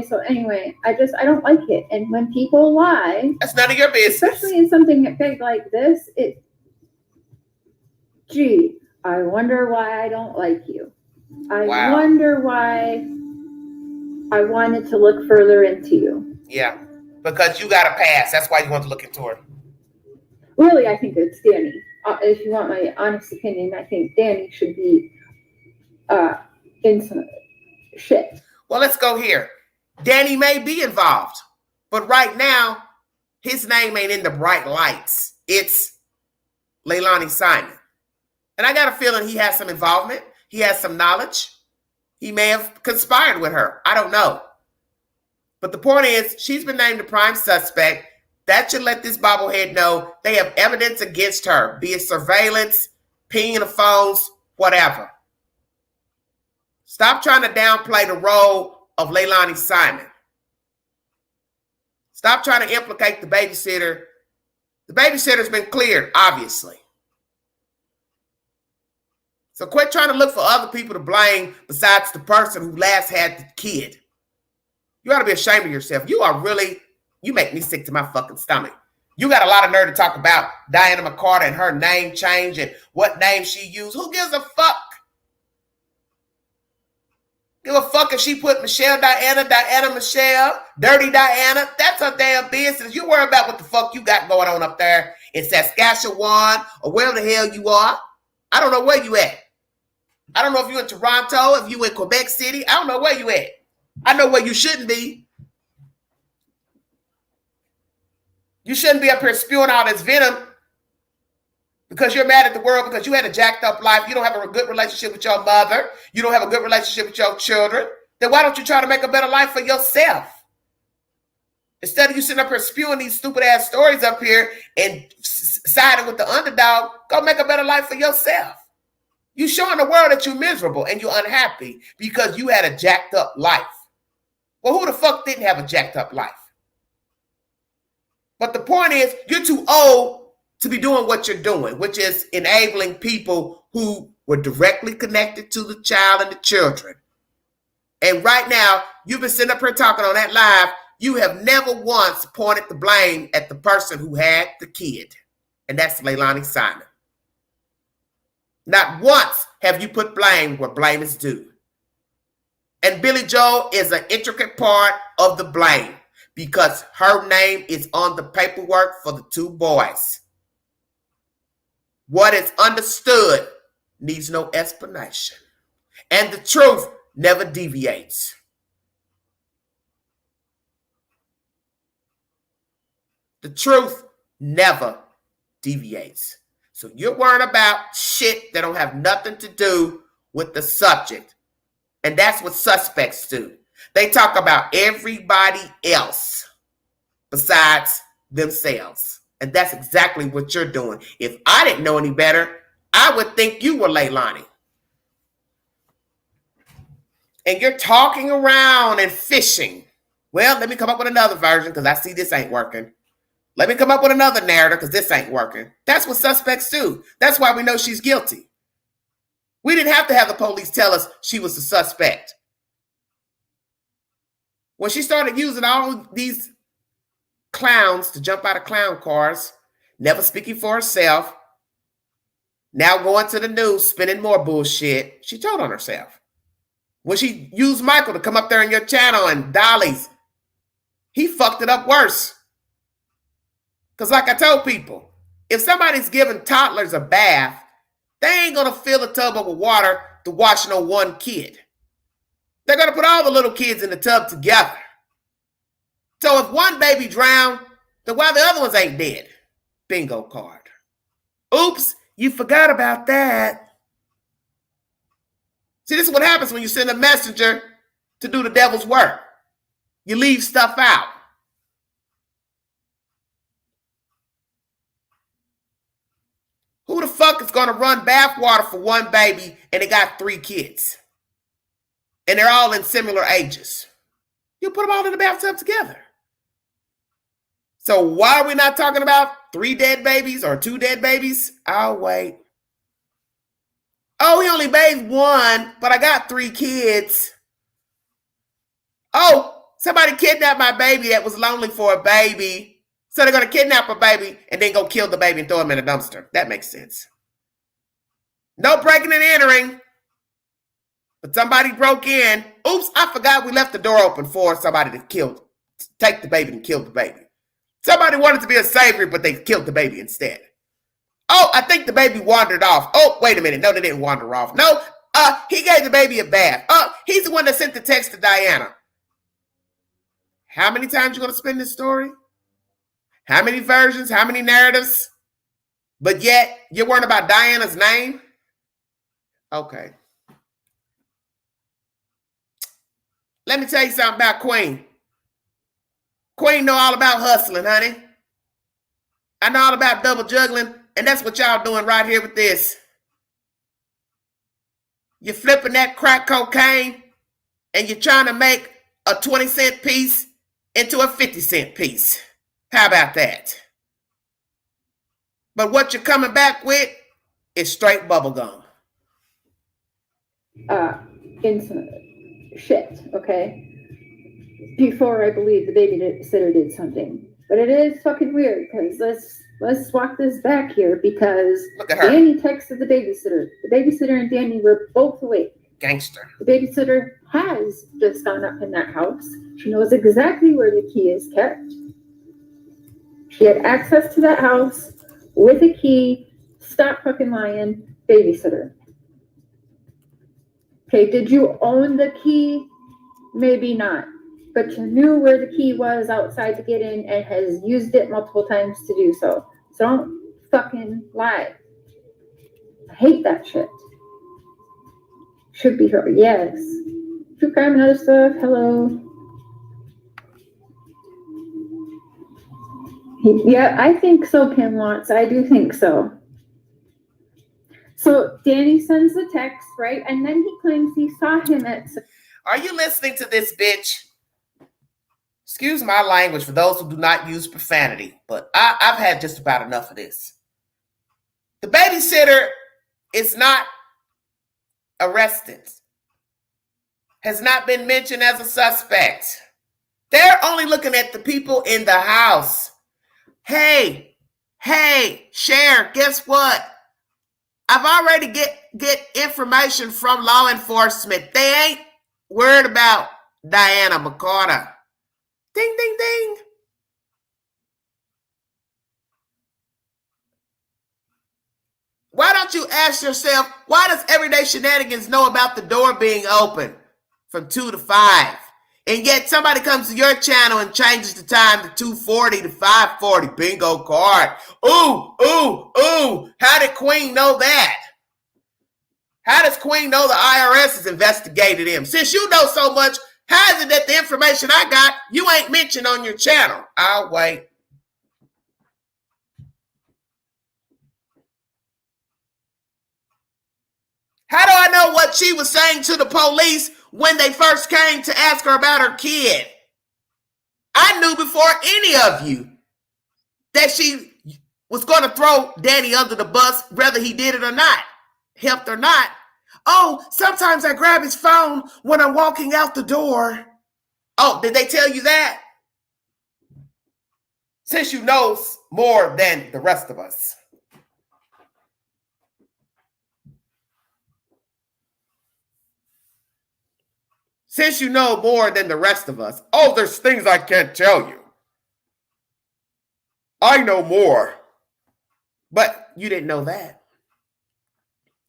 so anyway, I don't like it. And when people lie, that's none of your business. Especially in something big like this, I wonder why I don't like you. I wonder why I wanted to look further into you. Yeah, because you got a pass. That's why you want to look into her. Really, I think it's Danny. If you want my honest opinion, I think Danny should be in some shit. Well, let's go here. Danny may be involved, but right now, his name ain't in the bright lights. It's Leilani Simon. And I got a feeling he has some involvement. He has some knowledge. He may have conspired with her. I don't know. But the point is, she's been named the prime suspect. That should let this bobblehead know they have evidence against her, be it surveillance, pinging the phones, whatever. Stop trying to downplay the role of Leilani Simon. Stop trying to implicate the babysitter. The babysitter's been cleared, obviously. So quit trying to look for other people to blame besides the person who last had the kid. You ought to be ashamed of yourself. You make me sick to my fucking stomach. You got a lot of nerve to talk about Diana Mccarta and her name change and what name she used. Who gives a fuck? Give a fuck if she put Michelle Diana, Diana Michelle, Dirty Diana. That's her damn business. You worry about what the fuck you got going on up there in Saskatchewan or wherever the hell you are. I don't know where you at. I don't know if you're in Toronto, if you in Quebec City. I don't know where you at. I know where you shouldn't be. You shouldn't be up here spewing all this venom because you're mad at the world because you had a jacked up life. You don't have a good relationship with your mother. You don't have a good relationship with your children. Then why don't you try to make a better life for yourself? Instead of you sitting up here spewing these stupid ass stories up here and siding with the underdog, go make a better life for yourself. You showing the world that you're miserable and you're unhappy because you had a jacked up life. Well, who the fuck didn't have a jacked up life? But the point is, you're too old to be doing what you're doing, which is enabling people who were directly connected to the child and the children. And right now, you've been sitting up here talking on that live. You have never once pointed the blame at the person who had the kid. And that's Leilani Simon. Not once have you put blame where blame is due. And Billy Joel is an intricate part of the blame because her name is on the paperwork for the two boys. What is understood needs no explanation. And the truth never deviates. The truth never deviates. So you're worrying about shit that don't have nothing to do with the subject. And that's what suspects do. They talk about everybody else besides themselves. And that's exactly what you're doing. If I didn't know any better, I would think you were Leilani. And you're talking around and fishing. Well, let me come up with another version because I see this ain't working. Let me come up with another narrative because this ain't working. That's what suspects do. That's why we know she's guilty. We didn't have to have the police tell us she was a suspect. When she started using all these clowns to jump out of clown cars, never speaking for herself, now going to the news, spinning more bullshit, she told on herself. When she used Michael to come up there on your channel and Dolly's He fucked it up worse. Because like I told people, if somebody's giving toddlers a bath, they ain't going to fill a tub of water to wash no one kid. They're going to put all the little kids in the tub together. So if one baby drowned, then why the other ones ain't dead? Bingo card. Oops, you forgot about that. See, this is what happens when you send a messenger to do the devil's work. You leave stuff out. Who the fuck is going to run bath water for one baby and they got 3 kids? And they're all in similar ages. You put them all in the bathtub together. So why are we not talking about 3 dead babies or 2 dead babies? I'll wait. Oh, he only bathed 1, but I got 3 kids. Oh, somebody kidnapped my baby that was lonely for a baby. So they're going to kidnap a baby and then go kill the baby and throw him in a dumpster. That makes sense. No breaking and entering. But somebody broke in. Oops, I forgot we left the door open for somebody to take the baby and kill the baby. Somebody wanted to be a savior, but they killed the baby instead. Oh, I think the baby wandered off. Oh, wait a minute. No, they didn't wander off. No, he gave the baby a bath. Oh, he's the one that sent the text to Diana. How many times you going to spin this story? How many versions? How many narratives? But yet, you're worried about Diana's name? Okay. Let me tell you something about Queen. Queen know all about hustling, honey. I know all about double juggling, and that's what y'all doing right here with this. You're flipping that crack cocaine, and you're trying to make a 20-cent piece into a 50-cent piece. How about that? But what you're coming back with is straight bubble gum. Shit, okay? Before I believe the babysitter did something. But it is fucking weird, because let's walk this back here, because Danny texted the babysitter. The babysitter and Danny were both awake. Gangster. The babysitter has just gone up in that house. She knows exactly where the key is kept. She had access to that house with a key. Stop fucking lying, babysitter. Okay, did you own the key? Maybe not. But you knew where the key was outside to get in and has used it multiple times to do so. So don't fucking lie. I hate that shit. Should be her. Yes. True crime and other stuff. Hello. Yeah, I think so, Kim Watts. I do think so. So Danny sends the text, right? And then he claims he saw him at... Are you listening to this, bitch? Excuse my language for those who do not use profanity, but I've had just about enough of this. The babysitter is not arrested, has not been mentioned as a suspect. They're only looking at the people in the house. Hey, Cher, guess what? I've already get information from law enforcement. They ain't worried about Diana Mccarta. Ding, ding, ding. Why don't you ask yourself, why does Everyday Shenanigans know about the door being open from 2 to 5? And yet somebody comes to your channel and changes the time to 2:40 to 5:40. Bingo card. Ooh. How did Queen know that? How does Queen know the IRS has investigated him? Since you know so much, how is it that the information I got, you ain't mentioned on your channel? I'll wait. How do I know what she was saying to the police when they first came to ask her about her kid? I knew before any of you that she was going to throw Danny under the bus, whether he did it or not, helped or not. Oh, sometimes I grab his phone when I'm walking out the door. Oh, did they tell you that? Since you know more than the rest of us. since you know more than the rest of us, oh, there's things I can't tell you. I know more. But you didn't know that.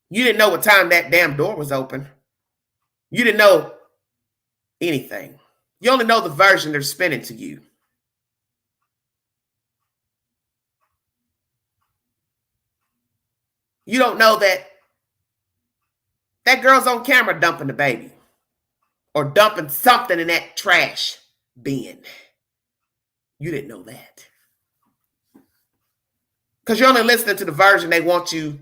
You didn't know what time that damn door was open. You didn't know anything. You only know the version they're spinning to you. You don't know that that girl's on camera dumping the baby or dumping something in that trash bin. You didn't know that. Because you're only listening to the version they want you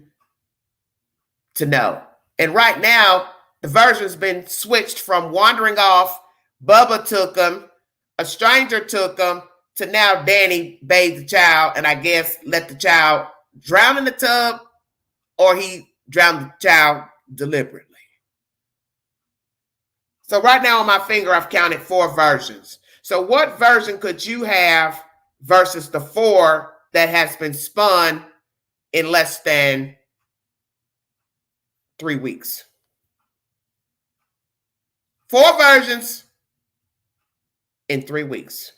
to know. And right now, the version's been switched from wandering off, Bubba took him, a stranger took him, to now Danny bathed the child and I guess let the child drown in the tub, or he drowned the child deliberately. So right now on my finger, I've counted 4 versions. So what version could you have versus the 4 that has been spun in less than 3 weeks? 4 versions in 3 weeks.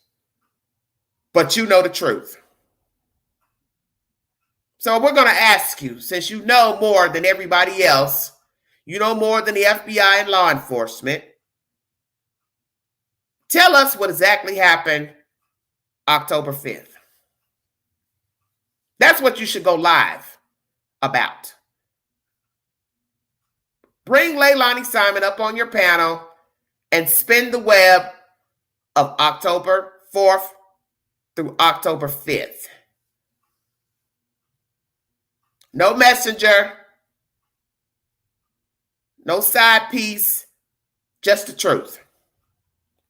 But you know the truth. So we're going to ask you, since you know more than everybody else, you know more than the FBI and law enforcement, tell us what exactly happened October 5th. That's what you should go live about. Bring Leilani Simon up on your panel and spin the web of October 4th through October 5th. No messenger, no side piece, just the truth.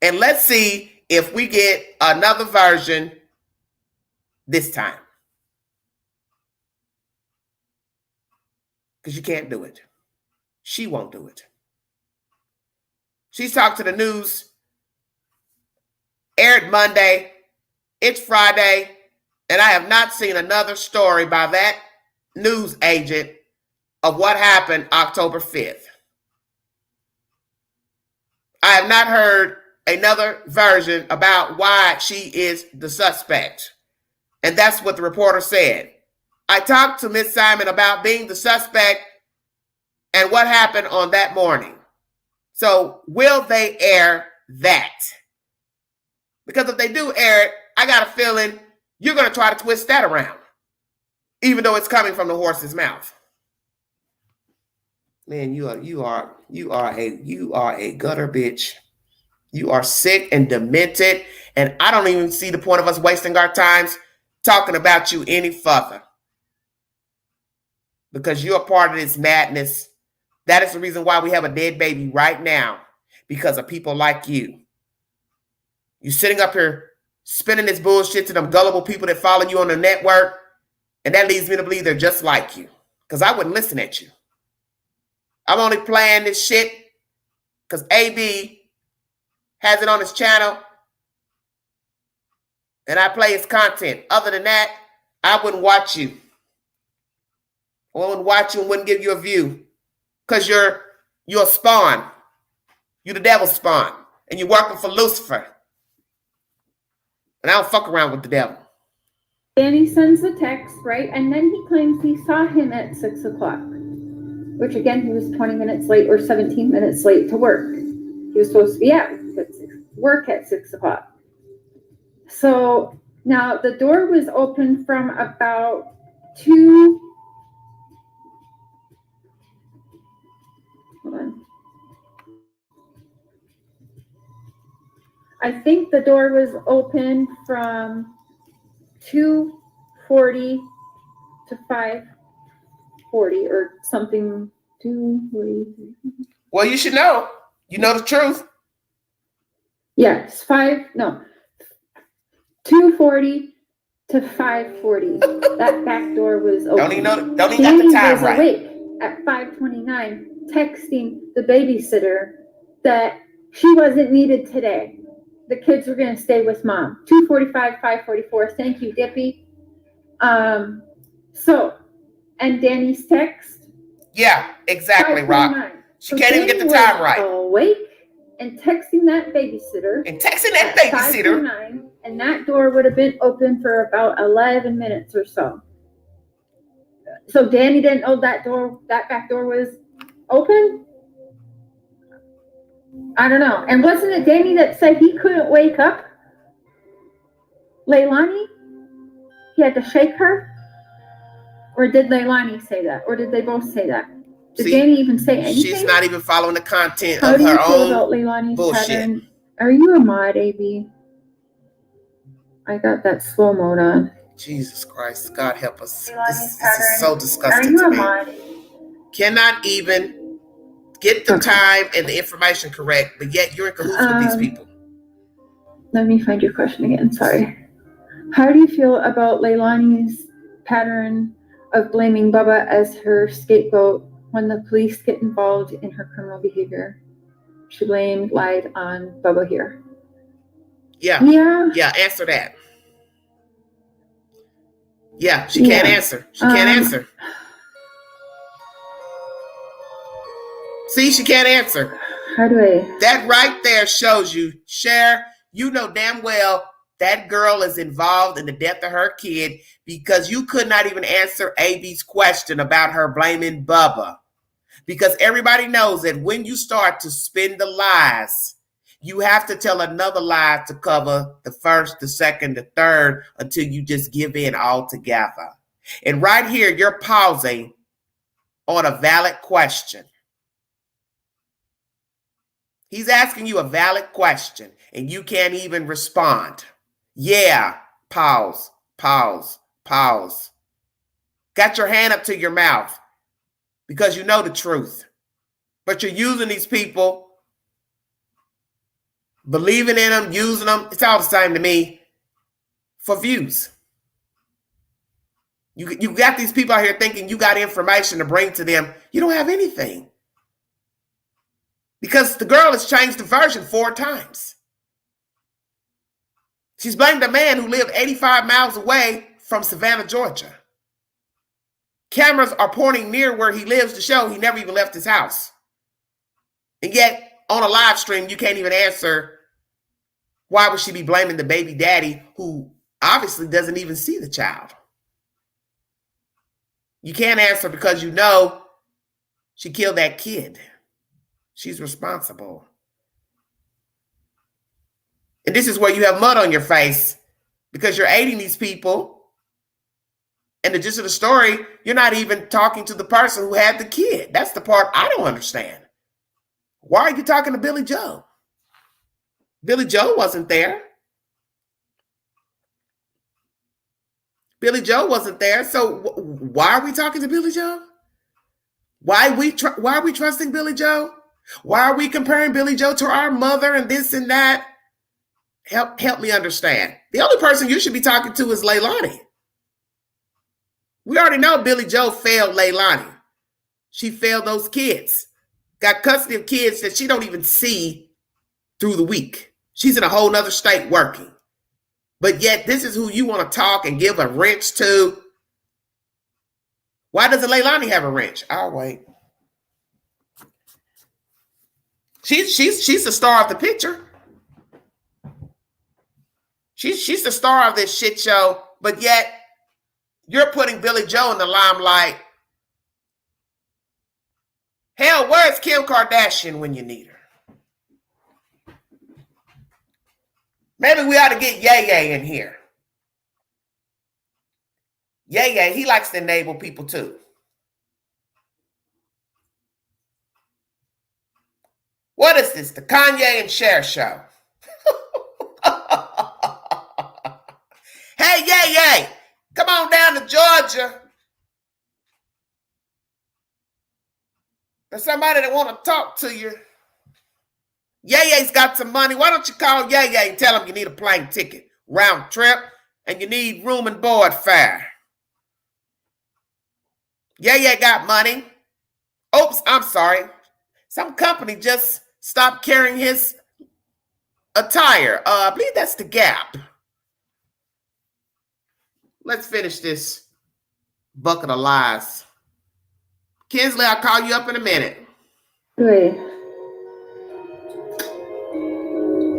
And let's see if we get another version this time. Because you can't do it. She won't do it. She's talked to the news, aired Monday, it's Friday, and I have not seen another story by that news agent of what happened October 5th. I have not heard another version about why she is the suspect. And that's what the reporter said. I talked to Miss Simon about being the suspect and what happened on that morning. So will they air that? Because if they do air it, I got a feeling you're going to try to twist that around, even though it's coming from the horse's mouth. Man, you are a gutter bitch. You are sick and demented, and I don't even see the point of us wasting our times talking about you any further. Because you're a part of this madness. That is the reason why we have a dead baby right now, because of people like you. You're sitting up here spinning this bullshit to them gullible people that follow you on the network, and that leads me to believe they're just like you, because I wouldn't listen at you. I'm only playing this shit because AB has it on his channel, and I play his content. Other than that, I wouldn't watch you. I wouldn't watch you and wouldn't give you a view, because you're a spawn. You're the devil's spawn, and you're working for Lucifer. And I don't fuck around with the devil. Danny sends the text, right? And then he claims he saw him at 6 o'clock, which again, he was 20 minutes late or 17 minutes late to work. He was supposed to be at work at 6 o'clock. So now the door was open from about 2. Hold on. I think the door was open from 2:40 to 5:40 or something. 2:40. Well, you should know. You know the truth. Yes, 2:40 to 5:40. That back door was open. Don't even got the Danny time was right. awake at 5:29, texting the babysitter that she wasn't needed today. The kids were going to stay with mom. 2:45, 5:44. Thank you, Dippy. So, and Danny's text. Yeah, exactly, Rock. She can't even get the time right. Awake and texting that babysitter. And texting that at babysitter. 5:09, and that door would have been open for about 11 minutes or so. So Danny didn't know that back door was open? I don't know. And wasn't it Danny that said he couldn't wake up Leilani? He had to shake her? Or did Leilani say that? Or did they both say that? Did Danny even say anything? She's not even following the content How of do you her feel own about Leilani's bullshit. pattern? Are you a mod, AB? I got that slow mode on. Jesus Christ, God help us. Leilani's This is so Are disgusting you to a me. mod? Cannot even get the time and the information correct, but yet you're in cahoots with these people. Let me find your question again. Sorry. How do you feel about Leilani's pattern of blaming Bubba as her scapegoat when the police get involved in her criminal behavior? She lied on Bubba here. Yeah, answer that. Yeah, she can't answer. She can't answer. See, she can't answer. How do I? That right there shows you, Cher, you know damn well that girl is involved in the death of her kid because you could not even answer AB's question about her blaming Bubba. Because everybody knows that when you start to spin the lies, you have to tell another lie to cover the first, the second, the third, until you just give in altogether. And right here, you're pausing on a valid question. He's asking you a valid question, and you can't even respond. Yeah, pause. Got your hand up to your mouth because you know the truth. But you're using these people, believing in them, using them. It's all the same to me, for views. You got these people out here thinking you got information to bring to them. You don't have anything. Because the girl has changed the version 4 times. She's blamed a man who lived 85 miles away from Savannah, Georgia. Cameras are pointing near where he lives to show he never even left his house. And yet, on a live stream, you can't even answer why would she be blaming the baby daddy who obviously doesn't even see the child. You can't answer because you know she killed that kid. She's responsible. And this is where you have mud on your face because you're aiding these people. And the gist of the story, you're not even talking to the person who had the kid. That's the part I don't understand. Why are you talking to Billy Joe? Billy Joe wasn't there. Billy Joe wasn't there. So why are we talking to Billy Joe? Why are we trusting Billy Joe? Why are we comparing Billy Joe to our mother and this and that? Help me understand. The only person you should be talking to is Leilani. We already know Billy Joe failed Leilani. She failed those kids. Got custody of kids that she don't even see through the week. She's in a whole nother state working. But yet this is who you want to talk and give a wrench to. Why doesn't Leilani have a wrench? I'll wait. She's the star of the picture. She's the star of this shit show, but yet you're putting Billy Joe in the limelight. Hell, where's Kim Kardashian when you need her? Maybe we ought to get Ye in here. Ye, he likes to enable people too. What is this? The Kanye and Cher show. Hey, Ye, come on down to Georgia. There's somebody that want to talk to you. Ye-Ye's got some money. Why don't you call Ye and tell him you need a plane ticket, round trip, and you need room and board fare. Ye got money. Oops, I'm sorry. Some company just stopped carrying his attire. I believe that's the Gap. Let's finish this bucket of lies. Kinsley, I'll call you up in a minute. Wait.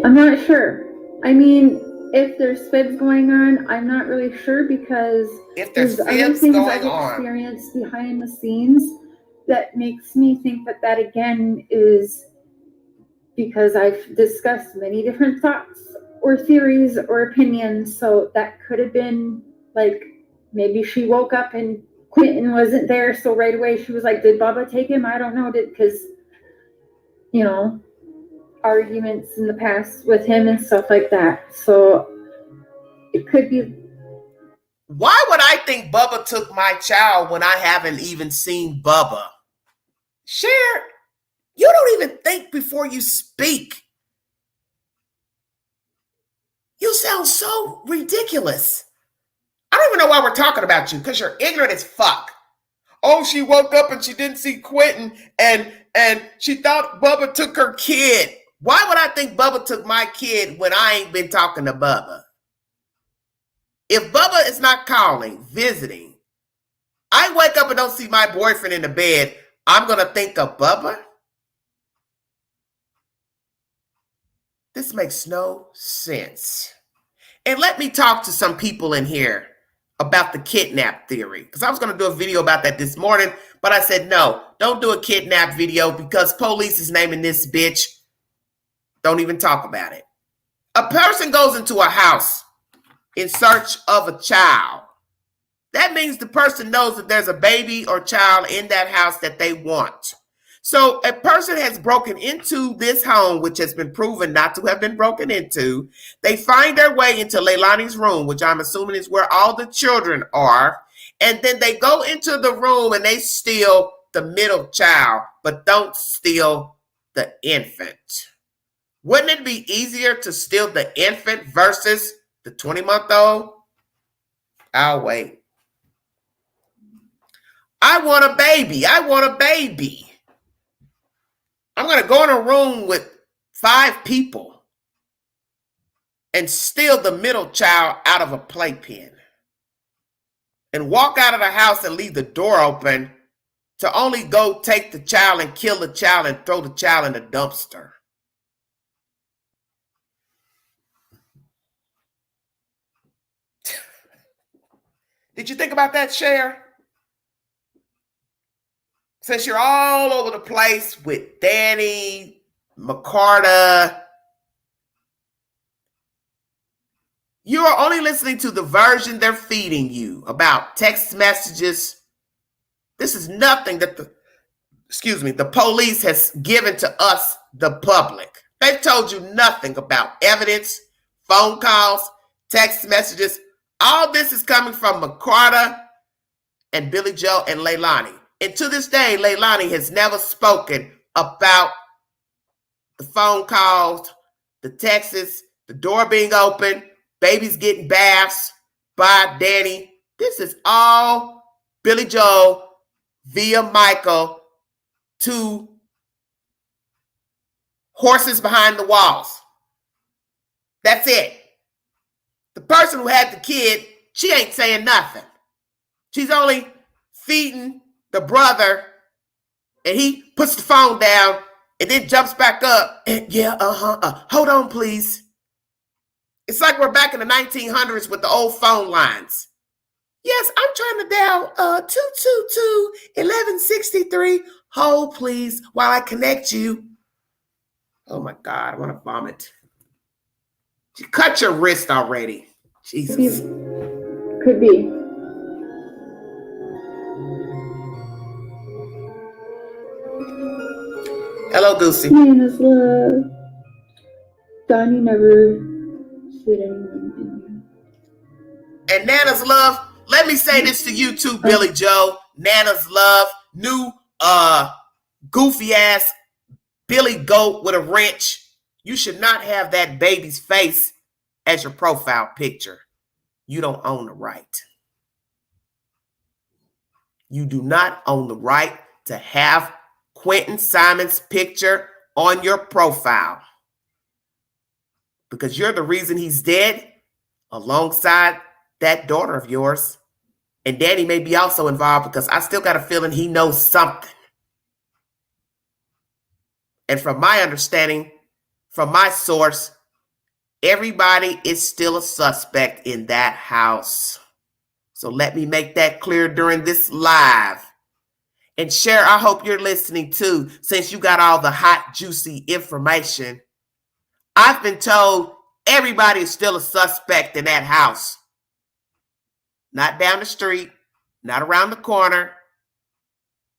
I'm not sure. I mean, if there's fibs going on, I'm not really sure because If there's other fibs things going I've on, experienced behind the scenes that makes me think that that again is because I've discussed many different thoughts or theories or opinions. So that could have been like maybe she woke up and Quentin wasn't there. So right away she was like, did Bubba take him? I don't know. Because, you know, arguments in the past with him and stuff like that. So it could be. why would I think Bubba took my child when I haven't even seen Bubba? Cher, you don't even think before you speak. You sound so ridiculous. I don't even know why we're talking about you because you're ignorant as fuck. Oh, she woke up and she didn't see Quentin and she thought Bubba took her kid. Why would I think Bubba took my kid when I ain't been talking to Bubba? If Bubba is not calling, visiting, I wake up and don't see my boyfriend in the bed, I'm going to think of Bubba? This makes no sense. And let me talk to some people in here about the kidnap theory. Because I was going to do a video about that this morning, but I said, no, don't do a kidnap video because police is naming this bitch. Don't even talk about it. A person goes into a house in search of a child. That means the person knows that there's a baby or child in that house that they want. So a person has broken into this home, which has been proven not to have been broken into. They find their way into Leilani's room, which I'm assuming is where all the children are. And then they go into the room and they steal the middle child, but don't steal the infant. Wouldn't it be easier to steal the infant versus the 20-month-old? I'll wait. I want a baby. I want a baby. I'm going to go in a room with 5 people and steal the middle child out of a playpen and walk out of the house and leave the door open to only go take the child and kill the child and throw the child in the dumpster. Did you think about that, Cher? Since you're all over the place with Danny, Mccarta, you are only listening to the version they're feeding you about text messages. This is nothing that the police has given to us, the public. They've told you nothing about evidence, phone calls, text messages. All this is coming from Mccarta and Billy Joe and Leilani. And to this day, Leilani has never spoken about the phone calls, the texts, the door being open, babies getting baths by Danny. This is all Billy Joe via Michael to horses behind the walls. That's it. The person who had the kid, she ain't saying nothing. She's only feeding the brother, and he puts the phone down and then jumps back up. And hold on, please. It's like we're back in the 1900s with the old phone lines. Yes, I'm trying to dial 222-1163. Hold, please, while I connect you. Oh, my God, I want to vomit. You cut your wrist already. Jesus. Could be. Hello, Goosey. Nana's love. Donnie never said anything. And Nana's love, let me say this to you too, Billy Joe. Nana's love, new goofy ass Billy Goat with a wrench. You should not have that baby's face as your profile picture. You don't own the right. You do not own the right to have Quentin Simon's picture on your profile because you're the reason he's dead alongside that daughter of yours. And Danny may be also involved because I still got a feeling he knows something. And from my understanding, from my source, Everybody is still a suspect in that house. So let me make that clear during this live. And Cher, I hope you're listening too, since you got all the hot, juicy information. I've been told everybody is still a suspect in that house. Not down the street, not around the corner,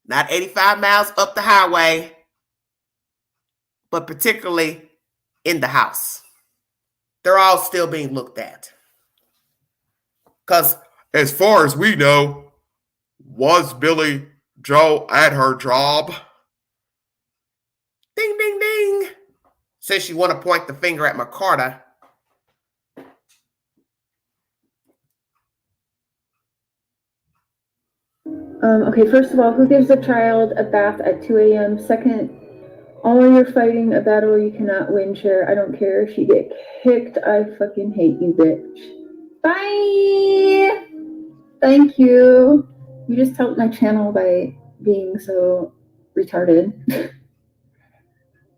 not 85 miles up the highway, but particularly in the house. They're all still being looked at. Because as far as we know, was Billy Joe at her job? Ding, ding, ding. Since you want to point the finger at Mccarta. Okay, first of all, who gives a child a bath at 2 a.m.? Second, all you're fighting a battle you cannot win, Cher. I don't care if you get kicked. I fucking hate you, bitch. Bye! Thank you. You just helped my channel by being so retarded.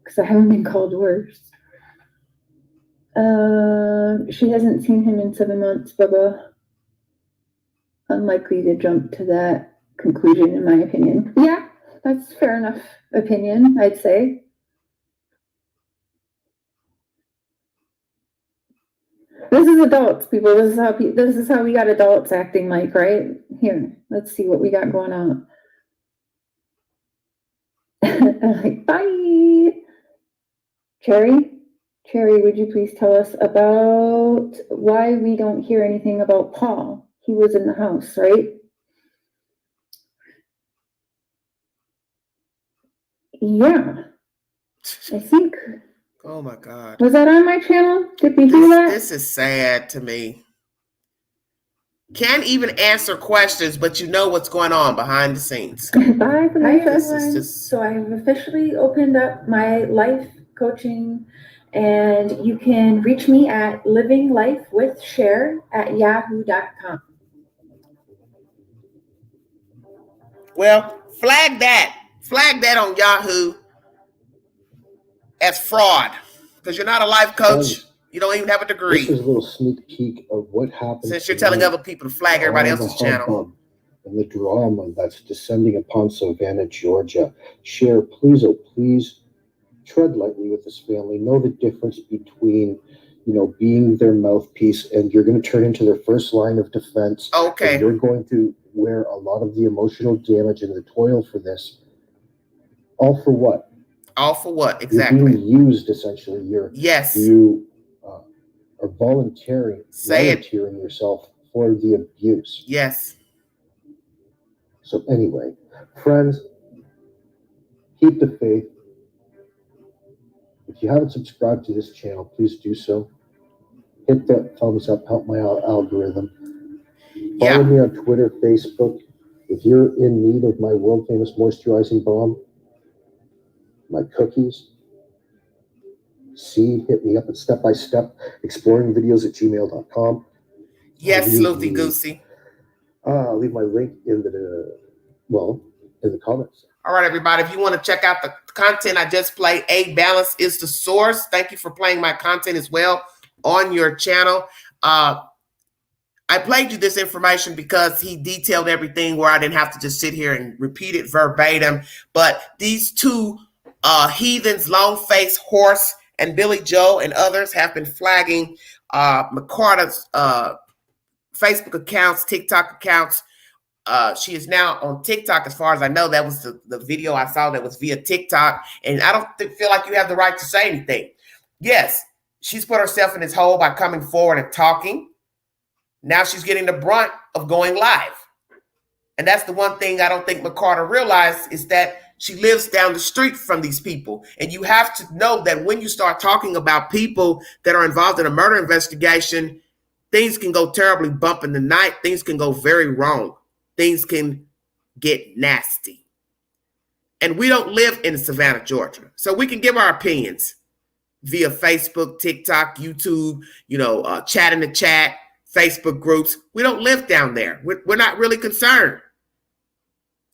Because I haven't been called worse. She hasn't seen him in 7 months, Bubba. Unlikely to jump to that conclusion, in my opinion. Yeah, that's fair enough opinion, I'd say. This is adults, people. This is how we got adults acting like, right? Here, let's see what we got going on. Like, bye. Cherry, would you please tell us about why we don't hear anything about Paul? He was in the house, right? Yeah, I think. Oh my God. Was that on my channel? Did we do that? This is sad to me. Can't even answer questions, but you know what's going on behind the scenes. Bye for Hi, night, this is everyone. just- So I've officially opened up my life coaching, and you can reach me at livinglifewithcher@yahoo.com. Well, flag that. Flag that on Yahoo as fraud. Because you're not a life coach. You don't even have a degree. This is a little sneak peek of what happens. Since you're telling other people to flag everybody else's channel. And the drama that's descending upon Savannah, Georgia. Cher, please, oh please, tread lightly with this family. Know the difference between, being their mouthpiece, and you're going to turn into their first line of defense. Okay. And you're going to wear a lot of the emotional damage and the toil for this. All for what? All for what? Exactly. You're being used, essentially. Yes. You are volunteering Say it. yourself for the abuse. Yes. So anyway, friends, keep the faith. If you haven't subscribed to this channel, please do so. Hit that thumbs up, help my algorithm. Follow me on Twitter, Facebook. If you're in need of my world famous moisturizing balm, my cookies, seed, hit me up at step-by-step exploringvideos@gmail.com. Yes, Sloothy Goosey. Leave my link in the comments. All right, everybody. If you want to check out the content I just played, A Balance is the source. Thank you for playing my content as well on your channel. I played you this information because he detailed everything where I didn't have to just sit here and repeat it verbatim. But these two heathens, Longface, Horse, and Billy Joe and others have been flagging Mccarta's Facebook accounts, TikTok accounts. She is now on TikTok, as far as I know. That was the video I saw that was via TikTok. And I don't feel like you have the right to say anything. Yes, she's put herself in this hole by coming forward and talking. Now she's getting the brunt of going live. And that's the one thing I don't think Mccarta realized, is that she lives down the street from these people. And you have to know that when you start talking about people that are involved in a murder investigation, things can go terribly bump in the night. Things can go very wrong. Things can get nasty. And we don't live in Savannah, Georgia. So we can give our opinions via Facebook, TikTok, YouTube, chat in the chat, Facebook groups. We don't live down there. We're not really concerned.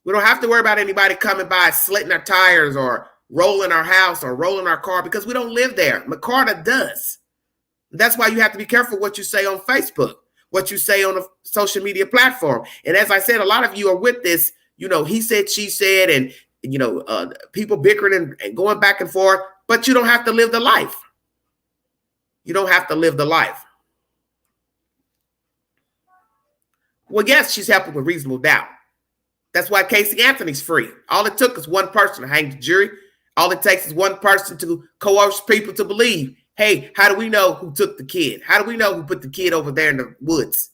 We don't have to worry about anybody coming by, slitting our tires or rolling our house or rolling our car, because we don't live there. Mccarta does. That's why you have to be careful what you say on Facebook, what you say on a social media platform. And as I said, a lot of you are with this, he said, she said, and, people bickering and going back and forth, but you don't have to live the life. You don't have to live the life. Well, yes, she's helping with reasonable doubt. That's why Casey Anthony's free. All it took is one person to hang the jury. All it takes is one person to coerce people to believe, hey, how do we know who took the kid? How do we know who put the kid over there in the woods?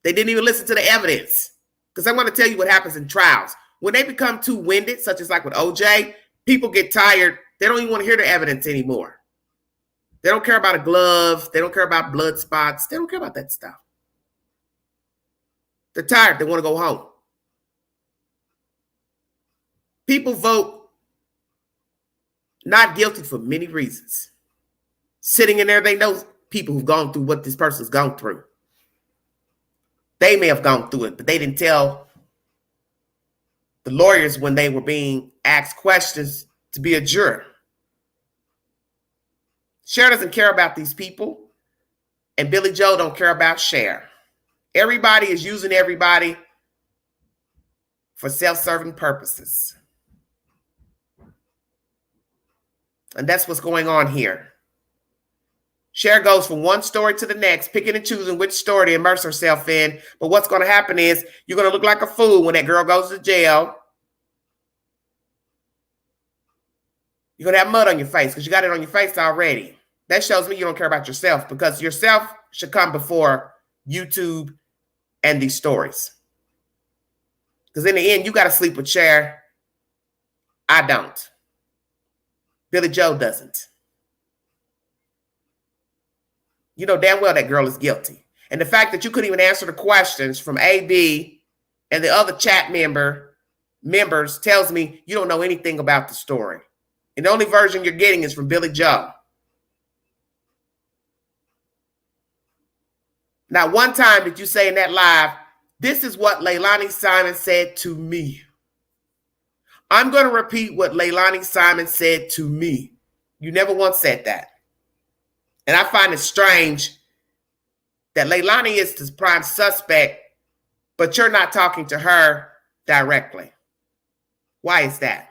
They didn't even listen to the evidence. Because I'm going to tell you what happens in trials. When they become too winded, such as like with OJ, people get tired. They don't even want to hear the evidence anymore. They don't care about a glove. They don't care about blood spots. They don't care about that stuff. They're tired. They want to go home. People vote not guilty for many reasons. Sitting in there, they know people who've gone through what this person's gone through. They may have gone through it, but they didn't tell the lawyers when they were being asked questions to be a juror. Cher doesn't care about these people, and Billy Joe don't care about Cher. Everybody is using everybody for self-serving purposes. And that's what's going on here. Cher goes from one story to the next, picking and choosing which story to immerse herself in. But what's going to happen is you're going to look like a fool when that girl goes to jail. You're going to have mud on your face because you got it on your face already. That shows me you don't care about yourself, because yourself should come before YouTube and these stories. Because in the end, you got to sleep with Cher. I don't. Billy Joe doesn't. You know damn well that girl is guilty. And the fact that you couldn't even answer the questions from AB and the other chat members tells me you don't know anything about the story. And the only version you're getting is from Billy Joe. Now, one time did you say in that live, this is what Leilani Simon said to me. I'm going to repeat what Leilani Simon said to me. You never once said that. And I find it strange that Leilani is the prime suspect, but you're not talking to her directly. Why is that?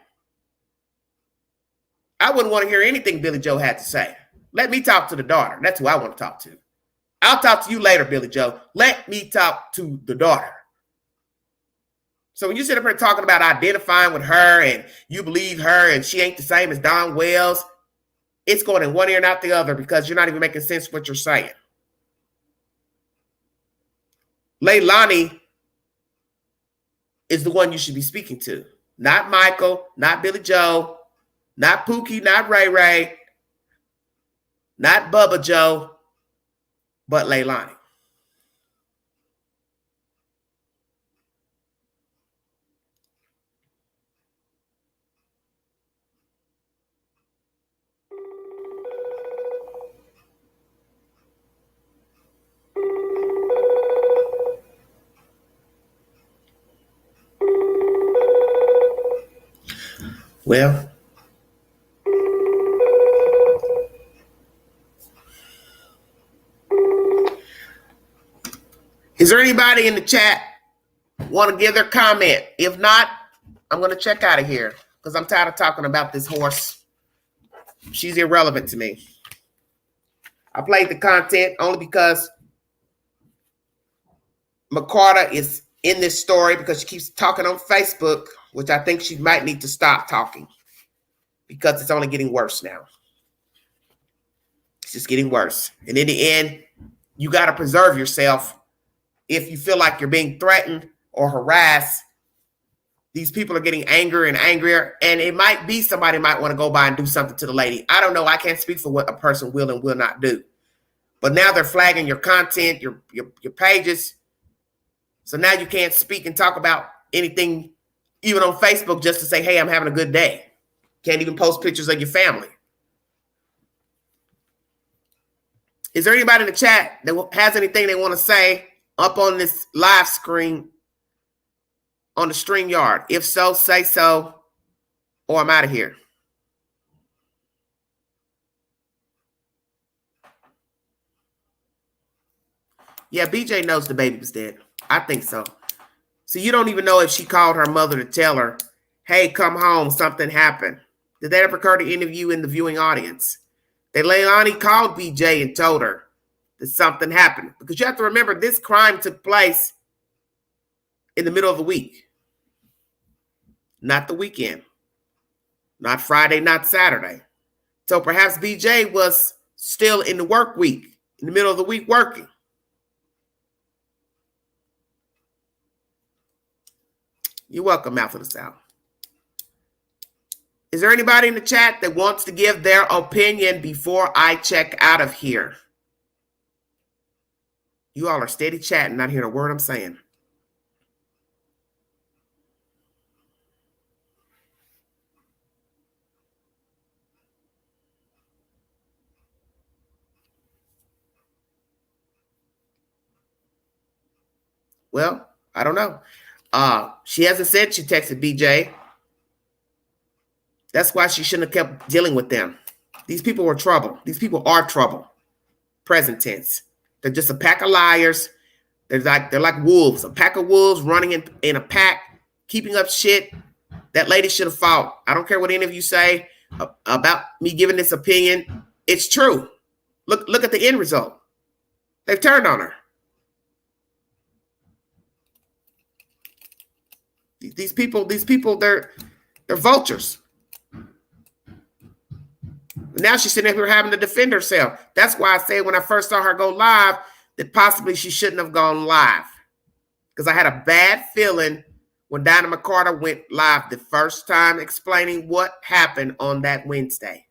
I wouldn't want to hear anything Billy Joe had to say. Let me talk to the daughter. That's who I want to talk to. I'll talk to you later, Billy Joe. Let me talk to the daughter. So when you sit up here talking about identifying with her and you believe her and she ain't the same as Don Wells, it's going in one ear and out the other because you're not even making sense of what you're saying. Leilani is the one you should be speaking to. Not Michael, not Billy Joe, not Pookie, not Ray Ray, not Bubba Joe, but Leilani. Well, is there anybody in the chat want to give their comment? If not, I'm going to check out of here because I'm tired of talking about this horse. She's irrelevant to me. I played the content only because Mccarta is in this story because she keeps talking on Facebook, which I think she might need to stop talking because it's only getting worse now. It's just getting worse. And in the end, you got to preserve yourself. If you feel like you're being threatened or harassed, these people are getting angrier and angrier, and it might be somebody might want to go by and do something to the lady. I don't know. I can't speak for what a person will and will not do. But now they're flagging your content, your pages. So now you can't speak and talk about anything, even on Facebook, just to say, hey, I'm having a good day. Can't even post pictures of your family. Is there anybody in the chat that has anything they want to say up on this live screen on the StreamYard? If so, say so, or I'm out of here. Yeah, BJ knows the baby was dead. I think so. So you don't even know if she called her mother to tell her, hey, come home, something happened. Did that ever occur to any of you in the viewing audience? That Leilani called BJ and told her that something happened. Because you have to remember, this crime took place in the middle of the week. Not the weekend. Not Friday, not Saturday. So perhaps BJ was still in the work week, in the middle of the week working. You're welcome, Mouth of the South. Is there anybody in the chat that wants to give their opinion before I check out of here? You all are steady chatting, not hearing a word I'm saying. Well, I don't know. She hasn't said she texted BJ. That's why she shouldn't have kept dealing with them. These people were trouble. These people are trouble. Present tense. They're just a pack of liars. They're like wolves. A pack of wolves running in a pack, keeping up shit. That lady should have fought. I don't care what any of you say about me giving this opinion. It's true. Look at the end result. They've turned on her. These people, they're vultures. Now she's sitting up here having to defend herself. That's why I said when I first saw her go live that possibly she shouldn't have gone live. Because I had a bad feeling when Dinah Mccarta went live the first time explaining what happened on that Wednesday.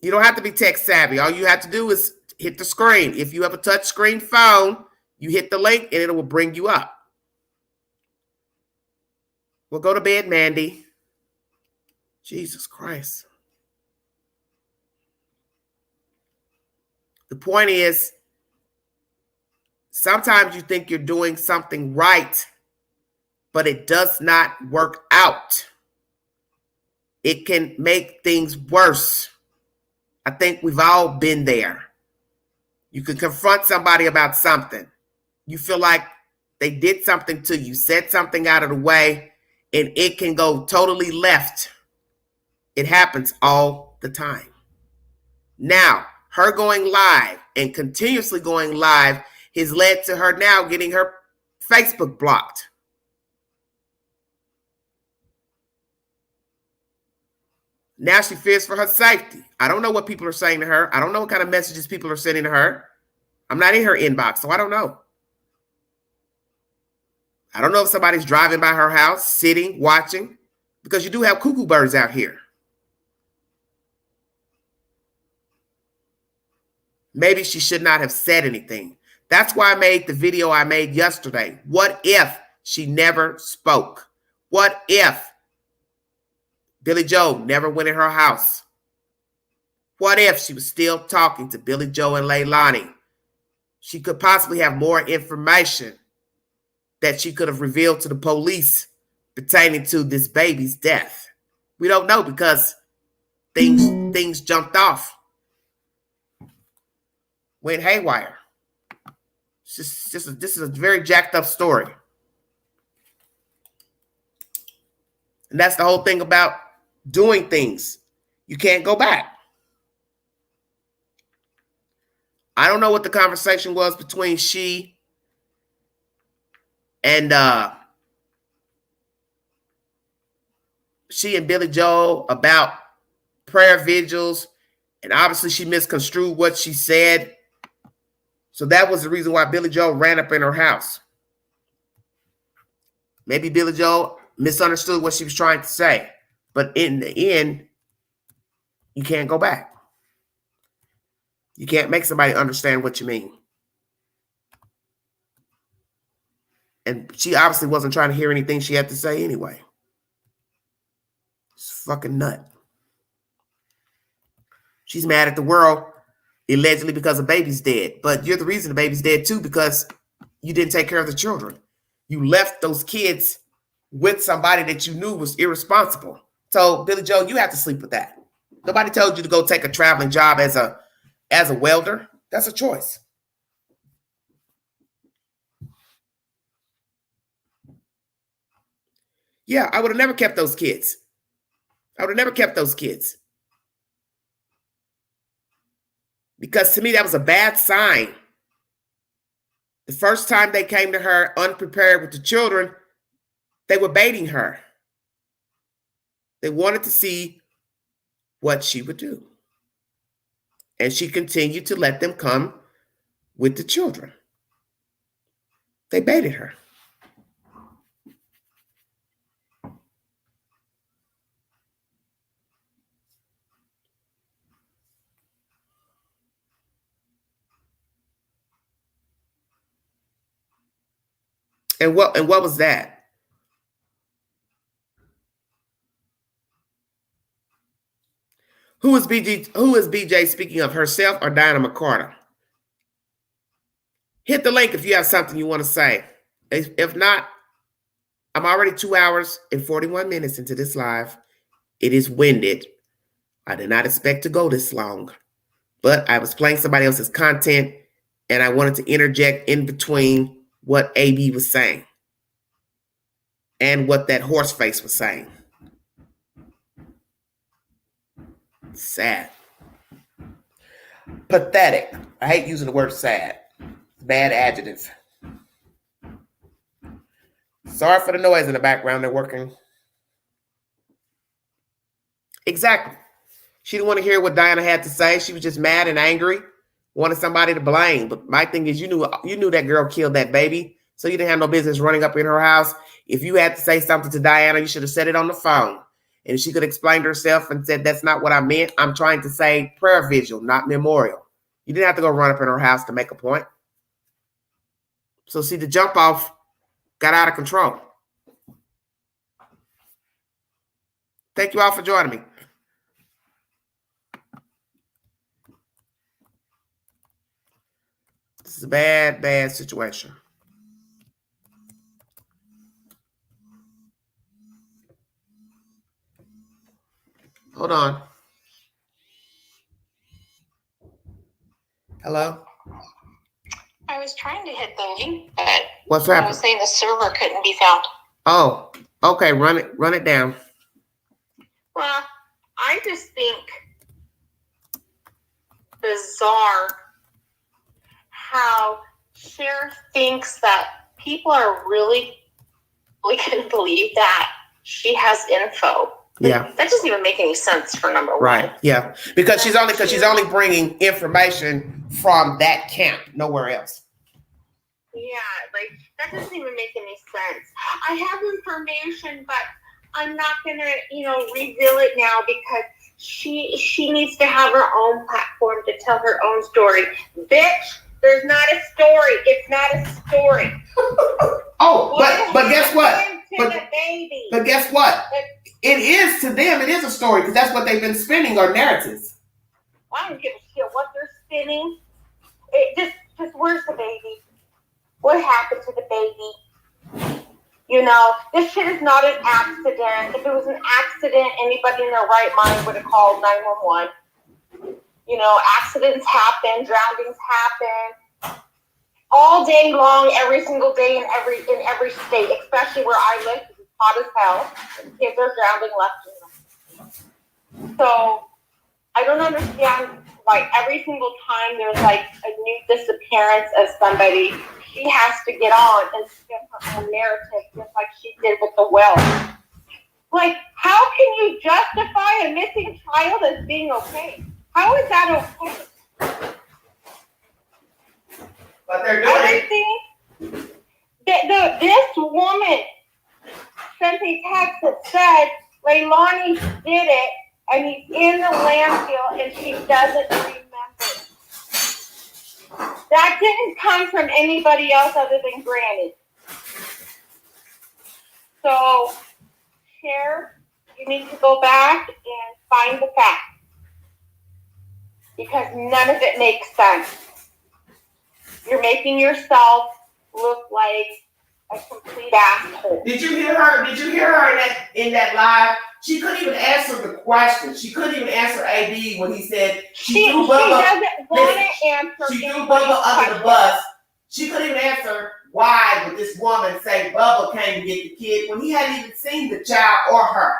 You don't have to be tech savvy. All you have to do is hit the screen. If you have a touch screen phone, you hit the link and it will bring you up. Well, go to bed, Mandy. Jesus Christ. The point is, sometimes you think you're doing something right, but it does not work out. It can make things worse. I think we've all been there. You can confront somebody about something. You feel like they did something to you, said something out of the way, and it can go totally left. It happens all the time. Now, her going live and continuously going live has led to her now getting her Facebook blocked. Now she fears for her safety. I don't know what people are saying to her. I don't know what kind of messages people are sending to her. I'm not in her inbox, so I don't know. I don't know if somebody's driving by her house, sitting, watching, because you do have cuckoo birds out here. Maybe she should not have said anything. That's why I made the video I made yesterday. What if she never spoke? What if Billy Joe never went in her house? What if she was still talking to Billy Joe and Leilani? She could possibly have more information that she could have revealed to the police pertaining to this baby's death. We don't know because things jumped off. Went haywire. This is a very jacked up story. And that's the whole thing about doing things. You can't go back. I don't know what the conversation was between she and Billy Joel about prayer vigils. And obviously she misconstrued what she said. So that was the reason why Billy Joel ran up in her house. Maybe Billy Joel misunderstood what she was trying to say. But in the end, you can't go back. You can't make somebody understand what you mean. And she obviously wasn't trying to hear anything she had to say anyway. It's fucking nut. She's mad at the world, allegedly because the baby's dead. But you're the reason the baby's dead too, because you didn't take care of the children. You left those kids with somebody that you knew was irresponsible. So, Billy Joe, you have to sleep with that. Nobody told you to go take a traveling job as a welder. That's a choice. Yeah, I would have never kept those kids. I would have never kept those kids. Because to me, that was a bad sign. The first time they came to her unprepared with the children, they were baiting her. They wanted to see what she would do. And she continued to let them come with the children. They baited her. And what was that? Who is BJ speaking of, herself or Diana Mccarta? Hit the link if you have something you want to say. If not, I'm already 2 hours and 41 minutes into this live. It is winded. I did not expect to go this long, but I was playing somebody else's content and I wanted to interject in between what AB was saying and what that horse face was saying. Sad. Pathetic. I hate using the word sad. Bad adjective. Sorry for the noise in the background. They're working. Exactly. She didn't want to hear what Diana had to say. She was just mad and angry, wanted somebody to blame. But my thing is, you knew that girl killed that baby, so you didn't have no business running up in her house. If you had to say something to Diana, you should have said it on the phone. And she could explain herself and said, that's not what I meant. I'm trying to say prayer vigil, not memorial. You didn't have to go run up in her house to make a point. So see, the jump off got out of control. Thank you all for joining me. This is a bad, bad situation. Hold on. Hello? I was trying to hit the link, but what's happening? I was saying the server couldn't be found. Oh, okay. Run it down. Well, I just think bizarre how Cher thinks that people are really going to believe that she has info. Yeah. That doesn't even make any sense for number one. Right. Yeah. Because she's only bringing information from that camp, nowhere else. Yeah, like that doesn't even make any sense. I have information, but I'm not gonna, reveal it now because she needs to have her own platform to tell her own story. Bitch, there's not a story. It's not a story. Oh, but guess what? But guess what? It is to them. It is a story because that's what they've been spinning, or narratives. I don't give a shit what they're spinning. It just where's the baby? What happened to the baby? This shit is not an accident. If it was an accident, anybody in their right mind would have called 911. Accidents happen, drownings happen all day long, every single day in every state, especially where I live. It's hot as hell. Kids are drowning left and right. So I don't understand why every single time there's like a new disappearance of somebody, she has to get on and spin her own narrative, just like she did with the well. Like, how can you justify a missing child as being okay? How is that okay? But they're doing it. This woman sent a text that said Leilani did it, and he's in the landfill, and she doesn't remember. That didn't come from anybody else other than Granny. So, Cher, you need to go back and find the facts. Because none of it makes sense. You're making yourself look like a complete asshole. Did you hear her? In that live? She couldn't even answer the question. She couldn't even answer AB when he said she threw Bubba. She doesn't want to answer. She threw Bubba under the bus She couldn't even answer why would this woman say Bubba came to get the kid when he hadn't even seen the child or her.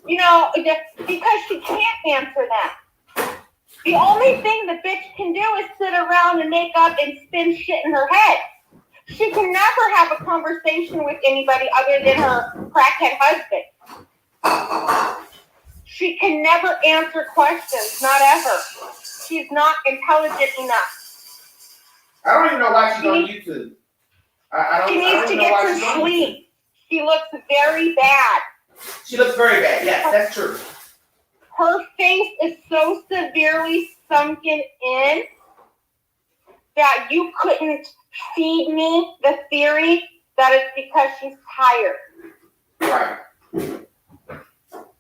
You know, because she can't answer that. The only thing the bitch can do is sit around and make up and spin shit in her head. She can never have a conversation with anybody other than her crackhead husband. She can never answer questions, not ever. She's not intelligent enough. I don't even know why she's on YouTube. She needs to get some sleep. She looks very bad. She looks very bad. Yes, that's true. Her face is so severely sunken in that you couldn't feed me the theory that it's because she's tired. Right.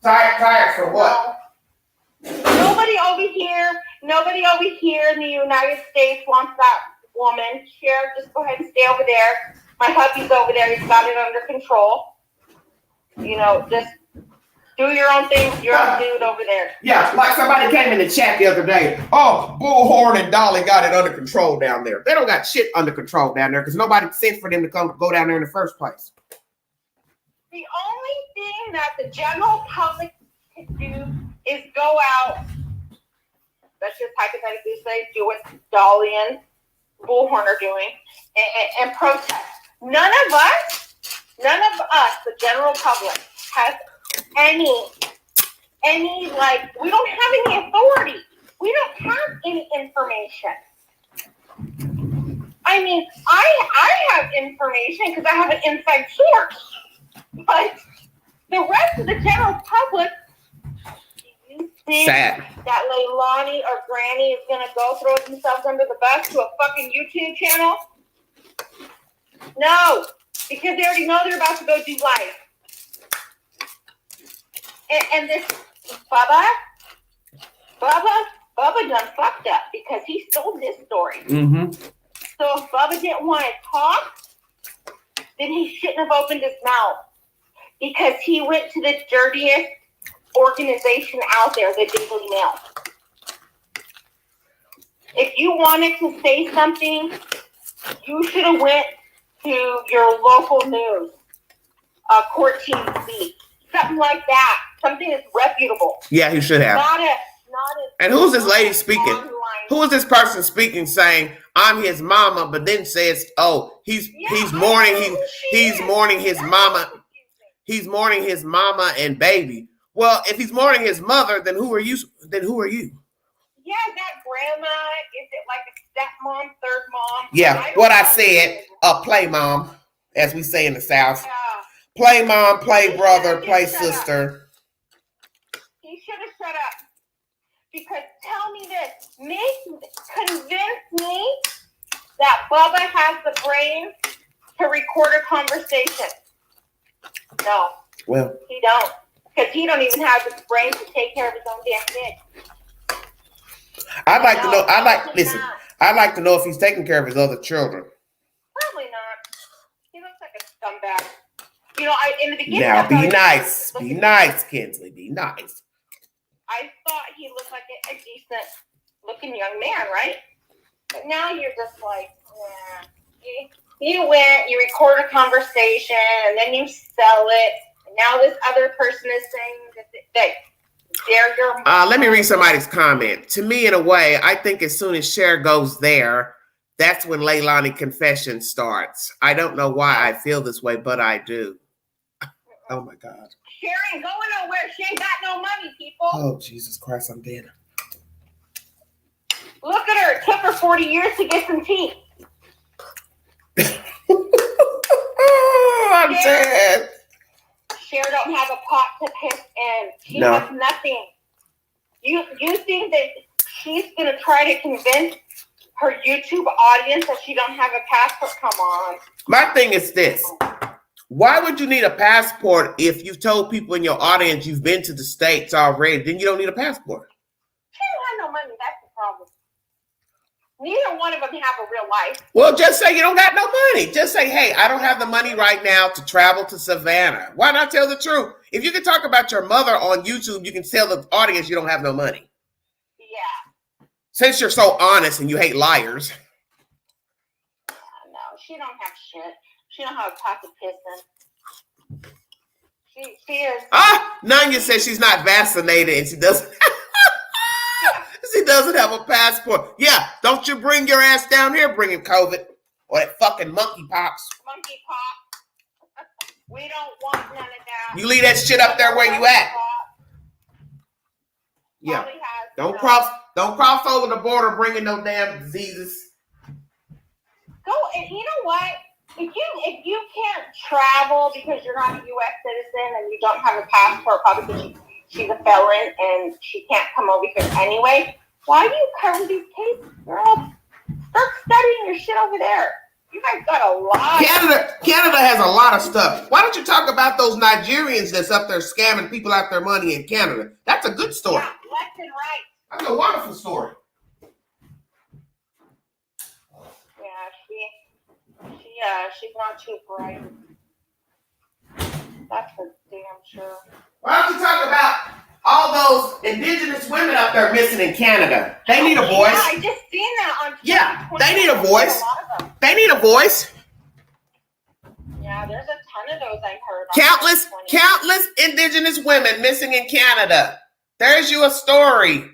Tired for what? Nobody over here in the United States wants that woman. Cher, just go ahead and stay over there. My hubby's over there. He's got it under control. You know, just do your own thing. Your own dude over there. Yeah, like somebody came in the chat the other day. Oh, Bullhorn and Dolly got it under control down there. They don't got shit under control down there because nobody sent for them to go down there in the first place. The only thing that the general public can do is go out, let's just hypothetically say, do what Dolly and Bullhorn are doing and protest. None of us, the general public, has any, we don't have any authority. We don't have any information. I mean, I have information because I have an inside source. But the rest of the general public, do you think that Leilani or Granny is going to go throw themselves under the bus to a fucking YouTube channel? No, because they already know they're about to go do live. And this Bubba done fucked up because he stole this story. Mm-hmm. So if Bubba didn't want to talk, then he shouldn't have opened his mouth. Because he went to the dirtiest organization out there, the Daily Mail. If you wanted to say something, you should have went to your local news, Court TV, something like that, something that's reputable. Yeah, he should have. And who's this lady speaking? Online. Who is this person speaking saying, I'm his mama, but then says, oh, he's mourning his mama. He's mourning his mama and baby. Well, if he's mourning his mother, then who are you? Yeah, that grandma, is it like a stepmom, third mom? Yeah, what I said, a play mom, as we say in the South. Yeah. Play mom, play brother, play sister. He should have shut up. Because tell me this, convince me that Bubba has the brain to record a conversation. No. Well, he don't. Because he don't even have the brain to take care of his own damn kid. I'd like to know. I'd like to know if he's taking care of his other children. Probably not. He looks like a scumbag. You know, in the beginning. Now, be nice. Be nice, Kinsley. Be nice. I thought he looked like a decent looking young man, right? But now you're just like, yeah. You went, you record a conversation, and then you sell it. And now this other person is saying that they're your mom. Let me read somebody's comment. To me, in a way, I think as soon as Cher goes there, that's when Leilani confession starts. I don't know why I feel this way, but I do. Oh, my God. Cher ain't going nowhere. She ain't got no money, people. Oh, Jesus Christ, I'm dead. Look at her. It took her 40 years to get some teeth. I'm dead. Cher don't have a pot to piss in. She has nothing. You think that she's going to try to convince her YouTube audience that she don't have a passport? Come on. My thing is this. Why would you need a passport if you've told people in your audience you've been to the States already? Then you don't need a passport. She don't have no money. That's the problem. Neither one of them have a real life. Well, just say you don't got no money. Just say, hey, I don't have the money right now to travel to Savannah. Why not tell the truth? If you can talk about your mother on YouTube, you can tell the audience you don't have no money. Yeah. Since you're so honest and you hate liars. she don't have shit. She don't have a pot to piss in. She is. Nanya says she's not vaccinated and she doesn't. She doesn't have a passport. Yeah, don't you bring your ass down here bringing COVID or that fucking monkeypox. Monkeypox. We don't want none of that. You leave that shit up there where you at. Yeah. Don't cross over the border bringing no damn diseases. Go, and you know what? If you can't travel because you're not a U.S. citizen and you don't have a passport, probably because she's a felon and she can't come over here anyway, why do you cover these cases, girl? Start studying your shit over there. You guys got a lot. Canada has a lot of stuff. Why don't you talk about those Nigerians that's up there scamming people out their money in Canada? That's a good story. Yeah, left and right. That's a wonderful story. She's not too bright. That's for damn sure. Why don't you talk about all those indigenous women up there missing in Canada? They need a voice. Yeah, I just seen that on. Yeah, they need a voice. They need a voice. Yeah, there's a ton of those I've heard. Countless indigenous women missing in Canada. There's you a story.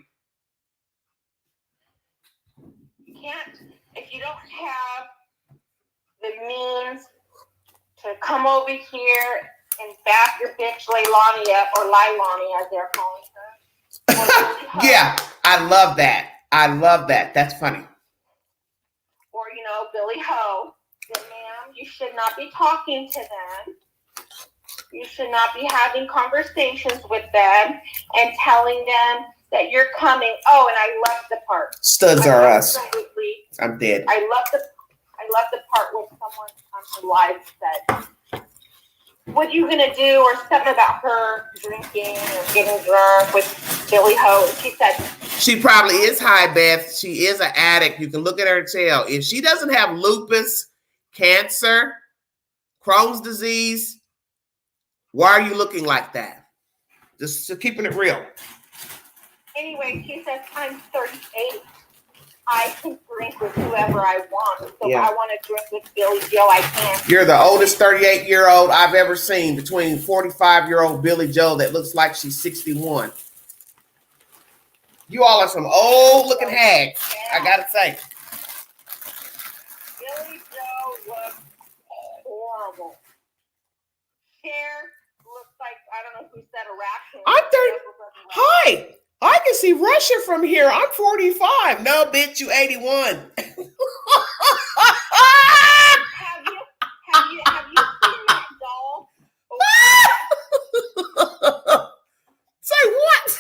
You can't, if you don't have the means to come over here and back your bitch Leilani up, or Leilani as they're calling her. Yeah, I love that. That's funny. Or, Billy Ho. Then, ma'am, you should not be talking to them. You should not be having conversations with them and telling them that you're coming. Oh, and I love the part. Studs are us. Absolutely. I'm dead. I love the part where someone on her live said, "What are you gonna do?" or something about her drinking or getting drunk with Billy Ho. And she said, she probably is high, Beth. She is an addict. You can look at her and tell. If she doesn't have lupus, cancer, Crohn's disease, why are you looking like that? Just keeping it real. Anyway, she says, I'm 38. I can drink with whoever I want. So if I want to drink with Billy Joe, I can. You're the oldest 38-year-old I've ever seen, between 45-year-old Billy Joe that looks like she's 61. You all are some old-looking hags, I gotta say. Billy Joe looks horrible. Hair looks like, I don't know who said a raccoon. I'm 30. Hi. I can see Russia from here. I'm 45. No, bitch, you 81. Have you seen that doll? Say what?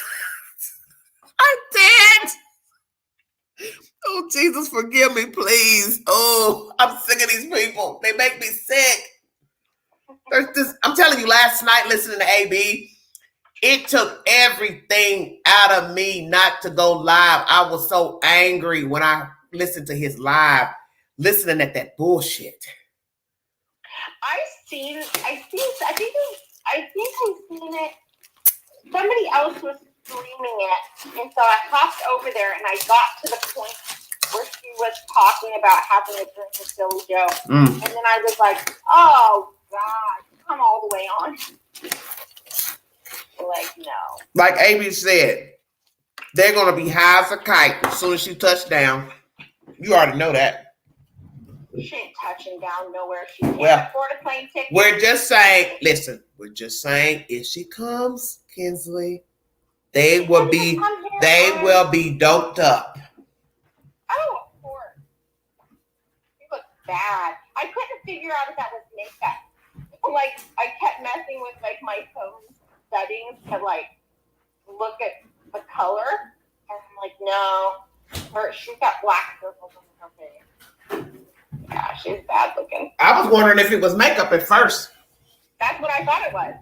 I'm dead. Oh, Jesus, forgive me, please. Oh, I'm sick of these people. They make me sick. I'm telling you, last night listening to AB, it took everything out of me not to go live. I was so angry when I listened to his live, listening at that bullshit. I think I've seen it. Somebody else was streaming it, and so I hopped over there and I got to the point where she was talking about having a drink with Billy Joe. And then I was like, oh God, come all the way on. Like, no. Like AB said, they're going to be high as a kite as soon as she touch down. You already know that. She ain't touching down nowhere. She can't afford a plane ticket. We're just saying, listen, if she comes, Kinsley, they will be doped up. Oh, of course. She looks bad. I couldn't figure out if that was makeup. Like, I kept messing with my phone settings to look at the color, and I'm like, no, she's got black circles on her face. Yeah, she's bad looking. I was wondering if it was makeup at first. That's what I thought it was.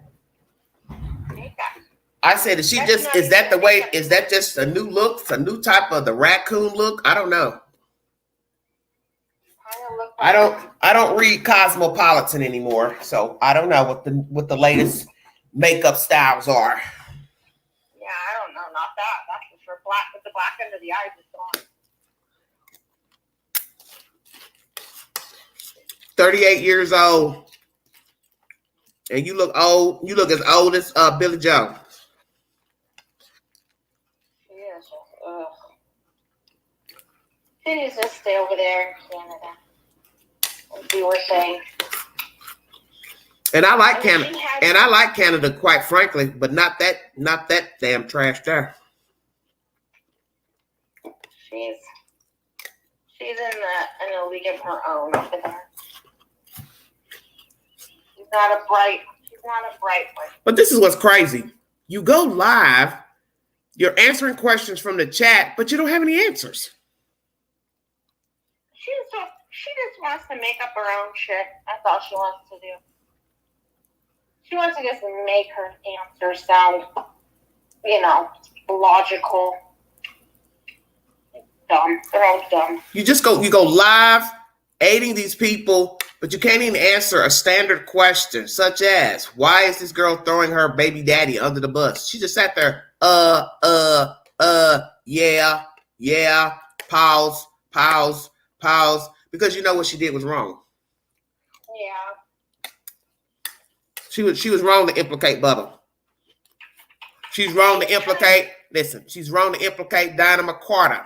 Makeup. I said, is that just a new look, a new type of the raccoon look? I don't know. I don't read Cosmopolitan anymore, so I don't know what the latest makeup styles are. Yeah, I don't know, not that. That's for sure. Black with the black under the eyes is gone. 38 years old. And you look old. You look as old as Billy Joe. She is. Ugh. She needs to stay over there in Canada and do her thing. And I like Canada. And I like Canada, quite frankly, but not that damn trash there. She's in a league of her own over there. She's not a bright one. But this is what's crazy. You go live, you're answering questions from the chat, but you don't have any answers. She just wants to make up her own shit. That's all she wants to do. She wants to just make her answers sound, logical. Dumb. They're all dumb. You go live aiding these people, but you can't even answer a standard question, such as, why is this girl throwing her baby daddy under the bus? She just sat there, yeah, pause, because you know what she did was wrong. Yeah. She was wrong to implicate Bubba. She's wrong to implicate Dinah Mccarta.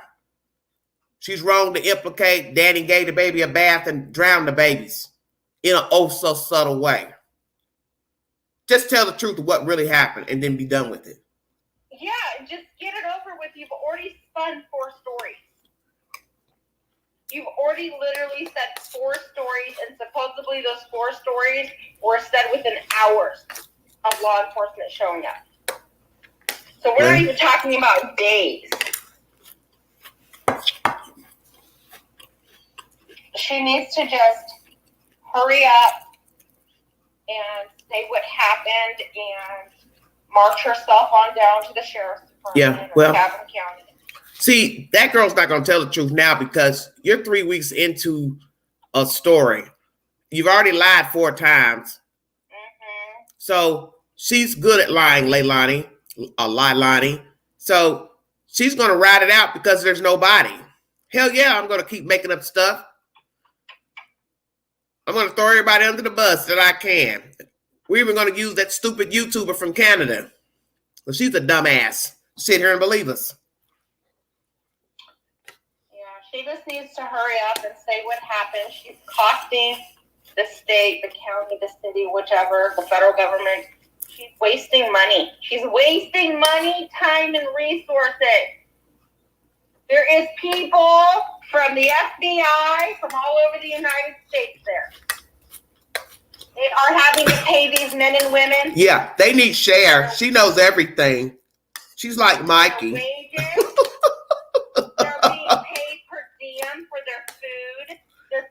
She's wrong to implicate Danny gave the baby a bath and drowned the babies in an oh so subtle way. Just tell the truth of what really happened and then be done with it. Yeah, just get it over with. You've already spun 4 stories. You've already literally said 4 stories, and supposedly those 4 stories were said within hours of law enforcement showing up. So we're not even talking about days. She needs to just hurry up and say what happened and march herself on down to the sheriff's department in Cabot County. See, that girl's not going to tell the truth now because you're 3 weeks into a story. You've already lied 4 times. Mm-hmm. So she's good at lying, Leilani. So she's going to ride it out because there's nobody. Hell yeah, I'm going to keep making up stuff. I'm going to throw everybody under the bus that I can. We're even going to use that stupid YouTuber from Canada. Well, she's a dumbass. Sit here and believe us. She just needs to hurry up and say what happened. She's costing the state, the county, the city, whichever, the federal government. She's wasting money. She's wasting money, time, and resources. There is people from the FBI, from all over the United States there. They are having to pay these men and women. Yeah, they need Cher. She knows everything. She's like Mikey. Their wages. They're being paid per diem for their food. Their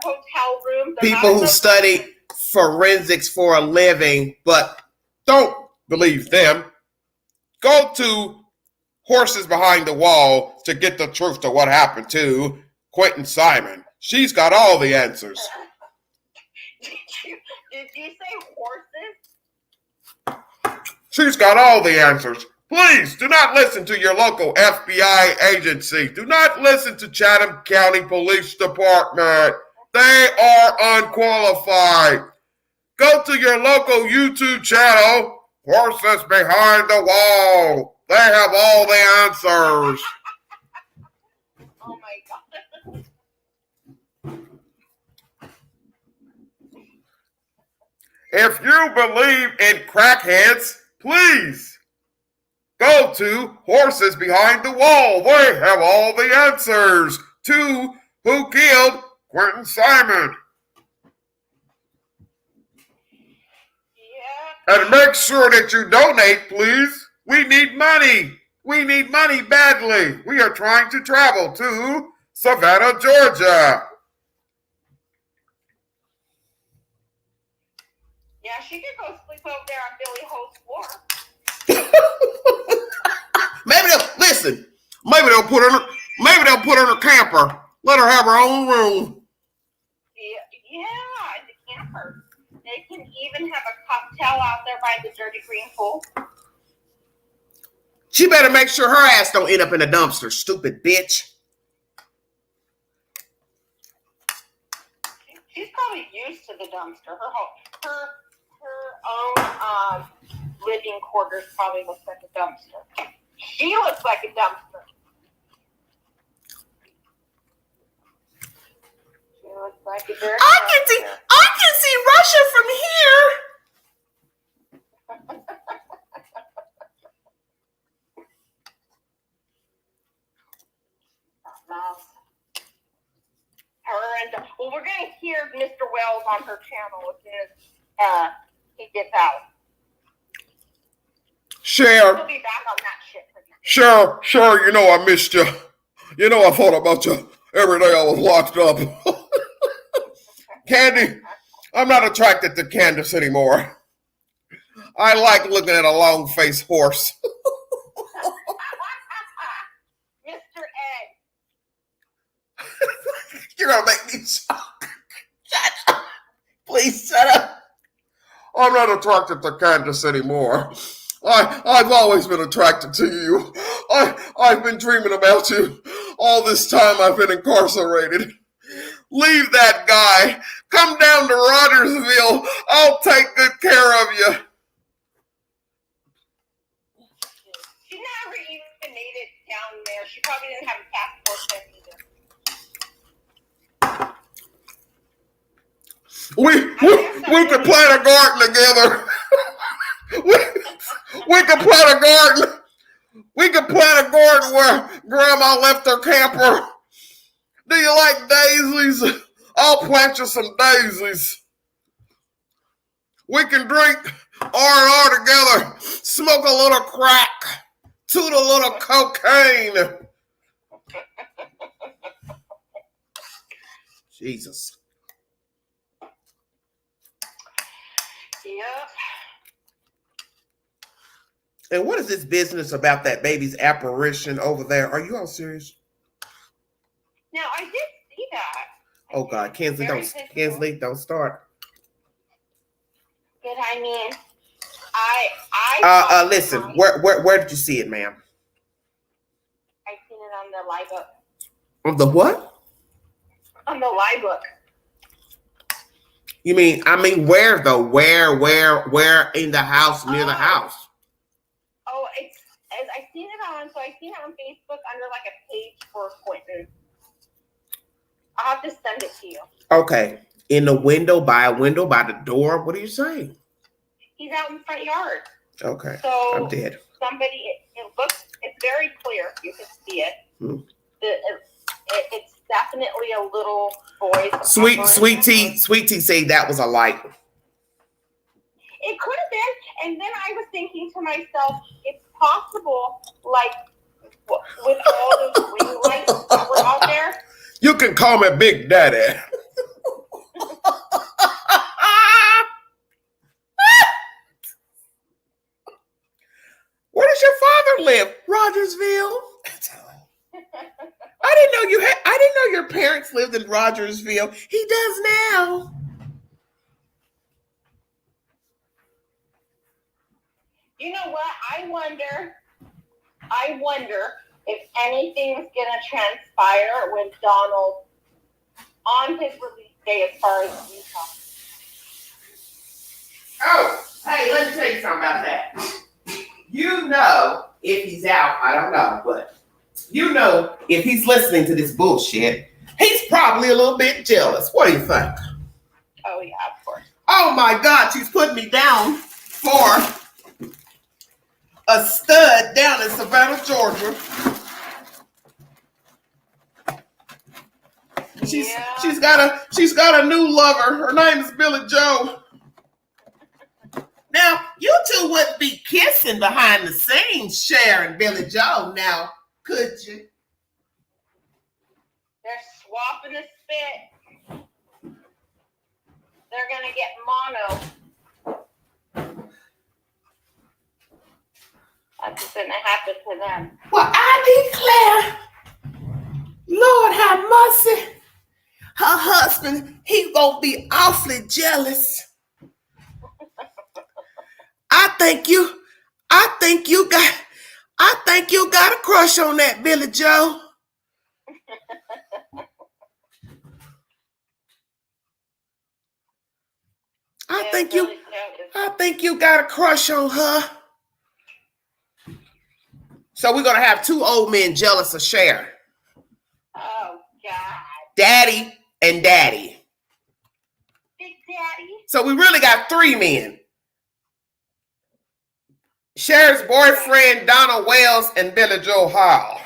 hotel rooms. People who study forensics for a living, but don't believe them. Go to Horses Behind the Wall to get the truth to what happened to Quentin Simon. She's got all the answers. Did you say horses? She's got all the answers. Please do not listen to your local FBI agency. Do not listen to Chatham County Police Department. They are unqualified. Go to your local YouTube channel, Horses Behind the Wall. They have all the answers. Oh my God. If you believe in crackheads, please go to Horses Behind the Wall. They have all the answers to who killed Quentin Simon. Yeah. And make sure that you donate, please. We need money. We need money badly. We are trying to travel to Savannah, Georgia. Yeah, she could go sleep over there on Billy Ho's floor. Maybe they'll put her in a camper. Let her have her own room. Yeah, the camper. They can even have a cocktail out there by the dirty green pool. She better make sure her ass don't end up in a dumpster, stupid bitch. She's probably probably used to the dumpster. Her own living quarters probably looks like a dumpster. She looks like a dumpster. She looks like a dirt dumpster. I can see Russia from here. Well, we're going to hear Mr. Wells on her channel as soon as he gets out. Cher. He'll be back on that shit. Cher, you know I missed you. You know I thought about you every day I was locked up. Candy, I'm not attracted to Candace anymore. I like looking at a long-faced horse. Mr. Ed. You're gonna make me shock. Shut up. Please shut up. I'm not attracted to Candace anymore. I've always been attracted to you. I've been dreaming about you all this time I've been incarcerated. Leave that guy. Come down to Rogersville. I'll take good care of you. She never even made it down there. She probably didn't have a passport then either. We could plant a garden together. we could plant a garden. We could plant a garden where Grandma left her camper. Do you like daisies? I'll plant you some daisies. We can drink R&R together, smoke a little crack, toot a little cocaine. Jesus. Yep. And what is this business about that baby's apparition over there? Are you all serious? Now, I did see that. Oh God, Kinsley, don't start. But I mean, I listen, where did you see it, ma'am? I seen it on the live book. On the what? On the live book. You mean, where though? Where in the house, near the house? Oh, I seen it on Facebook under like a page for Quentin. I'll have to send it to you. Okay. In the window, by the door? What are you saying? He's out in the front yard. Okay. So I'm dead. It's very clear. You can see it. It's definitely a little boy. Sweet tea say that was a light. It could have been. And then I was thinking to myself, it's possible, like, with all those ring lights that were out there. You can call me Big Daddy. Where does your father live? Rogersville. I didn't know your parents lived in Rogersville. He does now. You know what? I wonder if anything's gonna transpire with Donald on his release day as far as Utah. Oh, hey, let me tell you something about that. You know, if he's out, I don't know, but you know, if he's listening to this bullshit, he's probably a little bit jealous. What do you think? Oh, yeah, of course. Oh my God, she's putting me down for a stud down in Savannah, Georgia. She's got a new lover. Her name is Billy Joe. Now, you two wouldn't be kissing behind the scenes, Cher and Billy Joe, now, could you? They're swapping the spit. They're gonna get mono. That's what's gonna happen to them. Well, I declare, Lord have mercy, her husband, he gonna be awfully jealous. I think you got a crush on that Billy Joe. think you got a crush on her. So we're gonna have two old men jealous of Cher. Oh God. Daddy and Daddy. Big Daddy. So we really got three men. Cher's boyfriend, Donna Wells, and Billy Joe Hall.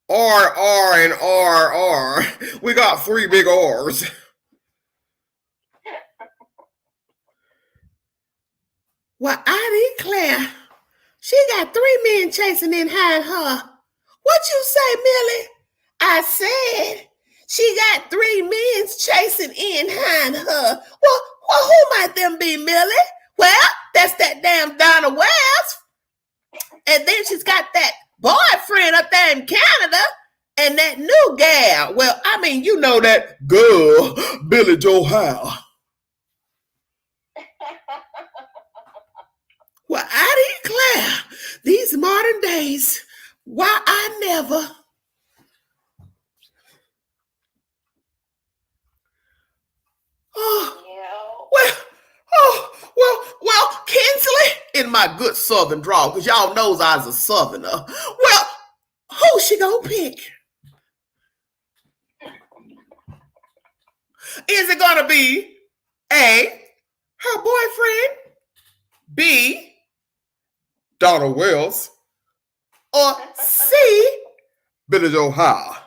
R, and R. We got three big R's. Well, I declare, she got three men chasing in behind her. What you say, Millie? I said she got three men chasing in behind her. Well, who might them be, Millie? Well, that's that damn Donna Wells. And then she's got that boyfriend up there in Canada and that new gal. Well, I mean, you know that girl, Billy Joe Howe. Well, I declare, these modern days, why I never. Well, Kinsley, in my good Southern drawl, because y'all knows I was a Southerner. Well, who she gonna pick? Is it gonna be A, her boyfriend, B, Donna Wells, or C, Billy Joe Howe?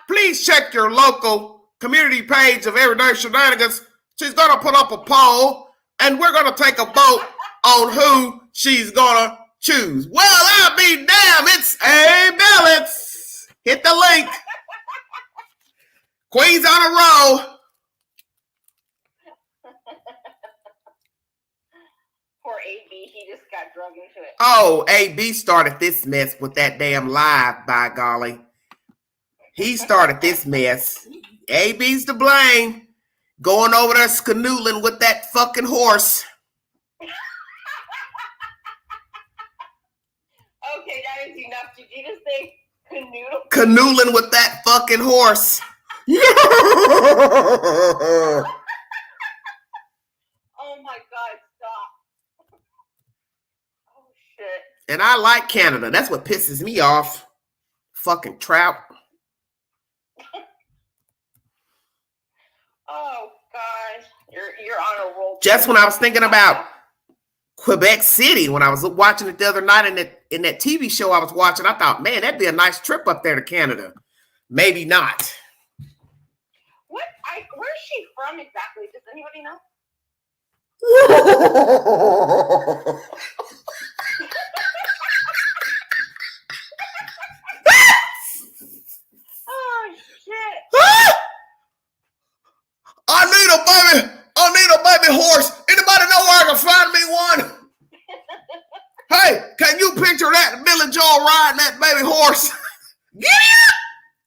Please check your local community page of Everyday Shenanigans. She's going to put up a poll, and we're going to take a vote on who she's going to choose. Well, I'll be damned. It's A. Billets. Hit the link. Queens on a roll. Poor AB, he just got drug into it. Oh, AB started this mess with that damn live, by golly. He started this mess. AB's to blame. Going over there canoodling with that fucking horse. Okay, that is enough. Did you just say canoodle? Canoodling with that fucking horse. Oh my God, stop. Oh shit. And I like Canada. That's what pisses me off. Fucking trout. Oh gosh, you're on a roll. Just when I was thinking about Quebec City, when I was watching it the other night in that TV show I was watching, I thought, man, that'd be a nice trip up there to Canada. Maybe not. Where's she from exactly? Does anybody know? Oh shit. I need a baby horse. Anybody know where I can find me one? Hey, can you picture that Billy Joel riding that baby horse? Giddy up!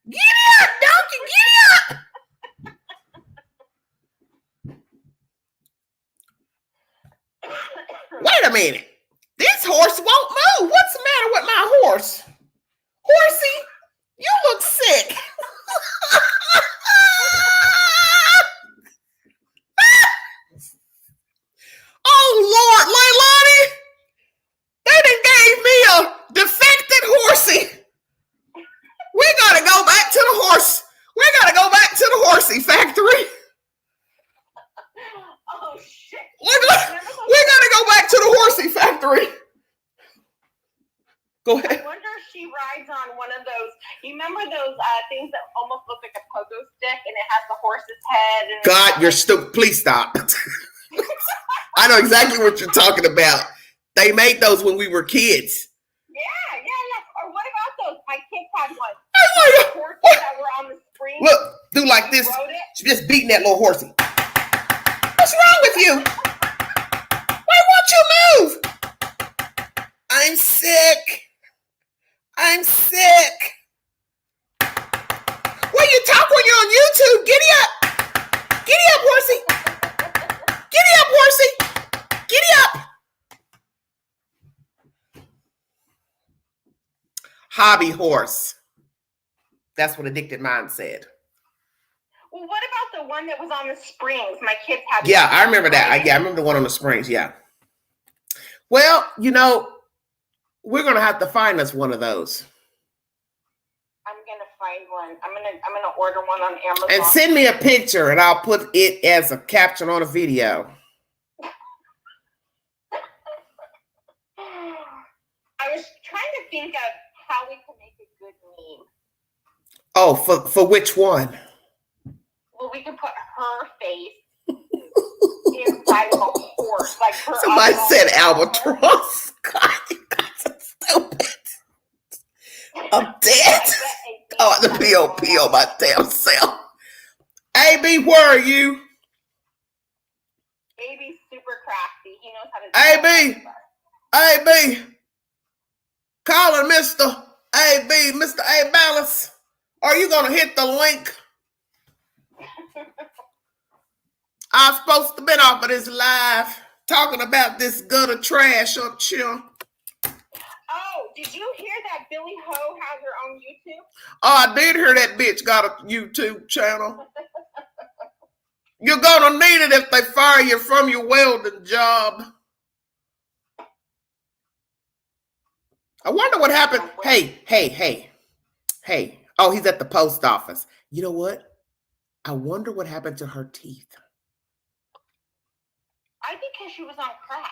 Giddy up, donkey, giddy up! Wait a minute. This horse won't move. What's the matter with my horse? Horsey, you look sick. Oh, Lord, Leilani. They done gave me a defected horsey. We got to go back to the horse. We got to go back to the horsey factory. Oh, shit. We got to go back to the horsey factory. Go ahead. I wonder if she rides on one of those. You remember those things that almost look like a pogo stick and it has the horse's head? And God, you're stupid. Please stop. I know exactly what you're talking about. They made those when we were kids. Yeah. Or what about those? My kids had one. Oh, Horses that were on the spring. Look, do like this. She's just beating that little horsey. What's wrong with you? Why won't you move? I'm sick. Well, you talk when you're on YouTube. Giddy up. Giddy up, horsey. Giddy up, horsey. Giddy up. Hobby horse. That's what Addicted Mind said. Well, what about the one that was on the Springs? My kids had. Yeah, I remember that. I remember the one on the Springs. Yeah. Well, you know, we're gonna have to find us one of those. I'm gonna find one. I'm gonna order one on Amazon. And send me a picture, and I'll put it as a caption on a video. I was trying to think of how we can make a good meme. Oh, for which one? Well, we can put her face inside of a horse, like her. Somebody said albatross. God, you guys are stupid. I'm dead. Oh, the POP on my damn self. AB, where are you? AB's super crafty. He knows how to do AB, calling Mr. AB, Mr. A Balance. Are you gonna hit the link? I'm supposed to been off of this live talking about this gutter trash up here. Oh, did you hear that Billy Ho has her own YouTube? Oh, I did hear that bitch got a YouTube channel. You're gonna need it if they fire you from your welding job. I wonder what happened. Hey. Oh, he's at the post office. You know what? I wonder what happened to her teeth. I think because she was on crack.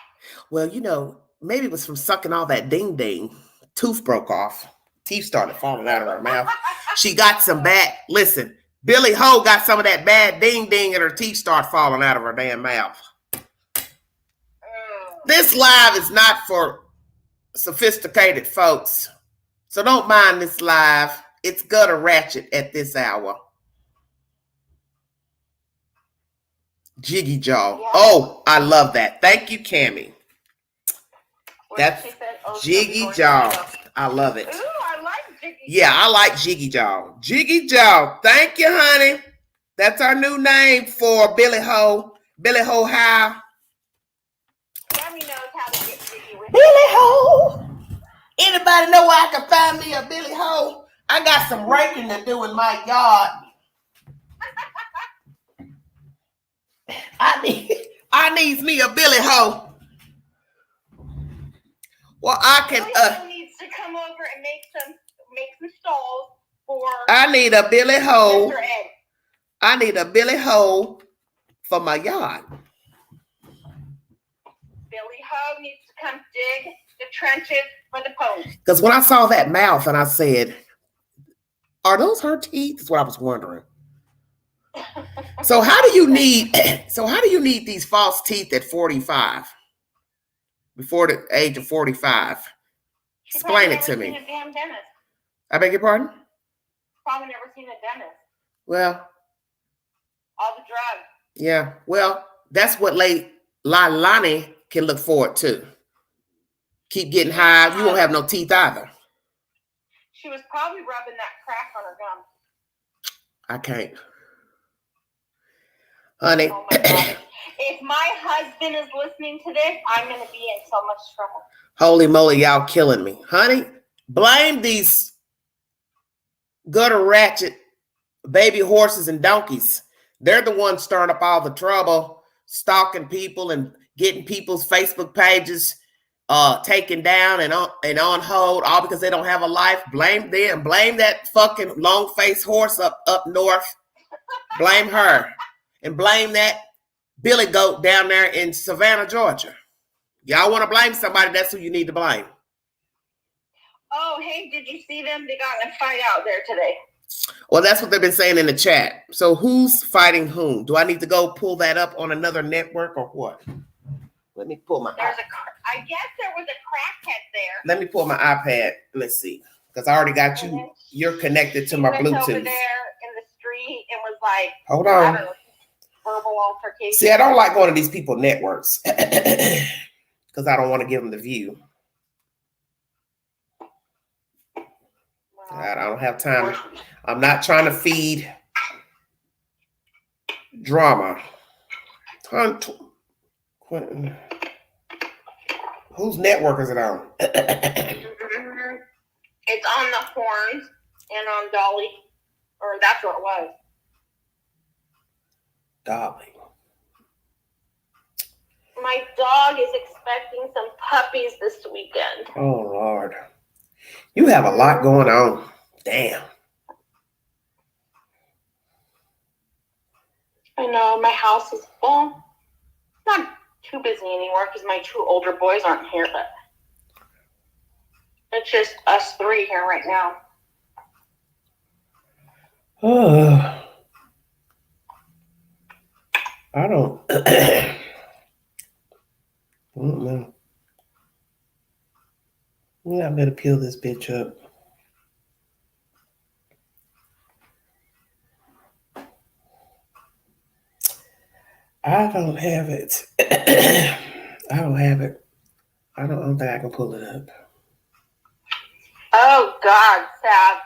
Well, you know, maybe it was from sucking all that ding. Tooth broke off. Teeth started falling out of her mouth. She got some bad, listen, Billy Ho got some of that bad ding and her teeth start falling out of her damn mouth. This live is not for sophisticated folks. So don't mind this live. It's gutter ratchet at this hour. Jiggy Jaw. Yeah. Oh, I love that. Thank you, Cammie. That's Jiggy Jaw. I love it. Ooh, I like Jiggy Jaw. Yeah, I like Jiggy Jaw. Jiggy Jaw. Thank you, honey. That's our new name for Billy Ho. Billy Ho How. Cammie knows how to get jiggy with Billy Ho. Anybody know where I can find me a Billy Ho? I got some raking to do in my yard. I need me a Billy Ho. Well, I can. Billy Ho needs to come over and make some stalls for. I need a Billy Ho. Mr. Ed. I need a Billy Ho for my yard. Billy Ho needs to come dig the trenches for the post. Because when I saw that mouth and I said, "Are those her teeth?" That's what I was wondering. So how do you need these false teeth at 45? Before the age of 45? Explain it to me. A damn dentist. I beg your pardon? Probably never seen a dentist. Well, all the drugs. Yeah, well, that's what Lailani can look forward to. Keep getting high. You won't have no teeth either. She was probably rubbing that crack on her gum. I can't. Honey. Oh my God. If my husband is listening to this, I'm going to be in so much trouble. Holy moly, y'all killing me. Honey, blame these gutter ratchet baby horses and donkeys. They're the ones stirring up all the trouble, stalking people and getting people's Facebook pages taken down and on hold, all because they don't have a life. Blame them. Blame that fucking Longface horse up north. Blame her. And blame that Billy Goat down there in Savannah, Georgia. Y'all want to blame somebody, that's who you need to blame. Oh, hey, did you see them? They got in a fight out there today. Well, that's what they've been saying in the chat. So who's fighting whom? Do I need to go pull that up on another network or what? Let me pull my I guess there was a crackhead there. Let me pull my iPad. Let's see. Because I already got you. You're connected to my Bluetooth. Over there in the street and was like, hold on. Verbal altercation. See, I don't like going to these people networks because I don't want to give them the view. I don't have time. I'm not trying to feed drama. Whose network is it on? It's on the Horns and on Dolly. Or that's what it was. Darling. My dog is expecting some puppies this weekend. Oh, Lord. You have a lot going on. Damn. I know, my house is full. Not too busy anymore because my 2 older boys aren't here, but it's just us 3 here right now. I don't I don't know. Yeah, I better peel this bitch up. I don't have it. I don't have it. I don't think I can pull it up. Oh, God, sad.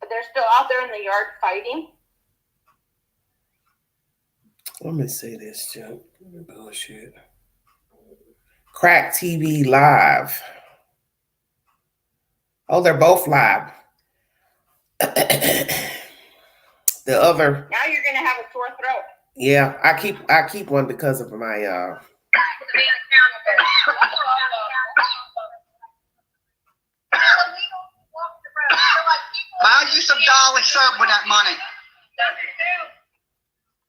They're still out there in the yard fighting. Let me see this joke. Bullshit. Crack TV live. Oh, they're both live. The other. Now you're gonna have a sore throat. Yeah, I keep one because of my Buy you some Dolly soap with that money.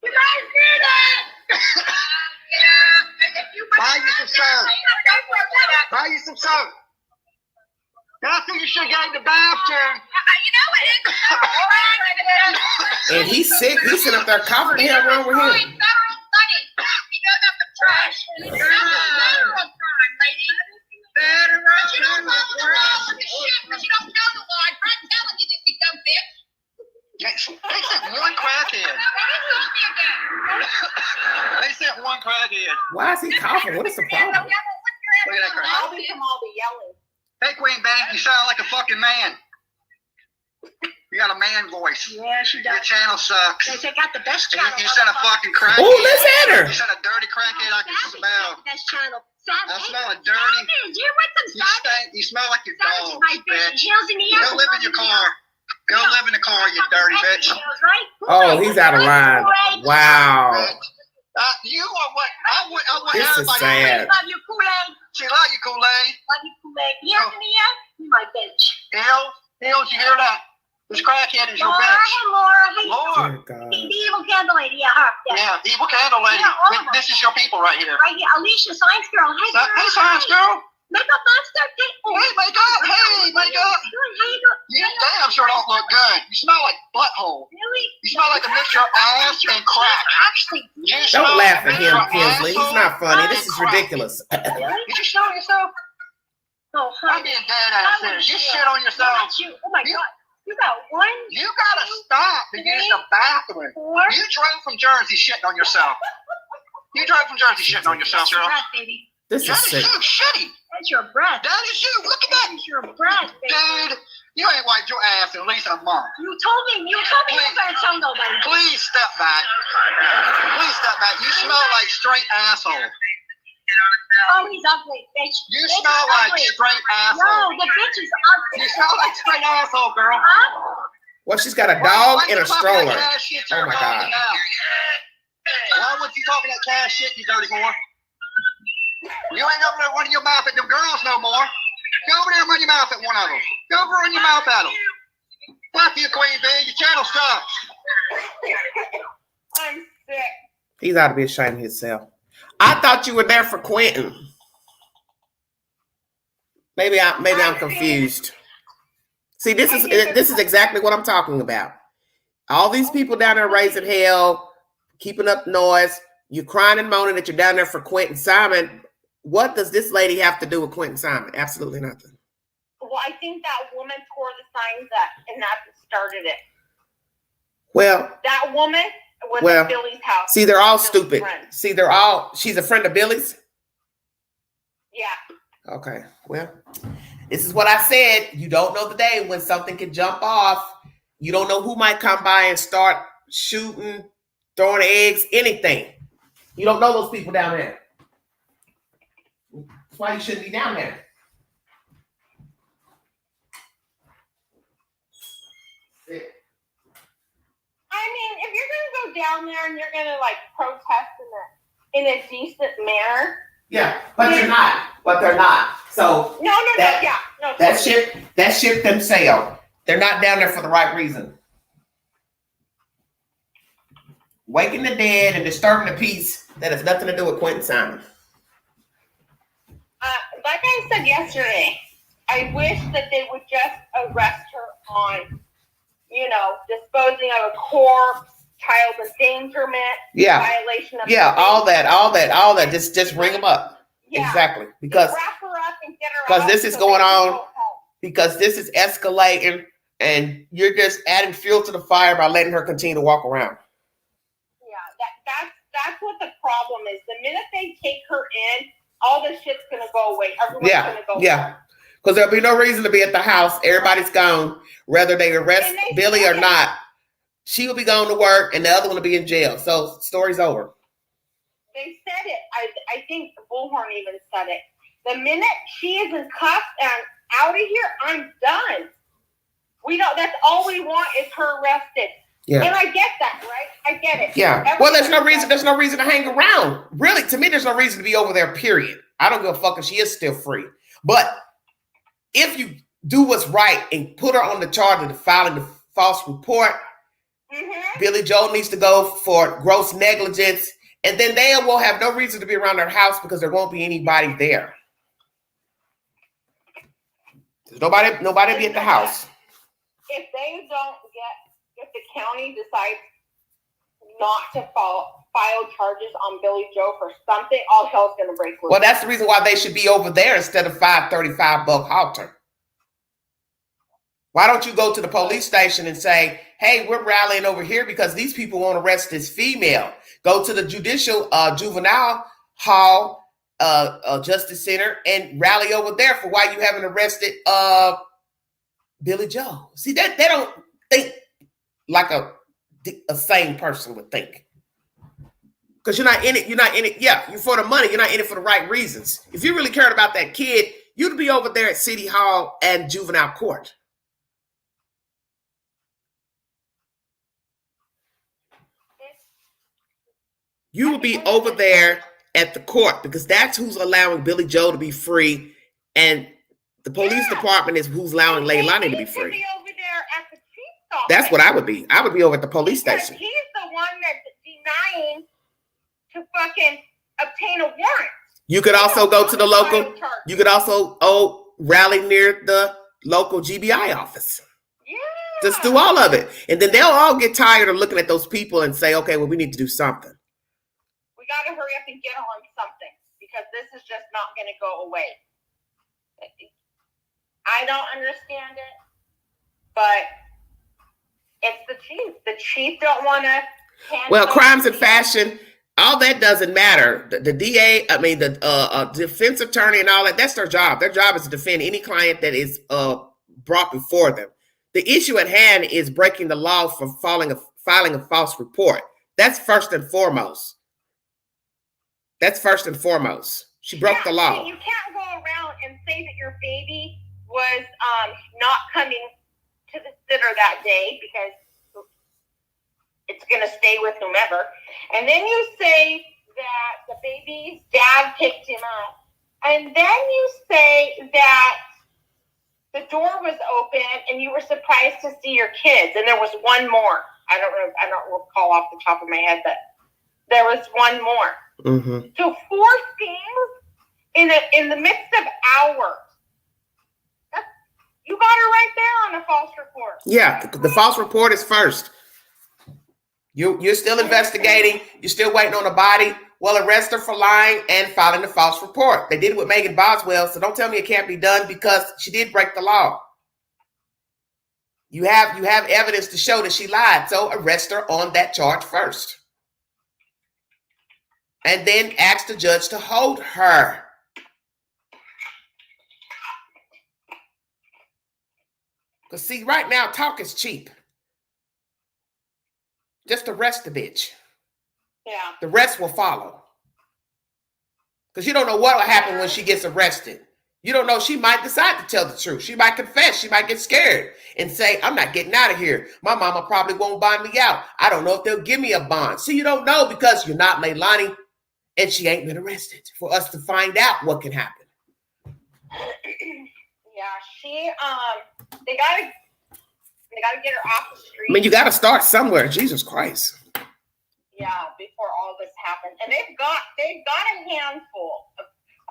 You guys did it! Buy you some soap. Buy you some soap. I think you should go to the bathroom. and he's sick. He's sitting up there coughing. The hell wrong with him? They sent one crackhead. They sent one crackhead. Why is he coughing? What is the problem? Look at that crap. I'll be from all the yelling. Hey, Queen Bee, you sound like a fucking man. You got a man voice. Yeah, she Your channel sucks. They got the best You, channel. you sent a fucking crackhead. Oh, let's at her. You sent a dirty crackhead I can smell. Best channel. I smell a dirty. You want some You stink. You smell like your dog, bitch. Heels in the Go live in your car. Go live in the car, you dirty bitch. Oh, he's out of line. Wow. You are what? I want This is everybody. sad. Love you, Kool-Aid. She love you, Kool-Aid. Love you, Kool-Aid. Heels in the ear. You my bitch. Hills, you hear that? This crackhead is your Laura, bitch. hey, Laura. Hey, Laura. Dear God. the evil candle lady. Yeah, her. Yeah, evil candle lady. Yeah, all of them. This is your people right here. Right here. Alicia, Science Girl. Hey, girl. Hey, science girl. Makeup monster. Hey, makeup. Hey, makeup. Good. How you doing? You damn sure don't look good. You smell like butthole. Really? You smell like a mixture of ass and crack. Actually, You Don't smell laugh like at a him, mixture of Kinsley. He's asshole not funny. and This is crack. ridiculous. Did you show yourself? oh, I'm honey. being dead ass serious. You shit on yourself. You. Oh, my You- God. You got 1, You gotta stop to use the bathroom. 4. You drove from Jersey shitting on yourself. You drove from Jersey shitting on yourself, girl. Breath, baby. This That is is sick. you shitty. That's your breath. That is you. Look at that. That's your breath, baby. Dude, you ain't wiped your ass in at least a month. You told me you were gonna tell nobody. Please step back. Please step back. You smell like straight asshole. Oh, he's ugly, bitch. You Bitch smell is like ugly. straight No, asshole. the bitch is ugly. You smell like straight asshole, girl. Huh? Well, she's got a Why dog you and a talking that stroller. cash shit to Oh your my dog God. now? Why would you talking that cash shit, you dirty whore? You ain't over there running your mouth at them girls no more. Go over there and run your mouth at one of them. Go over and run your mouth at them. Fuck you, Queen Bee. Your channel sucks. I'm sick. He's ought to be ashamed of himself. I thought you were there for Quentin. Maybe I'm confused. See, this is exactly what I'm talking about. All these people down there raising hell, keeping up noise. You're crying and moaning that you're down there for Quentin Simon. What does this lady have to do with Quentin Simon? Absolutely nothing. Well, I think that woman tore the signs up, and that's what started it. Well, That woman was Well, at Billy's house. see, they're all Billy's stupid. friend. See, she's a friend of Billy's. Yeah. Okay, well, this is what I said. You don't know the day when something can jump off. You don't know who might come by and start shooting, throwing eggs, anything. You don't know those people down there. That's why you shouldn't be down there. go down there and you're gonna like protest in a decent manner. Yeah, but you're not. But they're not. So that ship them sail. They're not down there for the right reason. Waking the dead and disturbing the peace that has nothing to do with Quentin Simon. Like I said yesterday, I wish that they would just arrest her on, disposing of a corpse, child endangerment, violation of all that. Just ring them up. Yeah. Exactly. Because wrap her up and get her out this is going on. Because this is escalating, and you're just adding fuel to the fire by letting her continue to walk around. Yeah, that's what the problem is. The minute they take her in, all this shit's gonna go away. Everyone's gonna go away. Because there'll be no reason to be at the house. Everybody's gone, whether they arrest Billy or not. She will be going to work, and the other one will be in jail. So story's over. They said it. I think Bullhorn even said it. The minute she is in cuffs and out of here, I'm done. That's all we want is her arrested. Yeah. And I get that, right? I get it. Yeah. Well, there's no reason to hang around. Really, to me, there's no reason to be over there, period. I don't give a fuck if she is still free. But if you do what's right and put her on the charge of filing the false report, Billy Joel needs to go for gross negligence, and then they will have no reason to be around their house because there won't be anybody there. There's nobody be at the house. If the county decides not to file charges on Billy Joe for something, all hell's gonna break loose. Well, that's the reason why they should be over there instead of 535 Buck Halter. Why don't you go to the police station and say, hey, we're rallying over here because these people won't arrest this female. Go to the juvenile hall, justice center, and rally over there for why you haven't arrested Billy Joe. See, they don't think like a sane person would think. Because you're not in it. Yeah, you're for the money. You're not in it for the right reasons. If you really cared about that kid, you'd be over there at City Hall and juvenile court. You would be over there at the court because that's who's allowing Billy Joe to be free, and the police department is who's allowing Leilani to be free. Be over there at the chief's office. That's what I would be. I would be over at the police station. He's the one that's denying to fucking obtain a warrant. You could also go to the local. You could also rally near the local GBI office. Yeah. Just do all of it, and then they'll all get tired of looking at those people and say, "Okay, well, we need to do something." We got to hurry up and get on something because this is just not going to go away. I don't understand it, but it's the chief. The chief don't want to. Well, crimes and fashion, all that doesn't matter. The DA, the defense attorney and all that, that's their job. Their job is to defend any client that is brought before them. The issue at hand is breaking the law for filing a false report. That's first and foremost. She broke the law. You can't go around and say that your baby was not coming to the sitter that day because it's going to stay with whomever. And then you say that the baby's dad picked him up. And then you say that the door was open and you were surprised to see your kids. And there was one more. I don't recall off the top of my head, but there was one more. Mm-hmm. So 4 things in the midst of hours. You got her right there on a false report. Yeah, the false report is first. You're still investigating. You're still waiting on a body. Well, arrest her for lying and filing the false report. They did it with Megan Boswell, so don't tell me it can't be done because she did break the law. You have evidence to show that she lied, so arrest her on that charge first. And then ask the judge to hold her. Because see, right now, talk is cheap. Just arrest the bitch. Yeah. The rest will follow. Because you don't know what will happen when she gets arrested. You don't know. She might decide to tell the truth. She might confess. She might get scared and say, I'm not getting out of here. My mama probably won't bond me out. I don't know if they'll give me a bond. So you don't know because you're not Leilani and she ain't been arrested for us to find out what can happen. Yeah, they gotta get her off the street. I mean, you got to start somewhere. Jesus Christ. Yeah, before all this happens. And they've got a handful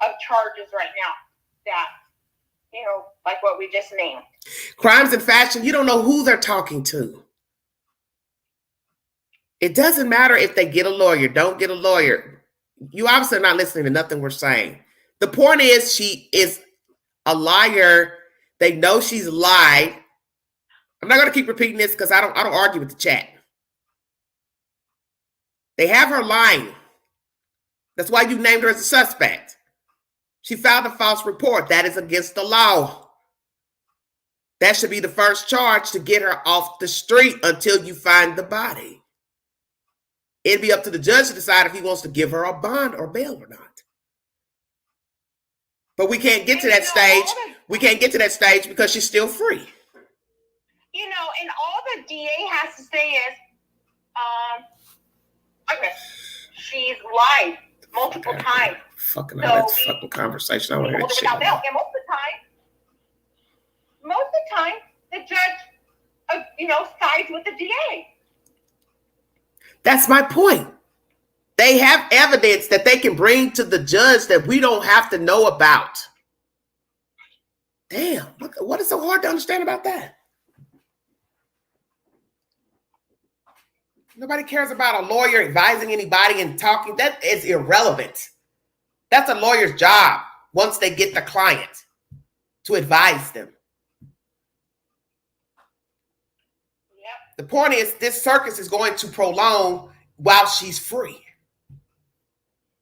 of charges right now that, like what we just named. Crimes and fashion, you don't know who they're talking to. It doesn't matter if they get a lawyer, don't get a lawyer. You obviously are not listening to nothing we're saying. The point is she is a liar. They know she's lied. I'm not going to keep repeating this because I don't argue with the chat. They have her lying. That's why you named her as a suspect. She filed a false report. That is against the law. That should be the first charge to get her off the street until you find the body. It'd be up to the judge to decide if he wants to give her a bond or bail or not. But we can't get to that stage. We can't get to that stage because she's still free. And all the DA has to say is, okay, she's lied multiple times. Fucking fucking conversation. I want to hear that shit. And most of the time, the judge, sides with the DA. That's my point. They have evidence that they can bring to the judge that we don't have to know about. Damn, what is so hard to understand about that? Nobody cares about a lawyer advising anybody and talking. That is irrelevant. That's a lawyer's job once they get the client to advise them. Yep. The point is this circus is going to prolong while she's free.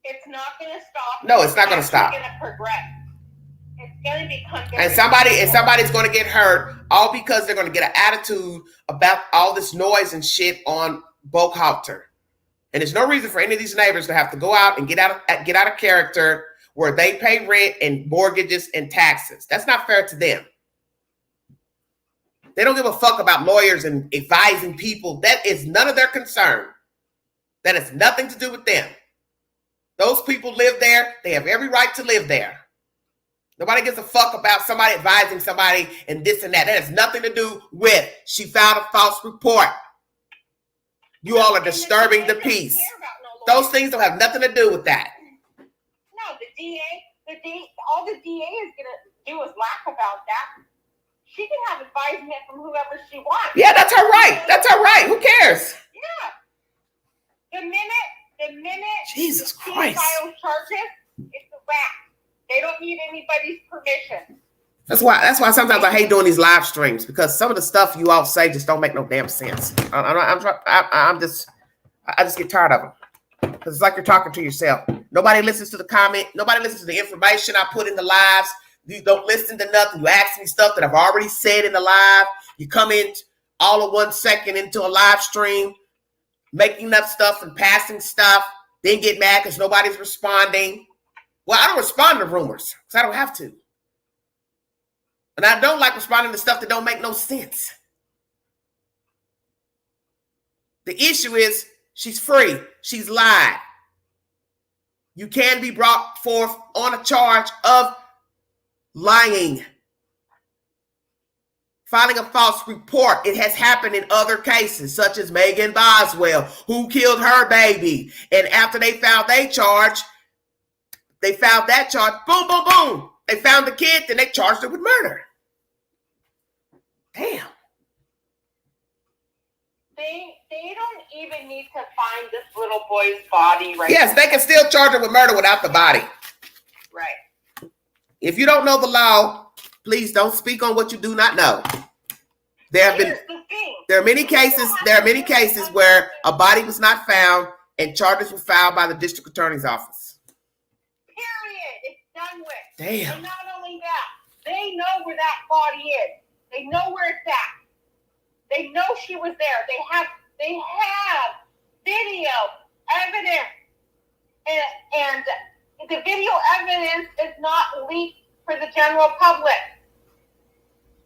It's not going to stop. No, it's not going to stop. It's going to progress. It's going to become and somebody's going to get hurt all because they're going to get an attitude about all this noise and shit on Bubba'S. And there's no reason for any of these neighbors to have to go out and get out of character where they pay rent and mortgages and taxes. That's not fair to them. They don't give a fuck about lawyers and advising people. That is none of their concern. That has nothing to do with them. Those people live there. They have every right to live there. Nobody gives a fuck about somebody advising somebody and this and that. That has nothing to do with she filed a false report. You all are disturbing the peace. Those things don't have nothing to do with that. No, all the DA is going to do is laugh about that. She can have advisement from whoever she wants. Yeah, that's her right. That's her right. Who cares? Yeah. The minute Jesus she Christ. files charges, it's a wrap. They don't need anybody's permission. That's why sometimes I hate doing these live streams because some of the stuff you all say just don't make no damn sense. I just get tired of them because it's like you're talking to yourself. Nobody listens to the comment. Nobody listens to the information I put in the lives. You don't listen to nothing. You ask me stuff that I've already said in the live. You come in all of 1 second into a live stream, making up stuff and passing stuff, then get mad because nobody's responding. Well, I don't respond to rumors because I don't have to. And I don't like responding to stuff that don't make no sense. The issue is she's free. She's lied. You can be brought forth on a charge of lying. Filing a false report. It has happened in other cases, such as Megan Boswell, who killed her baby. And after they filed that charge, boom, boom, boom. They found the kid, then they charged her with murder. Damn. They don't even need to find this little boy's body right Yes, now. they can still charge her with murder without the body. Right. If you don't know the law, please don't speak on what you do not know. There are many cases where a body was not found and charges were filed by the district attorney's office. Period. It's done with. Damn. And not only that, they know where that body is. They know where it's at. They know she was there. They have video evidence. And the video evidence is not leaked for the general public.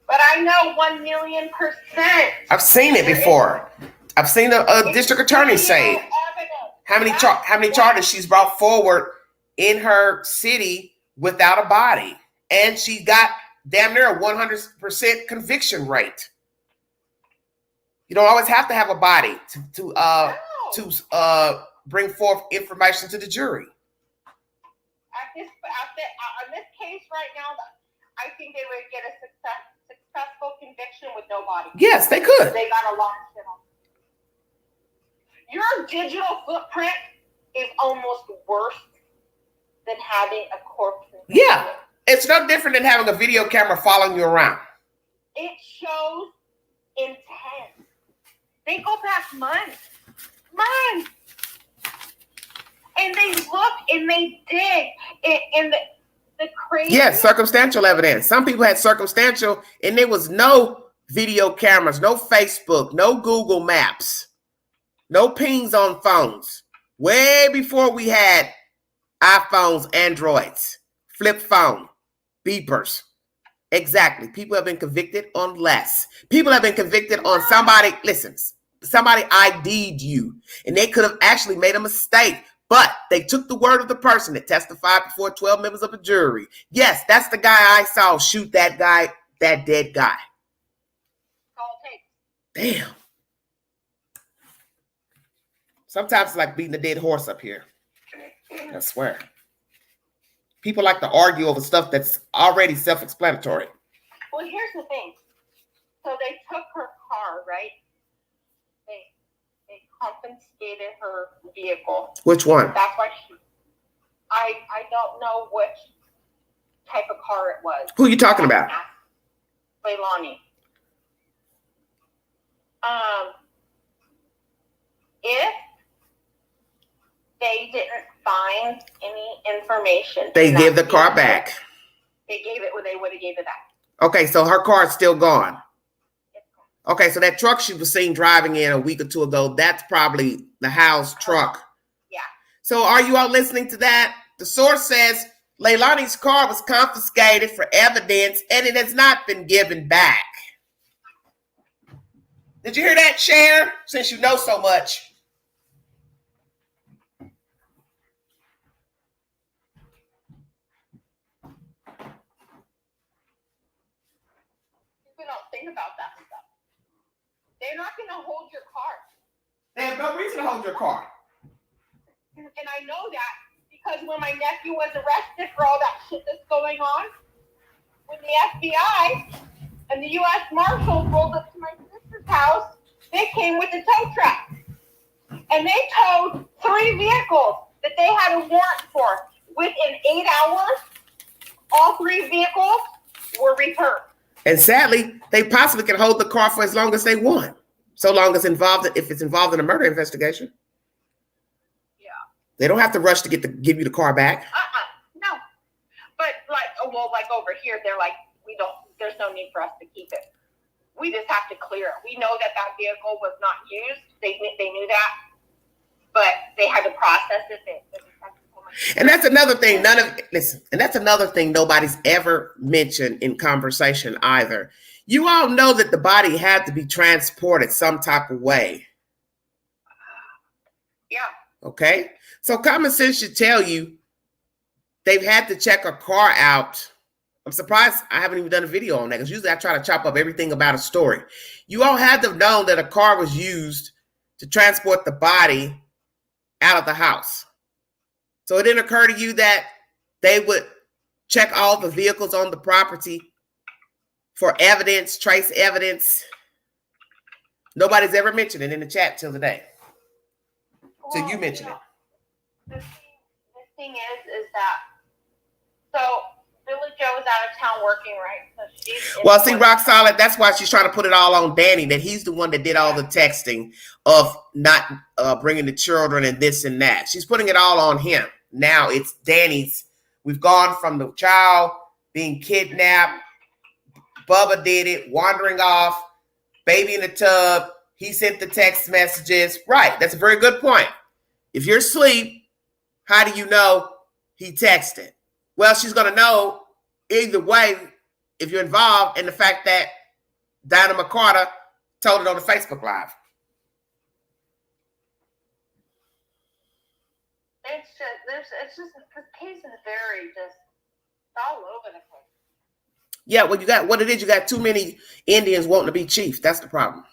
But I know 1,000,000%. I've seen it before. I've seen a district attorney say how many charges she's brought forward in her city without a body, and she got damn near a 100% conviction rate. You don't always have to have a body to bring forth information to the jury. On this case right now, I think they would get a successful conviction with no body. Yes, they could. They got a lot of shit on. Your digital footprint is almost worse than having a corpse. Yeah, it's no different than having a video camera following you around. It shows intent. They go back months. And they look and they dig in the crazy. Yes, circumstantial evidence. Some people had circumstantial, and there was no video cameras, no Facebook, no Google Maps, no pings on phones. Way before we had iPhones, Androids, flip phone, beepers. Exactly. People have been convicted on less. People have been convicted on somebody ID'd you, and they could have actually made a mistake. But they took the word of the person that testified before 12 members of a jury. Yes, that's the guy I saw shoot that guy, that dead guy. Damn. Sometimes it's like beating a dead horse up here. I swear. People like to argue over stuff that's already self-explanatory. Well, here's the thing. So they took her car, right? They confiscated her vehicle. Which one? That's why I don't know which type of car it was. Who are you talking about? Leilani. If they didn't find any information, they gave the car back. They would have gave it back. Okay, so her car is still gone. Okay, so that truck she was seen driving in a week or two ago, that's probably the house truck. Yeah. So are you all listening to that? The source says Leilani's car was confiscated for evidence and it has not been given back. Did you hear that, Cher? Since you know so much. People don't think about that stuff. They're not going to hold your car. They have no reason to hold your car. And I know that because when my nephew was arrested for all that shit that's going on, when the FBI and the U.S. Marshals rolled up to my sister's house, they came with a tow truck. And they towed 3 vehicles that they had a warrant for. Within 8 hours, all 3 vehicles were returned. And sadly, they possibly can hold the car for as long as they want. So long as if it's involved in a murder investigation. Yeah. They don't have to rush to give you the car back. No. But like over here, they're like, there's no need for us to keep it. We just have to clear it. We know that vehicle was not used. They knew that. But they had to process it. And that's another thing. And that's another thing nobody's ever mentioned in conversation either. You all know that the body had to be transported some type of way. Yeah. Okay. So common sense should tell you they've had to check a car out. I'm surprised I haven't even done a video on that because usually I try to chop up everything about a story. You all had to have known that a car was used to transport the body out of the house. So it didn't occur to you that they would check all the vehicles on the property for evidence, trace evidence. Nobody's ever mentioned it in the chat till today. So you mentioned it. The thing is that, so Billy Joe's out of town working, right? So well, see, Rock Solid, that's why she's trying to put it all on Danny, that he's the one that did all the texting of not bringing the children and this and that. She's putting it all on him. Now it's Danny's. We've gone from the child being kidnapped. Bubba did it, wandering off, baby in the tub. He sent the text messages. Right, that's a very good point. If you're asleep, how do you know he texted? Well, she's going to know either way, if you're involved in the fact that Dinah Mccarta told it on the Facebook Live. It's just because case is very just all over the place. Yeah, well, you got too many Indians wanting to be chiefs. That's the problem.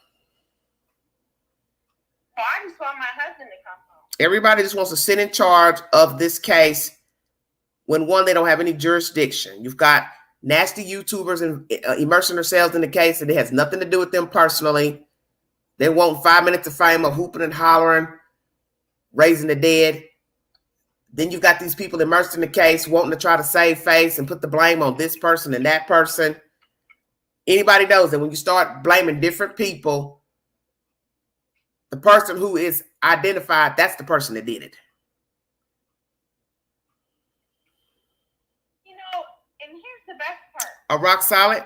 Well, I just want my husband to come home. Everybody just wants to sit in charge of this case when, one, they don't have any jurisdiction. You've got nasty YouTubers and immersing themselves in the case, and it has nothing to do with them personally. They want 5 minutes of fame of hooping and hollering, raising the dead. Then you've got these people immersed in the case wanting to try to save face and put the blame on this person and that person. Anybody knows that when you start blaming different people, the person who is identified, that's the person that did it. You know, and here's the best part. A rock solid.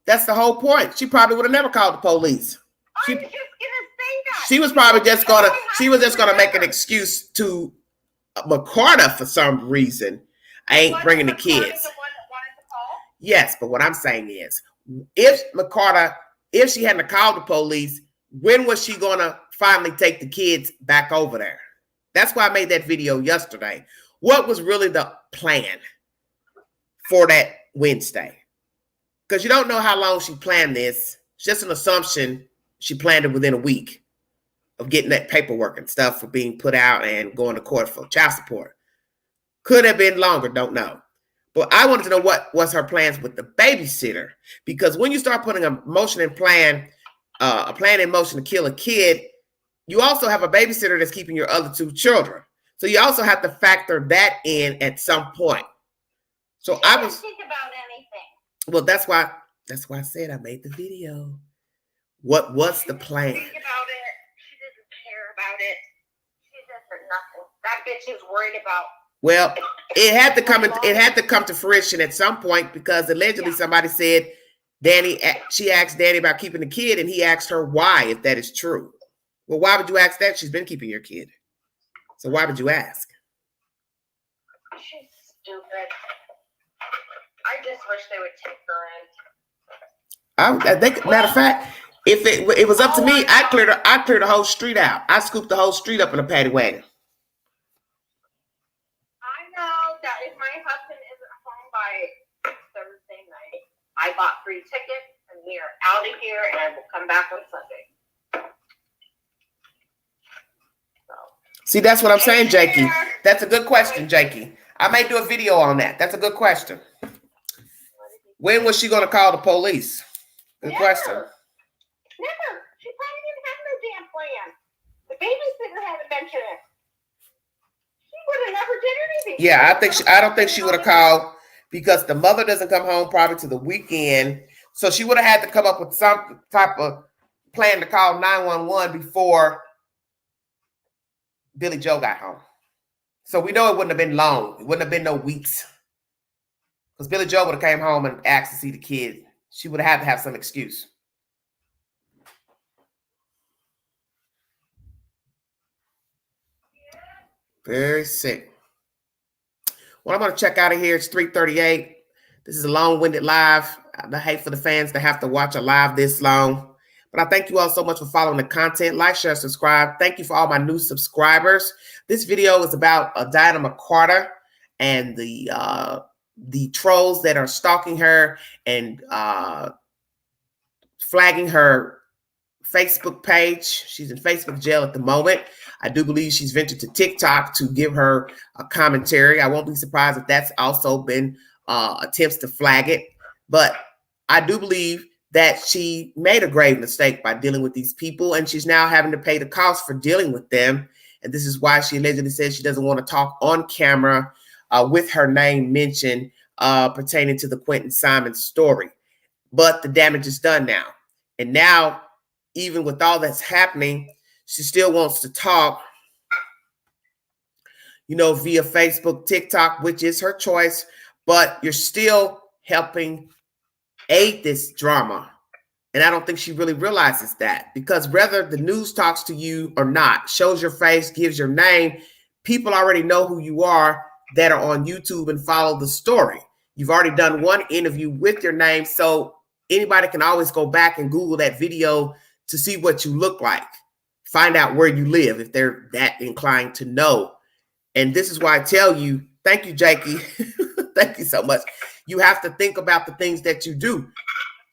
That's the whole point. She probably would have never called the police. I was just gonna say that. She was probably just gonna make an excuse to Mccarta for some reason. I ain't bringing the kids. The one that wanted to call? Yes, but what I'm saying is, if she hadn't called the police, when was she gonna finally take the kids back over there? That's why I made that video yesterday. What was really the plan for that Wednesday? Because you don't know how long she planned this. It's just an assumption she planned it within a week of getting that paperwork and stuff for being put out and going to court for child support. Could have been longer, don't know. But I wanted to know what was her plans with the babysitter. Because when you start putting a plan in motion to kill a kid, you also have a babysitter that's keeping your other two children. So you also have to factor that in at some point. So I was think about anything. Well, that's why I said I made the video. What was the plan? Think about it. She doesn't care about it. She does nothing. That bitch is worried about. Well, it had to come to fruition at some point because allegedly somebody said she asked Danny about keeping the kid and he asked her why, if that is true. Well, why would you ask that? She's been keeping your kid. So why would you ask? She's stupid. I just wish they would take her in. I think, matter of fact, if it was up to me, I cleared the whole street out. I scooped the whole street up in a paddy wagon. I know that if my husband isn't home by Thursday night, I bought 3 tickets and we are out of here and I will come back on Sunday. So. See, that's what I'm saying, Jakey. That's a good question, Jakey. I may do a video on that. That's a good question. When was she going to call the police? Good question. Never. She probably didn't have no damn plan. The babysitter had to mention it. She would have never did anything. Yeah, I don't think she would have called because the mother doesn't come home probably to the weekend. So she would have had to come up with some type of plan to call 911 before Billy Joe got home. So we know it wouldn't have been long. It wouldn't have been no weeks. Because Billy Joe would have came home and asked to see the kid. She would have had to have some excuse. Very sick. Well, I'm going to check out of here. It's 3:38. This is a long-winded live. I hate for the fans to have to watch a live this long. But I thank you all so much for following the content. Like, share, subscribe. Thank you for all my new subscribers. This video is about Dinah Mccarta and the trolls that are stalking her and flagging her Facebook page. She's in Facebook jail at the moment. I do believe she's ventured to TikTok to give her a commentary. I won't be surprised if that's also been attempts to flag it. But I do believe that she made a grave mistake by dealing with these people, and she's now having to pay the cost for dealing with them. And this is why she allegedly says she doesn't want to talk on camera with her name mentioned pertaining to the Quentin Simons story. But the damage is done now. And now, even with all that's happening, she still wants to talk, via Facebook, TikTok, which is her choice, but you're still helping aid this drama. And I don't think she really realizes that, because whether the news talks to you or not, shows your face, gives your name, people already know who you are that are on YouTube and follow the story. You've already done one interview with your name, so anybody can always go back and Google that video to see what you look like. Find out where you live if they're that inclined to know. And this is why I tell you, thank you, Jakey. Thank you so much. You have to think about the things that you do.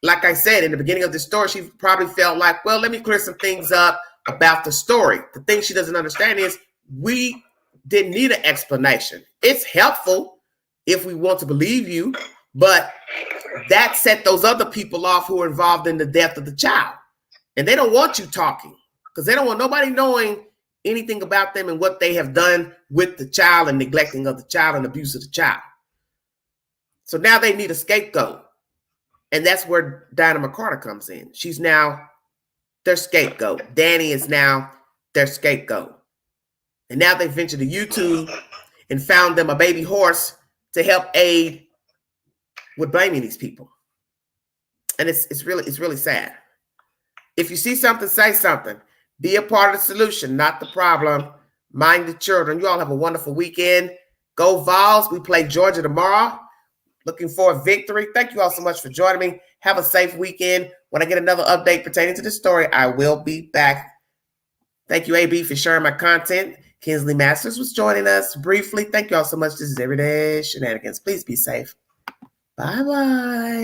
Like I said, in the beginning of the story, she probably felt like, well, let me clear some things up about the story. The thing she doesn't understand is we didn't need an explanation. It's helpful if we want to believe you, but that set those other people off who are involved in the death of the child. And they don't want you talking because they don't want nobody knowing anything about them and what they have done with the child and neglecting of the child and abuse of the child. So now they need a scapegoat. And that's where Dinah Mccarta comes in. She's now their scapegoat. Danny is now their scapegoat. And now they ventured to YouTube and found them a baby horse to help aid with blaming these people. And it's really sad. If you see something, say something. Be a part of the solution, not the problem. Mind the children. You all have a wonderful weekend. Go Vols. We play Georgia tomorrow. Looking for a victory. Thank you all so much for joining me. Have a safe weekend. When I get another update pertaining to the story, I will be back. Thank you, AB, for sharing my content. Kinsley Masters was joining us briefly. Thank you all so much. This is Everyday Shenanigans. Please be safe. Bye-bye.